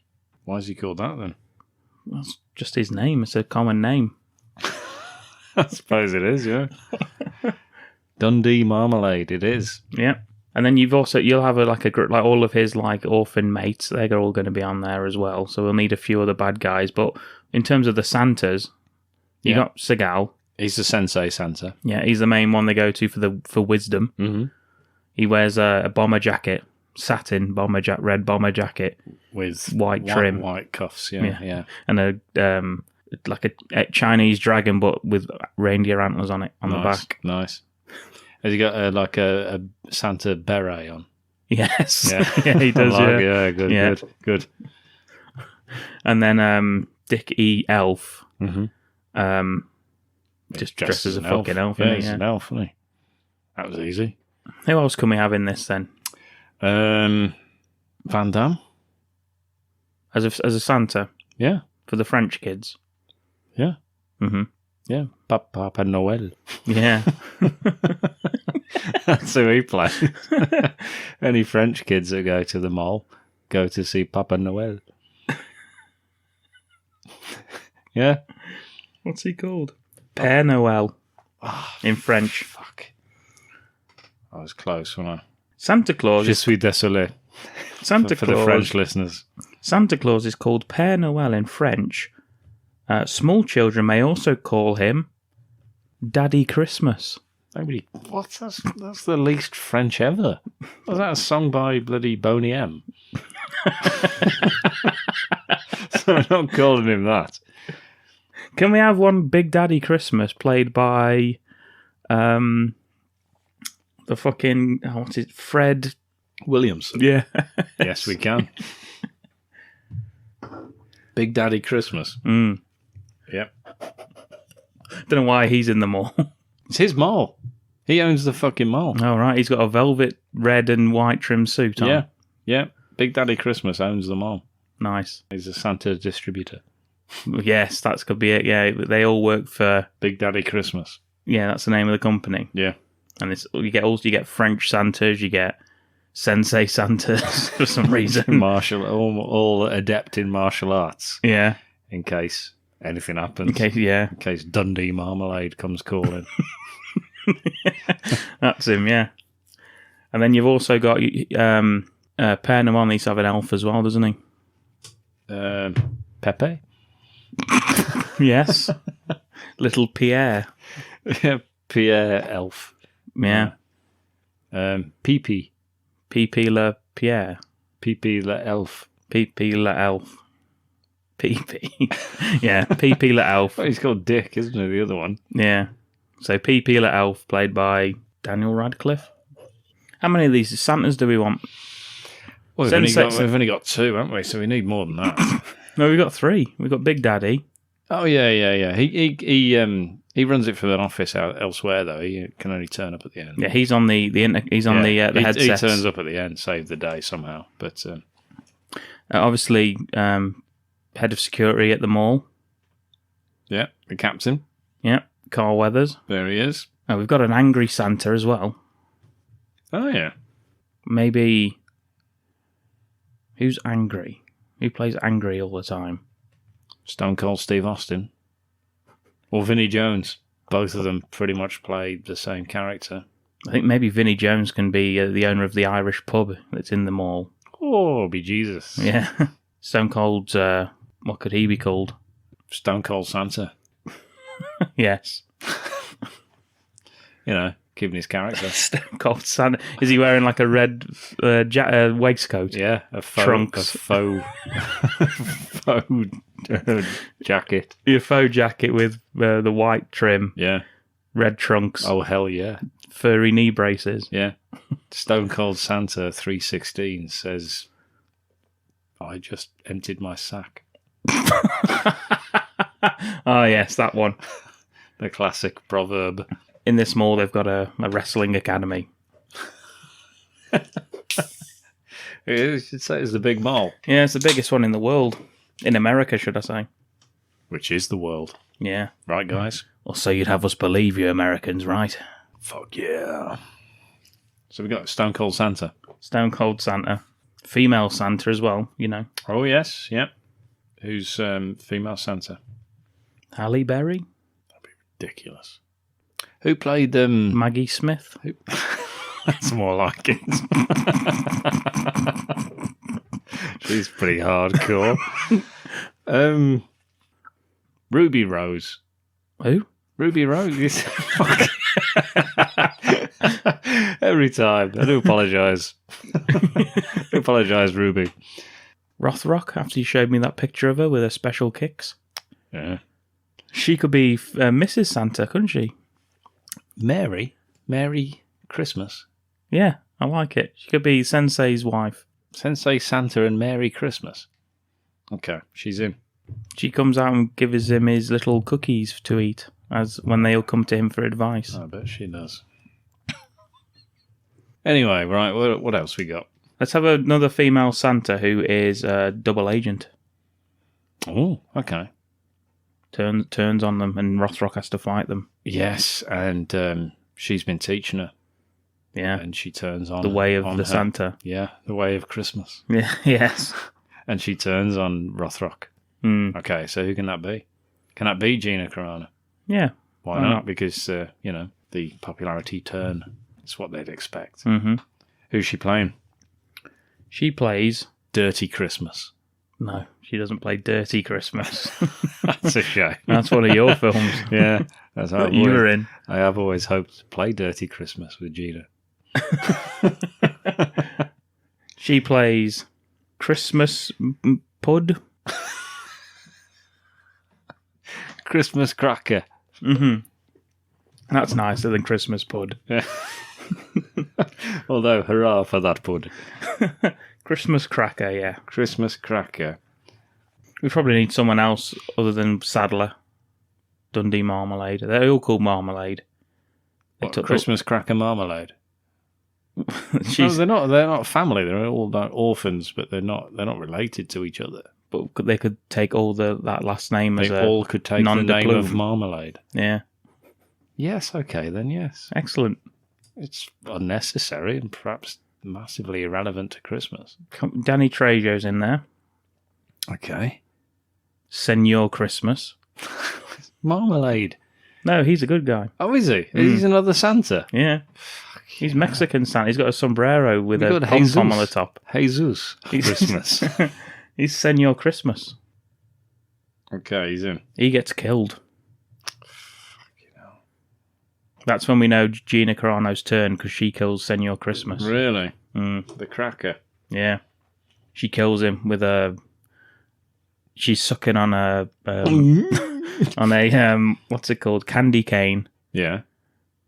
Speaker 4: Why is he called that then?
Speaker 3: that's just his name. It's a common name.
Speaker 4: I suppose it is, yeah. Dundee Marmalade, it is.
Speaker 3: Yeah. And then you'll have a group like all of his like orphan mates. They're all going to be on there as well. So we'll need a few other bad guys. But in terms of the Santas, you got Seagal.
Speaker 4: He's the Sensei Santa.
Speaker 3: Yeah, he's the main one they go to for wisdom.
Speaker 4: Mm-hmm.
Speaker 3: He wears a bomber jacket, satin red bomber jacket
Speaker 4: With
Speaker 3: white trim,
Speaker 4: white cuffs, yeah.
Speaker 3: and a Chinese dragon, but with reindeer antlers on it on the back.
Speaker 4: Nice. Has he got a Santa beret on?
Speaker 3: Yes,
Speaker 4: Yeah,
Speaker 3: yeah, he does.
Speaker 4: yeah, good.
Speaker 3: And then Dick E. Elf,
Speaker 4: Mm-hmm.
Speaker 3: just dressed as a
Speaker 4: an
Speaker 3: fucking elf.
Speaker 4: Yeah,
Speaker 3: isn't
Speaker 4: he's
Speaker 3: he?
Speaker 4: an elf, isn't he? That was easy.
Speaker 3: Who else can we have in this then?
Speaker 4: Van Damme?
Speaker 3: As a Santa
Speaker 4: Yeah,
Speaker 3: for the French kids.
Speaker 4: yeah.
Speaker 3: Mm-hmm.
Speaker 4: Yeah, Papa Noel.
Speaker 3: Yeah.
Speaker 4: That's who he plays. Any French kids that go to the mall go to see Papa Noel. Yeah.
Speaker 3: What's he called? Père Noël in French.
Speaker 4: Fuck. I was close, wasn't I?
Speaker 3: Santa Claus.
Speaker 4: Je suis désolé.
Speaker 3: Santa
Speaker 4: For
Speaker 3: Claus.
Speaker 4: the French listeners.
Speaker 3: Santa Claus is called Père Noël in French. Small children may also call him Daddy Christmas.
Speaker 4: Nobody. What's that? That's the least French ever. Was that a song by bloody Boney M? So I'm not calling him that.
Speaker 3: Can we have one Big Daddy Christmas played by the fucking what's it? Fred
Speaker 4: Williamson.
Speaker 3: Yeah.
Speaker 4: Yes, we can. Big Daddy Christmas.
Speaker 3: Mm.
Speaker 4: Yep.
Speaker 3: Don't know why he's in the mall.
Speaker 4: It's his mall. He owns the fucking mall.
Speaker 3: All right, he's got a velvet red and white trim suit on.
Speaker 4: Yeah. Yeah. Big Daddy Christmas owns the mall.
Speaker 3: Nice.
Speaker 4: He's a Santa distributor.
Speaker 3: Yes, that could be it. Yeah, they all work for.
Speaker 4: Big Daddy Christmas.
Speaker 3: Yeah, that's the name of the company.
Speaker 4: Yeah.
Speaker 3: And you get French Santas, you get Sensei Santas for some reason.
Speaker 4: all adept in martial arts.
Speaker 3: Yeah.
Speaker 4: In case anything happens.
Speaker 3: In
Speaker 4: case Dundee Marmalade comes calling.
Speaker 3: That's him, yeah. And then you've also got Père Noël needs to have an elf as well, doesn't he?
Speaker 4: Pepe?
Speaker 3: Yes. Little Pierre.
Speaker 4: Yeah, Pierre Elf.
Speaker 3: Yeah.
Speaker 4: Pee-Pee.
Speaker 3: Pee-Pee le Pierre.
Speaker 4: Pee-Pee le Elf.
Speaker 3: Pee-Pee le Elf. PP. Yeah, PP Little Elf.
Speaker 4: Well, he's called Dick, isn't he? The other one.
Speaker 3: Yeah. So PP Little Elf, played by Daniel Radcliffe. How many of these Santas do we want?
Speaker 4: Well, we've only got 2, haven't we? So we need more than that.
Speaker 3: No, we've got 3. We've got Big Daddy.
Speaker 4: Oh yeah. He runs it from an office out elsewhere though. He can only turn up at the end.
Speaker 3: Yeah, he's on the headset.
Speaker 4: He turns up at the end, save the day somehow. But
Speaker 3: obviously, head of security at the mall.
Speaker 4: Yeah, the captain.
Speaker 3: Yeah, Carl Weathers.
Speaker 4: There he is.
Speaker 3: Oh, we've got an angry Santa as well.
Speaker 4: Oh yeah.
Speaker 3: Maybe who's angry? Who plays angry all the time?
Speaker 4: Stone Cold Steve Austin. Or Vinnie Jones. Both of them pretty much play the same character.
Speaker 3: I think maybe Vinnie Jones can be the owner of the Irish pub that's in the mall.
Speaker 4: Oh, be Jesus.
Speaker 3: Yeah. Stone Cold, what could he be called?
Speaker 4: Stone Cold Santa.
Speaker 3: Yes.
Speaker 4: You know, keeping his character.
Speaker 3: Stone Cold Santa. Is he wearing like a red waistcoat?
Speaker 4: Yeah,
Speaker 3: Trunks.
Speaker 4: A faux jacket.
Speaker 3: Your faux jacket with the white trim.
Speaker 4: Yeah.
Speaker 3: Red trunks.
Speaker 4: Oh, hell yeah.
Speaker 3: Furry knee braces.
Speaker 4: Yeah. Stone Cold Santa 316 says, I just emptied my sack.
Speaker 3: Oh, yes, that one.
Speaker 4: The classic proverb.
Speaker 3: In this mall, they've got a wrestling academy.
Speaker 4: You should say it's the big mall.
Speaker 3: Yeah, it's the biggest one in the world. In America, should I say.
Speaker 4: Which is the world.
Speaker 3: Yeah.
Speaker 4: Right, guys?
Speaker 3: Or so you'd have us believe, you Americans, right?
Speaker 4: Fuck yeah. So we got Stone Cold Santa.
Speaker 3: Stone Cold Santa. Female Santa as well, you know.
Speaker 4: Oh, yes, yep. Who's female Santa?
Speaker 3: Halle Berry?
Speaker 4: That'd be ridiculous. Who played...
Speaker 3: Maggie Smith?
Speaker 4: That's more like it. She's pretty hardcore. Ruby Rose.
Speaker 3: Who?
Speaker 4: Ruby Rose. Every time. I do apologise. Ruby.
Speaker 3: Rothrock, after you showed me that picture of her with her special kicks.
Speaker 4: Yeah.
Speaker 3: She could be Mrs. Santa, couldn't she?
Speaker 4: Mary Christmas.
Speaker 3: Yeah, I like it. She could be Sensei's wife.
Speaker 4: Sensei Santa and Merry Christmas. Okay, she's in.
Speaker 3: She comes out and gives him his little cookies to eat as when they all come to him for advice.
Speaker 4: I bet she does. Anyway, right, what else we got?
Speaker 3: Let's have another female Santa who is a double agent.
Speaker 4: Oh, okay.
Speaker 3: Turns on them and Rothrock has to fight them.
Speaker 4: Yes, and she's been teaching her.
Speaker 3: Yeah.
Speaker 4: And she turns on
Speaker 3: the way of
Speaker 4: on
Speaker 3: the
Speaker 4: her.
Speaker 3: Santa.
Speaker 4: Yeah, the way of Christmas.
Speaker 3: Yeah, yes.
Speaker 4: And she turns on Rothrock.
Speaker 3: Mm.
Speaker 4: Okay, so who can that be? Can that be Gina Carrano?
Speaker 3: Yeah.
Speaker 4: Why not? Because, the popularity turn. It's what they'd expect.
Speaker 3: Mm-hmm.
Speaker 4: Who's she playing?
Speaker 3: She plays...
Speaker 4: Dirty Christmas.
Speaker 3: No, she doesn't play Dirty Christmas.
Speaker 4: That's a shame.
Speaker 3: That's one of your films.
Speaker 4: Yeah. That's how
Speaker 3: you were in.
Speaker 4: I have always hoped to play Dirty Christmas with Gina.
Speaker 3: She plays Christmas Pud.
Speaker 4: Christmas Cracker.
Speaker 3: Mm-hmm. That's nicer than Christmas Pud.
Speaker 4: Yeah. Although, hurrah for that pud.
Speaker 3: Christmas Cracker, yeah.
Speaker 4: Christmas Cracker.
Speaker 3: We probably need someone else other than Sadler. Dundee Marmalade. They're all called Marmalade.
Speaker 4: Christmas Cracker Marmalade.
Speaker 3: No,
Speaker 4: they're not family. They're all like orphans, but they're not related to each other.
Speaker 3: But they could take all that last name as
Speaker 4: they all could take the name of Marmalade.
Speaker 3: Yeah.
Speaker 4: Yes. Okay. Then yes.
Speaker 3: Excellent.
Speaker 4: It's unnecessary and perhaps massively irrelevant to Christmas.
Speaker 3: Danny Trejo's in there.
Speaker 4: Okay.
Speaker 3: Senor Christmas.
Speaker 4: Marmalade.
Speaker 3: No, he's a good guy.
Speaker 4: Oh, is he? He's another Santa.
Speaker 3: Yeah. He's Mexican Santa. He's got a sombrero with a pom-pom on the top.
Speaker 4: Jesus Christmas.
Speaker 3: He's Senor Christmas.
Speaker 4: Okay, he's in.
Speaker 3: He gets killed. That's when we know Gina Carano's turn, because she kills Senor Christmas.
Speaker 4: Really?
Speaker 3: Mm.
Speaker 4: The cracker.
Speaker 3: Yeah. She kills him with a she's sucking on a what's it called, candy cane.
Speaker 4: Yeah.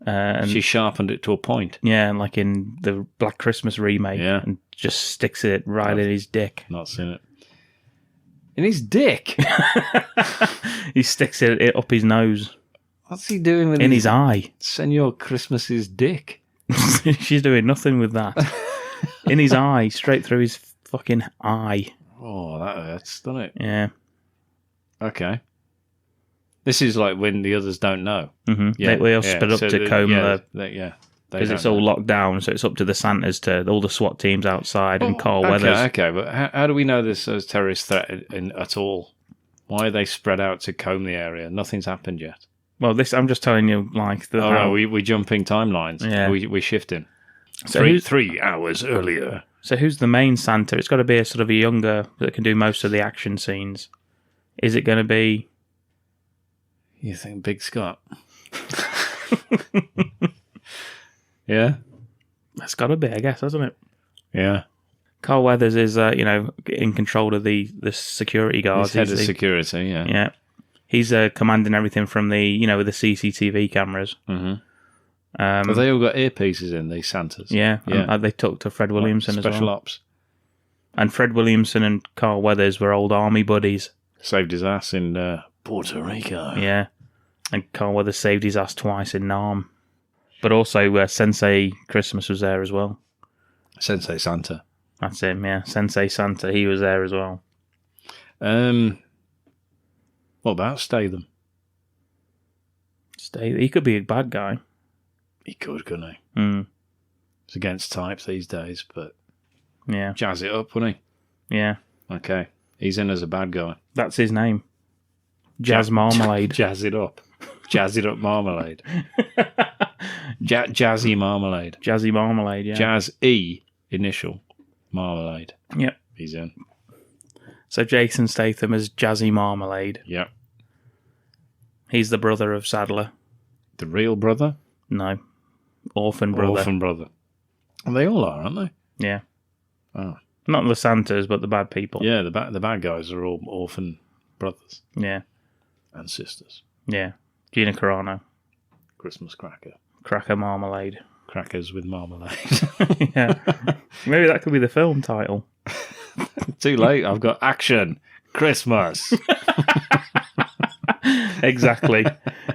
Speaker 3: And
Speaker 4: she sharpened it to a point.
Speaker 3: Yeah, like in the Black Christmas remake.
Speaker 4: Yeah.
Speaker 3: And just sticks it right in his dick.
Speaker 4: Not seen it. In his dick?
Speaker 3: He sticks it up his nose.
Speaker 4: What's he doing with
Speaker 3: in his eye?
Speaker 4: Senor Christmas's dick.
Speaker 3: She's doing nothing with that. In his eye, straight through his fucking eye.
Speaker 4: Oh, that hurts, doesn't it?
Speaker 3: Yeah.
Speaker 4: Okay. This is like when the others don't know.
Speaker 3: Mm-hmm.
Speaker 4: Yeah,
Speaker 3: they all split up to comb because it's all locked down, so it's up to the Santas to all the SWAT teams outside and Carl Weathers.
Speaker 4: Okay, but how do we know there's a terrorist threat at all? Why are they spread out to comb the area? Nothing's happened yet.
Speaker 3: Well, I'm just telling you, like...
Speaker 4: No, we're jumping timelines.
Speaker 3: Yeah.
Speaker 4: We're shifting.
Speaker 3: So
Speaker 4: 3 hours earlier.
Speaker 3: So who's the main Santa? It's got to be a sort of a younger that can do most of the action scenes. Is it going to be...
Speaker 4: You think Big Scott? Yeah?
Speaker 3: That's got to be, I guess, hasn't it?
Speaker 4: Yeah.
Speaker 3: Carl Weathers is, in control of the security guards.
Speaker 4: He's head of security, yeah.
Speaker 3: Yeah. He's commanding everything from the, with the CCTV cameras.
Speaker 4: Mm-hmm. Have they all got earpieces in, these Santas?
Speaker 3: Yeah. And they talked to Fred Williamson as well.
Speaker 4: Special ops.
Speaker 3: And Fred Williamson and Carl Weathers were old army buddies.
Speaker 4: Saved his ass in Puerto Rico.
Speaker 3: Yeah. And Carl Weathers saved his ass twice in Nam. But also Sensei Christmas was there as well.
Speaker 4: Sensei Santa.
Speaker 3: That's him, yeah. Sensei Santa, he was there as well.
Speaker 4: What about Statham?
Speaker 3: He could be a bad guy.
Speaker 4: He could, couldn't he?
Speaker 3: Mm.
Speaker 4: It's against type these days, but
Speaker 3: yeah,
Speaker 4: jazz it up, wouldn't he?
Speaker 3: Yeah.
Speaker 4: Okay. He's in as a bad guy.
Speaker 3: That's his name. Jazz Marmalade.
Speaker 4: Jazz it up. Jazz it up Marmalade. Jazzy Marmalade.
Speaker 3: Jazzy Marmalade, yeah.
Speaker 4: Jazz E initial Marmalade.
Speaker 3: Yep.
Speaker 4: He's in.
Speaker 3: So Jason Statham is Jazzy Marmalade.
Speaker 4: Yep.
Speaker 3: He's the brother of Sadler.
Speaker 4: The real brother?
Speaker 3: No. Orphan brother.
Speaker 4: Orphan brother. Well, they all are, aren't they?
Speaker 3: Yeah.
Speaker 4: Oh.
Speaker 3: Not the Santas, but the bad people.
Speaker 4: Yeah, the bad guys are all orphan brothers.
Speaker 3: Yeah.
Speaker 4: And sisters.
Speaker 3: Yeah. Gina Carrano.
Speaker 4: Christmas cracker.
Speaker 3: Cracker Marmalade.
Speaker 4: Crackers with marmalade.
Speaker 3: Yeah. Maybe that could be the film title.
Speaker 4: Too late. I've got action. Christmas.
Speaker 3: Exactly.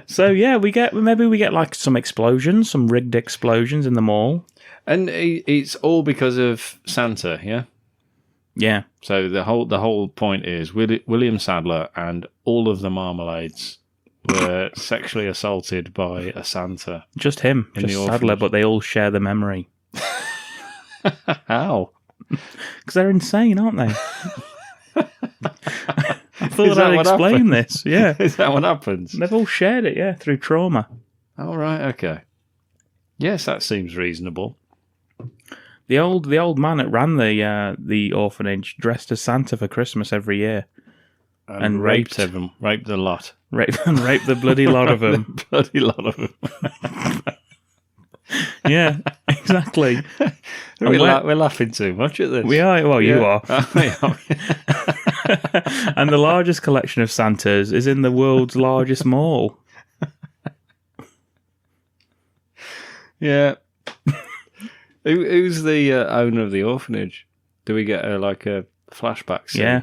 Speaker 3: So yeah, we get like some explosions, some rigged explosions in the mall.
Speaker 4: And it's all because of Santa, yeah?
Speaker 3: Yeah.
Speaker 4: So the whole point is William Sadler and all of the Marmalades were sexually assaulted by a Santa.
Speaker 3: Just him, just Sadler, but they all share the memory.
Speaker 4: How?
Speaker 3: Because they're insane, aren't they? I thought I'd explain this. Yeah.
Speaker 4: Is that what happens?
Speaker 3: They've all shared it, yeah, through trauma.
Speaker 4: Oh, right, okay. Yes, that seems reasonable.
Speaker 3: The old man that ran the orphanage dressed as Santa for Christmas every year. And raped
Speaker 4: them. Raped a lot.
Speaker 3: Raped the bloody lot of them.
Speaker 4: The bloody lot of them.
Speaker 3: Yeah, exactly.
Speaker 4: We're laughing too much at this.
Speaker 3: We are. Well,
Speaker 4: yeah.
Speaker 3: You are. And the largest collection of Santas is in the world's largest mall.
Speaker 4: Yeah. Who's the owner of the orphanage? Do we get a flashback scene?
Speaker 3: Yeah.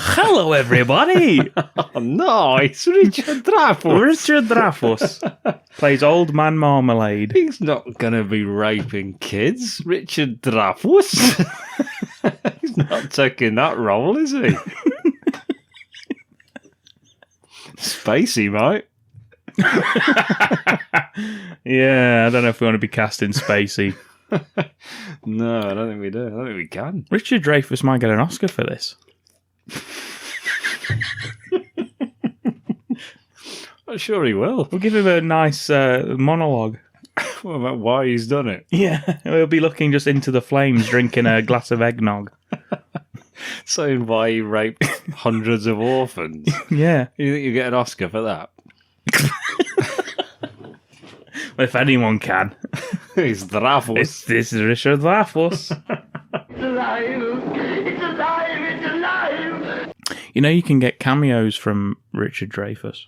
Speaker 3: Hello, everybody!
Speaker 4: Oh, no, it's Richard Dreyfuss.
Speaker 3: Richard Dreyfuss plays Old Man Marmalade.
Speaker 4: He's not going to be raping kids, Richard Dreyfuss. He's not taking that role, is he? Spacey, mate.
Speaker 3: Yeah, I don't know if we want to be casting Spacey.
Speaker 4: No, I don't think we do. I don't think we can.
Speaker 3: Richard Dreyfuss might get an Oscar for this.
Speaker 4: I'm sure he will.
Speaker 3: We'll give him a nice monologue.
Speaker 4: What about why he's done it?
Speaker 3: Yeah, he'll be looking just into the flames, drinking a glass of eggnog.
Speaker 4: Saying why he raped hundreds of orphans.
Speaker 3: Yeah.
Speaker 4: You think you get an Oscar for that?
Speaker 3: If anyone can.
Speaker 4: It's Dreyfuss.
Speaker 3: This is Richard Dreyfuss.
Speaker 1: It's alive! It's alive! It's alive!
Speaker 3: You know, you can get cameos from Richard Dreyfuss.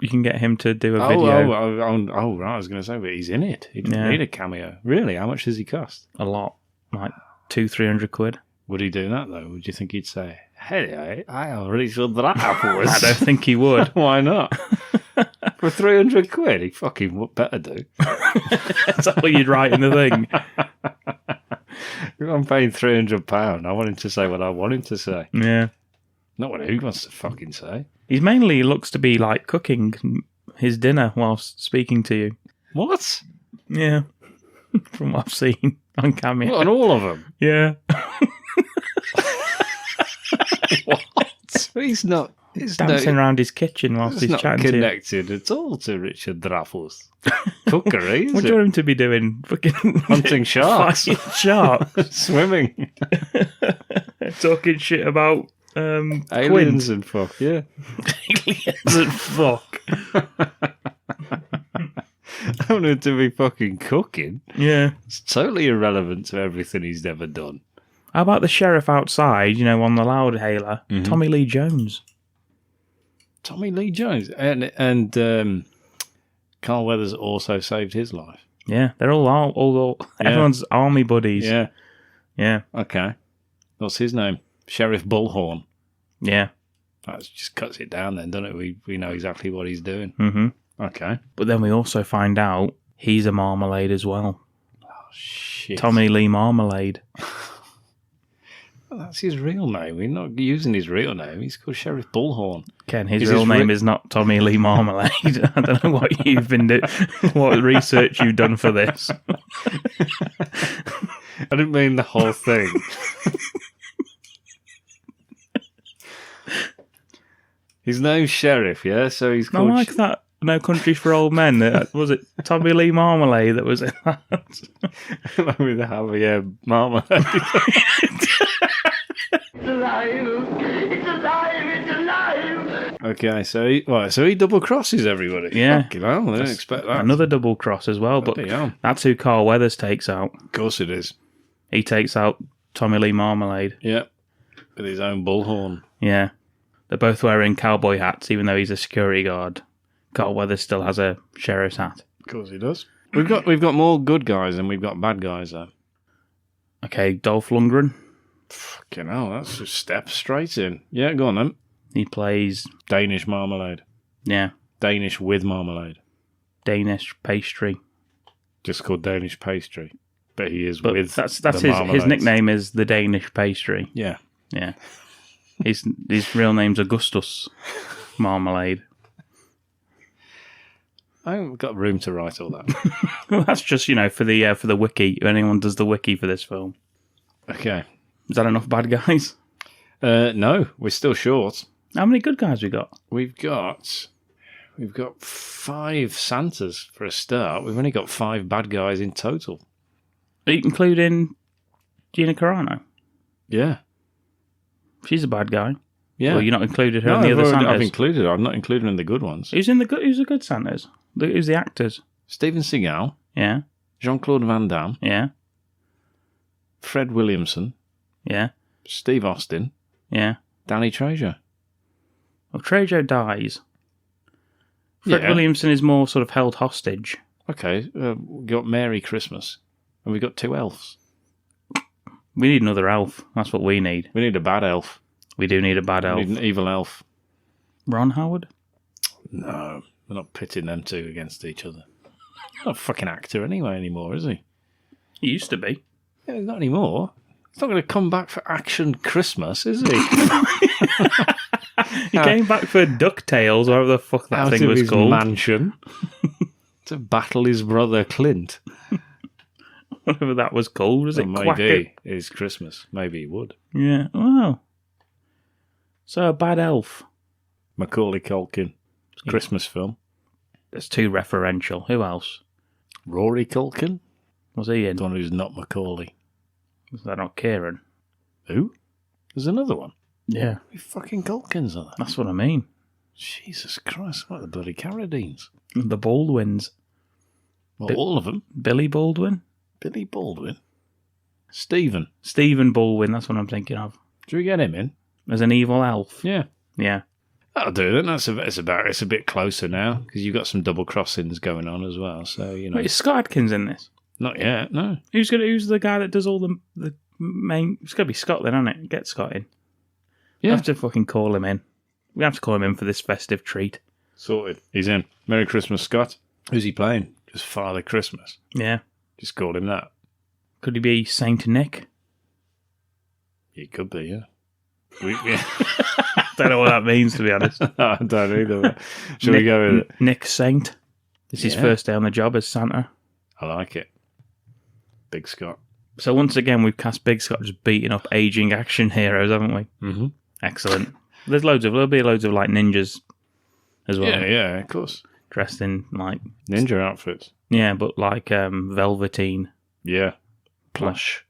Speaker 3: You can get him to do a video.
Speaker 4: Oh, right. I was going to say, but he's in it. He didn't need a cameo. Really? How much does he cost?
Speaker 3: A lot. Like 200-300 quid.
Speaker 4: Would he do that, though? Would you think he'd say, hey, I already saw that afterwards?
Speaker 3: I don't think he would.
Speaker 4: Why not? For 300 quid, he fucking better do.
Speaker 3: That's all you'd write in the thing.
Speaker 4: If I'm paying £300, I want him to say what I want him to say.
Speaker 3: Yeah.
Speaker 4: Not what he wants to fucking say.
Speaker 3: He mainly looks to be like cooking his dinner whilst speaking to you.
Speaker 4: What?
Speaker 3: Yeah. From what I've seen on cameo.
Speaker 4: What, on all of them?
Speaker 3: Yeah.
Speaker 4: What? He's not...
Speaker 3: Dancing around his kitchen whilst he's
Speaker 4: not
Speaker 3: chatting to you.
Speaker 4: connected at all to Richard Dreyfuss. Cookery, is
Speaker 3: What do you want him to be doing? Fucking
Speaker 4: hunting sharks.
Speaker 3: fighting sharks.
Speaker 4: Swimming.
Speaker 3: Talking shit about
Speaker 4: Aliens
Speaker 3: Clint.
Speaker 4: and fuck, yeah.
Speaker 3: Aliens and fuck.
Speaker 4: I want him to be fucking cooking.
Speaker 3: Yeah.
Speaker 4: It's totally irrelevant to everything he's ever done.
Speaker 3: How about the sheriff outside, you know, on the loudhailer? Tommy Lee Jones.
Speaker 4: Tommy Lee Jones. And Carl Weathers also saved his life.
Speaker 3: Yeah, they're all everyone's army buddies.
Speaker 4: Yeah.
Speaker 3: Yeah.
Speaker 4: Okay. What's his name? Sheriff Bullhorn.
Speaker 3: Yeah.
Speaker 4: That just cuts it down then, doesn't it? We know exactly what he's doing.
Speaker 3: Mm-hmm.
Speaker 4: Okay.
Speaker 3: But then we also find out he's a Marmalade as well.
Speaker 4: Oh, shit.
Speaker 3: Tommy Lee Marmalade.
Speaker 4: Well, that's his real name. We're not using his real name. He's called Sheriff Bullhorn.
Speaker 3: Ken, his real name is not Tommy Lee Marmalade. I don't know what you've been doing, what research you've done for this.
Speaker 4: I didn't mean the whole thing. His name's Sheriff, yeah? So he's
Speaker 3: I
Speaker 4: called...
Speaker 3: like that No Country for Old Men. Was it Tommy Lee Marmalade that was in that?
Speaker 4: With the Javier Marmalade.
Speaker 1: It's alive! It's alive! It's alive!
Speaker 4: Okay, so he double crosses everybody.
Speaker 3: Yeah.
Speaker 4: Fucking hell, I didn't expect that.
Speaker 3: Another double cross as well, but
Speaker 4: Bloody hell.
Speaker 3: that's who Carl Weathers takes out.
Speaker 4: Of course it is.
Speaker 3: He takes out Tommy Lee Marmalade.
Speaker 4: Yeah. With his own bullhorn.
Speaker 3: Yeah. They're both wearing cowboy hats, even though he's a security guard. Carl Weathers still has a sheriff's hat.
Speaker 4: Of course he does. We've got more good guys than we've got bad guys, though.
Speaker 3: Okay, Dolph Lundgren.
Speaker 4: Fucking hell, that's just step straight in. Yeah, go on then.
Speaker 3: He plays,
Speaker 4: Danish marmalade.
Speaker 3: yeah,
Speaker 4: Danish with marmalade.
Speaker 3: Danish pastry.
Speaker 4: Just called Danish pastry. But he is
Speaker 3: But
Speaker 4: with
Speaker 3: that's
Speaker 4: the
Speaker 3: his
Speaker 4: marmalades.
Speaker 3: nickname is the Danish pastry.
Speaker 4: Yeah.
Speaker 3: Yeah. His real name's Augustus Marmalade.
Speaker 4: I haven't got room to write all that.
Speaker 3: Well, that's just, for the wiki. If anyone does the wiki for this film.
Speaker 4: Okay.
Speaker 3: Is that enough bad guys?
Speaker 4: No, we're still short.
Speaker 3: How many good guys we got?
Speaker 4: We've got 5 Santas for a start. We've only got 5 bad guys in total.
Speaker 3: Including Gina Carrano.
Speaker 4: Yeah.
Speaker 3: She's a bad guy.
Speaker 4: Yeah.
Speaker 3: Well, you're not included her in
Speaker 4: No,
Speaker 3: the other
Speaker 4: I've
Speaker 3: Santas.
Speaker 4: included her. I'm not including her in the good ones.
Speaker 3: Who's the good Santas? Who's the actors?
Speaker 4: Steven Seagal,
Speaker 3: Yeah.
Speaker 4: Jean-Claude Van Damme,
Speaker 3: Yeah.
Speaker 4: Fred Williamson,
Speaker 3: Yeah.
Speaker 4: Steve Austin,
Speaker 3: Yeah.
Speaker 4: Danny Trejo.
Speaker 3: Well, Trejo dies. Fred Williamson is more sort of held hostage.
Speaker 4: Okay, we got Merry Christmas, and we got 2 elves.
Speaker 3: We need another elf. That's what we need.
Speaker 4: We need a bad elf.
Speaker 3: We do need a bad elf.
Speaker 4: We need an evil elf.
Speaker 3: Ron Howard?
Speaker 4: No, we're not pitting them two against each other. He's not a fucking actor anymore, is he?
Speaker 3: He used to be.
Speaker 4: Yeah, he's not anymore. He's not going to come back for Action Christmas, is he?
Speaker 3: He came back for DuckTales, whatever the fuck that
Speaker 4: Out
Speaker 3: thing
Speaker 4: of
Speaker 3: was
Speaker 4: his
Speaker 3: called.
Speaker 4: mansion to battle his brother Clint.
Speaker 3: Whatever that was called. Was it
Speaker 4: Maybe
Speaker 3: Quacker?
Speaker 4: it's Christmas. Maybe he would.
Speaker 3: Yeah. Wow. So a bad elf.
Speaker 4: Macaulay Culkin. It's a Christmas film.
Speaker 3: That's too referential. Who else?
Speaker 4: Rory Culkin.
Speaker 3: Was he in?
Speaker 4: The one who's not Macaulay.
Speaker 3: Was that not Kieran?
Speaker 4: Who? There's another one.
Speaker 3: Yeah.
Speaker 4: Who fucking Culkins are there?
Speaker 3: That's what I mean.
Speaker 4: Jesus Christ, like the bloody Carradines.
Speaker 3: The Baldwins.
Speaker 4: Well, all of them.
Speaker 3: Billy Baldwin?
Speaker 4: Billy Baldwin. Stephen.
Speaker 3: Stephen Baldwin, that's what I'm thinking of.
Speaker 4: Do we get him in?
Speaker 3: As an evil elf.
Speaker 4: Yeah.
Speaker 3: Yeah.
Speaker 4: That'll do then. It's a bit closer now because you've got some double crossings going on as well. So
Speaker 3: Wait, is Scott Adkins in this?
Speaker 4: Not yet. No.
Speaker 3: Who's the guy that does all the main? It's got to be Scott then, isn't it? Get Scott in.
Speaker 4: Yeah.
Speaker 3: We have to fucking call him in. We have to call him in for this festive treat.
Speaker 4: Sorted. He's in. Merry Christmas, Scott. Who's he playing? Just Father Christmas.
Speaker 3: Yeah.
Speaker 4: Just called him that.
Speaker 3: Could he be Saint Nick?
Speaker 4: He could be, yeah.
Speaker 3: Don't know what that means, to be honest.
Speaker 4: I don't either. Shall we go with it?
Speaker 3: Nick Saint. It's his first day on the job as Santa.
Speaker 4: I like it. Big Scott.
Speaker 3: So once again, we've cast Big Scott just beating up aging action heroes, haven't we?
Speaker 4: Mm-hmm.
Speaker 3: Excellent. There'll be loads of like ninjas as well.
Speaker 4: Yeah, of course.
Speaker 3: Dressed in like
Speaker 4: ninja outfits.
Speaker 3: Yeah, but like velveteen.
Speaker 4: Yeah.
Speaker 3: Plush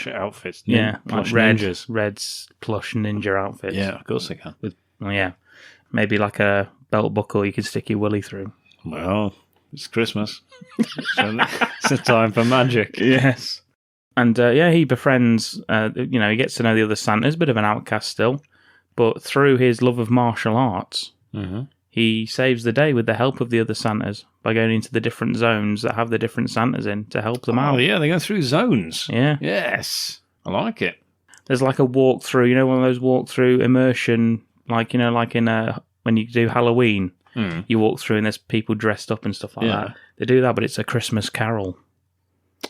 Speaker 4: outfits.
Speaker 3: Yeah,
Speaker 4: plush
Speaker 3: like
Speaker 4: ninjas.
Speaker 3: Red's plush ninja outfits.
Speaker 4: Yeah, of course they can.
Speaker 3: Maybe like a belt buckle you could stick your willy through.
Speaker 4: Well, it's Christmas. It's a time for magic.
Speaker 3: Yes. And he befriends, he gets to know the other Santas, a bit of an outcast still, but through his love of martial arts, he saves the day with the help of the other Santas by going into the different zones that have the different Santas in to help them out.
Speaker 4: Oh, yeah, they go through zones.
Speaker 3: Yeah.
Speaker 4: Yes. I like it.
Speaker 3: There's like a walkthrough, one of those walkthrough immersion, like in when you do Halloween, you walk through and there's people dressed up and stuff like that. They do that, but it's a Christmas Carol.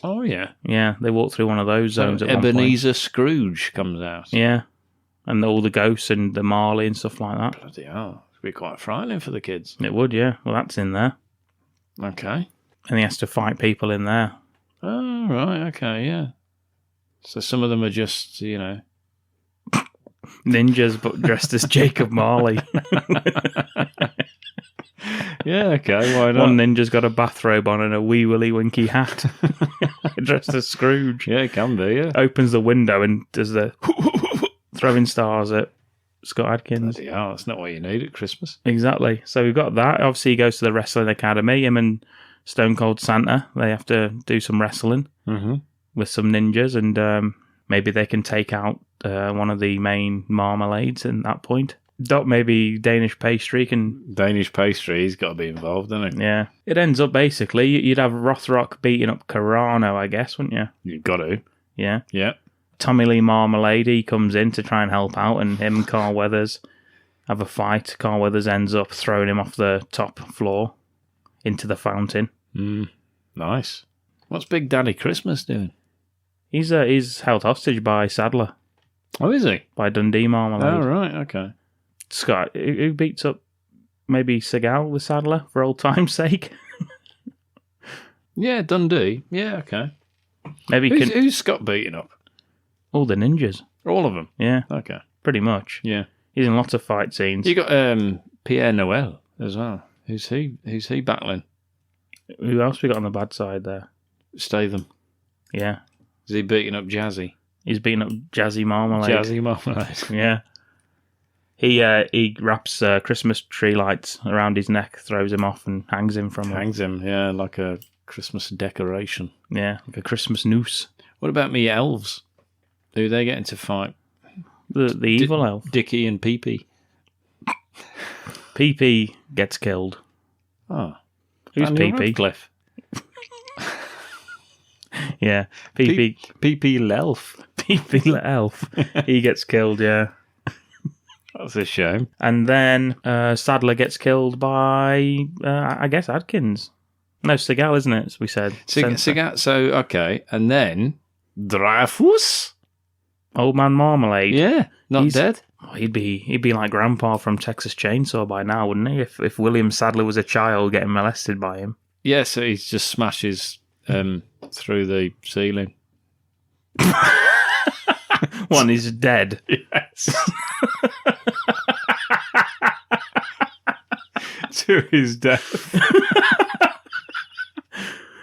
Speaker 4: Oh, yeah.
Speaker 3: Yeah, they walk through one of those zones at one point.
Speaker 4: Ebenezer Scrooge comes out.
Speaker 3: Yeah, and all the ghosts and the Marley and stuff like that.
Speaker 4: Bloody hell. It'd be quite frightening for the kids.
Speaker 3: It would, yeah. Well, that's in there.
Speaker 4: Okay.
Speaker 3: And he has to fight people in there.
Speaker 4: Oh, right, okay, yeah. So some of them are just,
Speaker 3: ninjas, but dressed as Jacob Marley.
Speaker 4: Yeah, okay, why not?
Speaker 3: One ninja's got a bathrobe on and a wee willy winky hat. Dressed as Scrooge.
Speaker 4: Yeah, it can be, yeah.
Speaker 3: Opens the window and does the throwing stars at Scott Adkins.
Speaker 4: Bloody hell, that's not what you need at Christmas.
Speaker 3: Exactly. So we've got that. Obviously, he goes to the wrestling academy. Him and Stone Cold Santa, they have to do some wrestling with some ninjas, and maybe they can take out one of the main marmalades at that point. Maybe Danish pastry can...
Speaker 4: Danish pastry, he's got to be involved, doesn't he?
Speaker 3: Yeah. It ends up basically, you'd have Rothrock beating up Carrano, I guess, wouldn't you?
Speaker 4: You've got to.
Speaker 3: Yeah.
Speaker 4: Yeah.
Speaker 3: Tommy Lee Marmalade, he comes in to try and help out, and him and Carl Weathers have a fight. Carl Weathers ends up throwing him off the top floor into the fountain.
Speaker 4: Nice. What's Big Daddy Christmas doing?
Speaker 3: He's held hostage by Sadler.
Speaker 4: Oh, is he?
Speaker 3: By Dundee Marmalade.
Speaker 4: Oh, right, okay.
Speaker 3: Scott, who beats up maybe Seagal with Sadler for old time's sake?
Speaker 4: Yeah, Dundee. Yeah, okay.
Speaker 3: Maybe
Speaker 4: who's Scott beating up?
Speaker 3: All the ninjas.
Speaker 4: All of them?
Speaker 3: Yeah.
Speaker 4: Okay.
Speaker 3: Pretty much.
Speaker 4: Yeah.
Speaker 3: He's in lots of fight scenes.
Speaker 4: You got Pierre Noel as well. Who's he battling?
Speaker 3: Who else we got on the bad side there?
Speaker 4: Statham.
Speaker 3: Yeah.
Speaker 4: Is he beating up Jazzy?
Speaker 3: He's beating up Jazzy Marmalade.
Speaker 4: Jazzy Marmalade.
Speaker 3: Yeah. He wraps Christmas tree lights around his neck, throws him off, and hangs him from
Speaker 4: Hangs him, yeah, like a Christmas decoration.
Speaker 3: Yeah, like a Christmas noose.
Speaker 4: What about me elves? Do they get into fight?
Speaker 3: The evil elf.
Speaker 4: Dickie and Pee-Pee.
Speaker 3: Pee-Pee gets killed.
Speaker 4: Oh.
Speaker 3: Who's Pee-Pee?
Speaker 4: Radcliffe.
Speaker 3: Yeah. Pee-Pee.
Speaker 4: Pee-Pee Lelf.
Speaker 3: Pee-Pee Elf. He gets killed, yeah.
Speaker 4: That's a shame.
Speaker 3: And then Sadler gets killed by, I guess, Adkins. No, Seagal, isn't it? As we said.
Speaker 4: Seagal. So, okay. And then Dreyfuss?
Speaker 3: Old Man Marmalade.
Speaker 4: Yeah. He's dead?
Speaker 3: Oh, he'd be like Grandpa from Texas Chainsaw by now, wouldn't he? If William Sadler was a child getting molested by him.
Speaker 4: Yeah, so he just smashes through the ceiling.
Speaker 3: One is dead.
Speaker 4: Yes. To his death.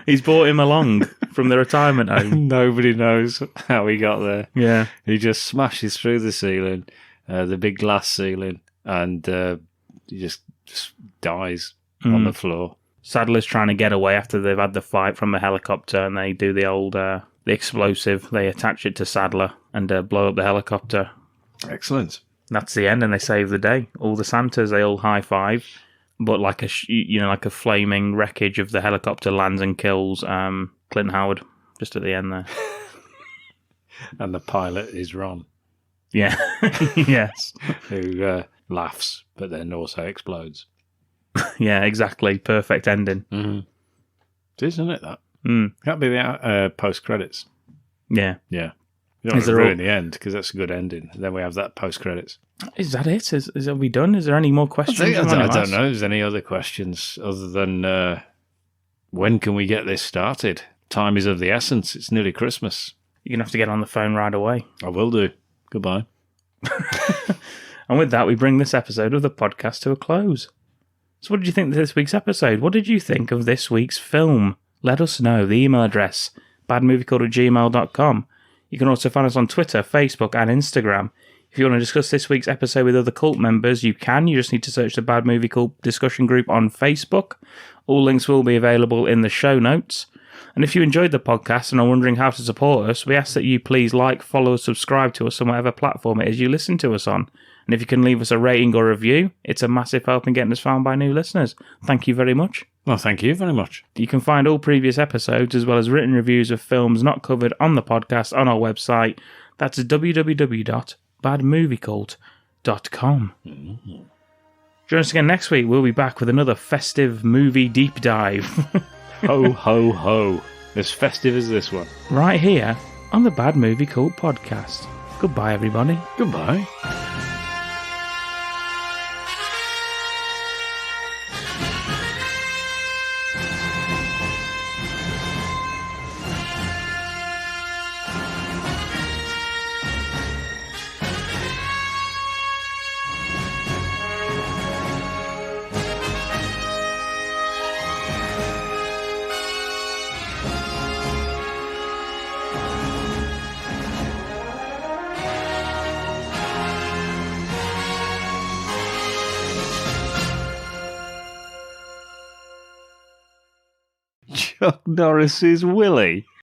Speaker 3: He's brought him along from the retirement home.
Speaker 4: Nobody knows how he got there.
Speaker 3: Yeah.
Speaker 4: He just smashes through the ceiling, the big glass ceiling, and he just dies on the floor.
Speaker 3: Sadler's trying to get away after they've had the fight from the helicopter, and they do the old the explosive. They attach it to Sadler and blow up the helicopter.
Speaker 4: Excellent.
Speaker 3: That's the end, and they save the day. All the Santas, they all high five, but like a flaming wreckage of the helicopter lands and kills Clint Howard just at the end there.
Speaker 4: And the pilot is Ron.
Speaker 3: Yeah, yes,
Speaker 4: who laughs, but then also explodes.
Speaker 3: Yeah, exactly. Perfect ending.
Speaker 4: Mm-hmm. It is, isn't it? That can't be the post credits.
Speaker 3: Yeah,
Speaker 4: yeah. You don't want to ruin the end because that's a good ending. And then we have that post credits.
Speaker 3: Is that it? Are we done? Is there any more questions?
Speaker 4: I don't know. Is there any other questions other than when can we get this started? Time is of the essence. It's nearly Christmas.
Speaker 3: You're gonna have to get on the phone right away.
Speaker 4: I will do. Goodbye.
Speaker 3: And with that, we bring this episode of the podcast to a close. So what did you think of this week's episode? What did you think of this week's film? Let us know. The email address, badmoviecult@gmail.com. You can also find us on Twitter, Facebook, and Instagram. If you want to discuss this week's episode with other cult members, you can. You just need to search the Bad Movie Cult discussion group on Facebook. All links will be available in the show notes. And if you enjoyed the podcast and are wondering how to support us, we ask that you please like, follow, subscribe to us on whatever platform it is you listen to us on. And if you can leave us a rating or review, it's a massive help in getting us found by new listeners. Thank you very much.
Speaker 4: Well, thank you very much.
Speaker 3: You can find all previous episodes as well as written reviews of films not covered on the podcast on our website. That's www.badmoviecult.com. Join us again next week. We'll be back with another festive movie deep dive.
Speaker 4: Ho, ho, ho. As festive as this one.
Speaker 3: Right here on the Bad Movie Cult podcast. Goodbye, everybody.
Speaker 4: Goodbye. Chuck Norris's Willie.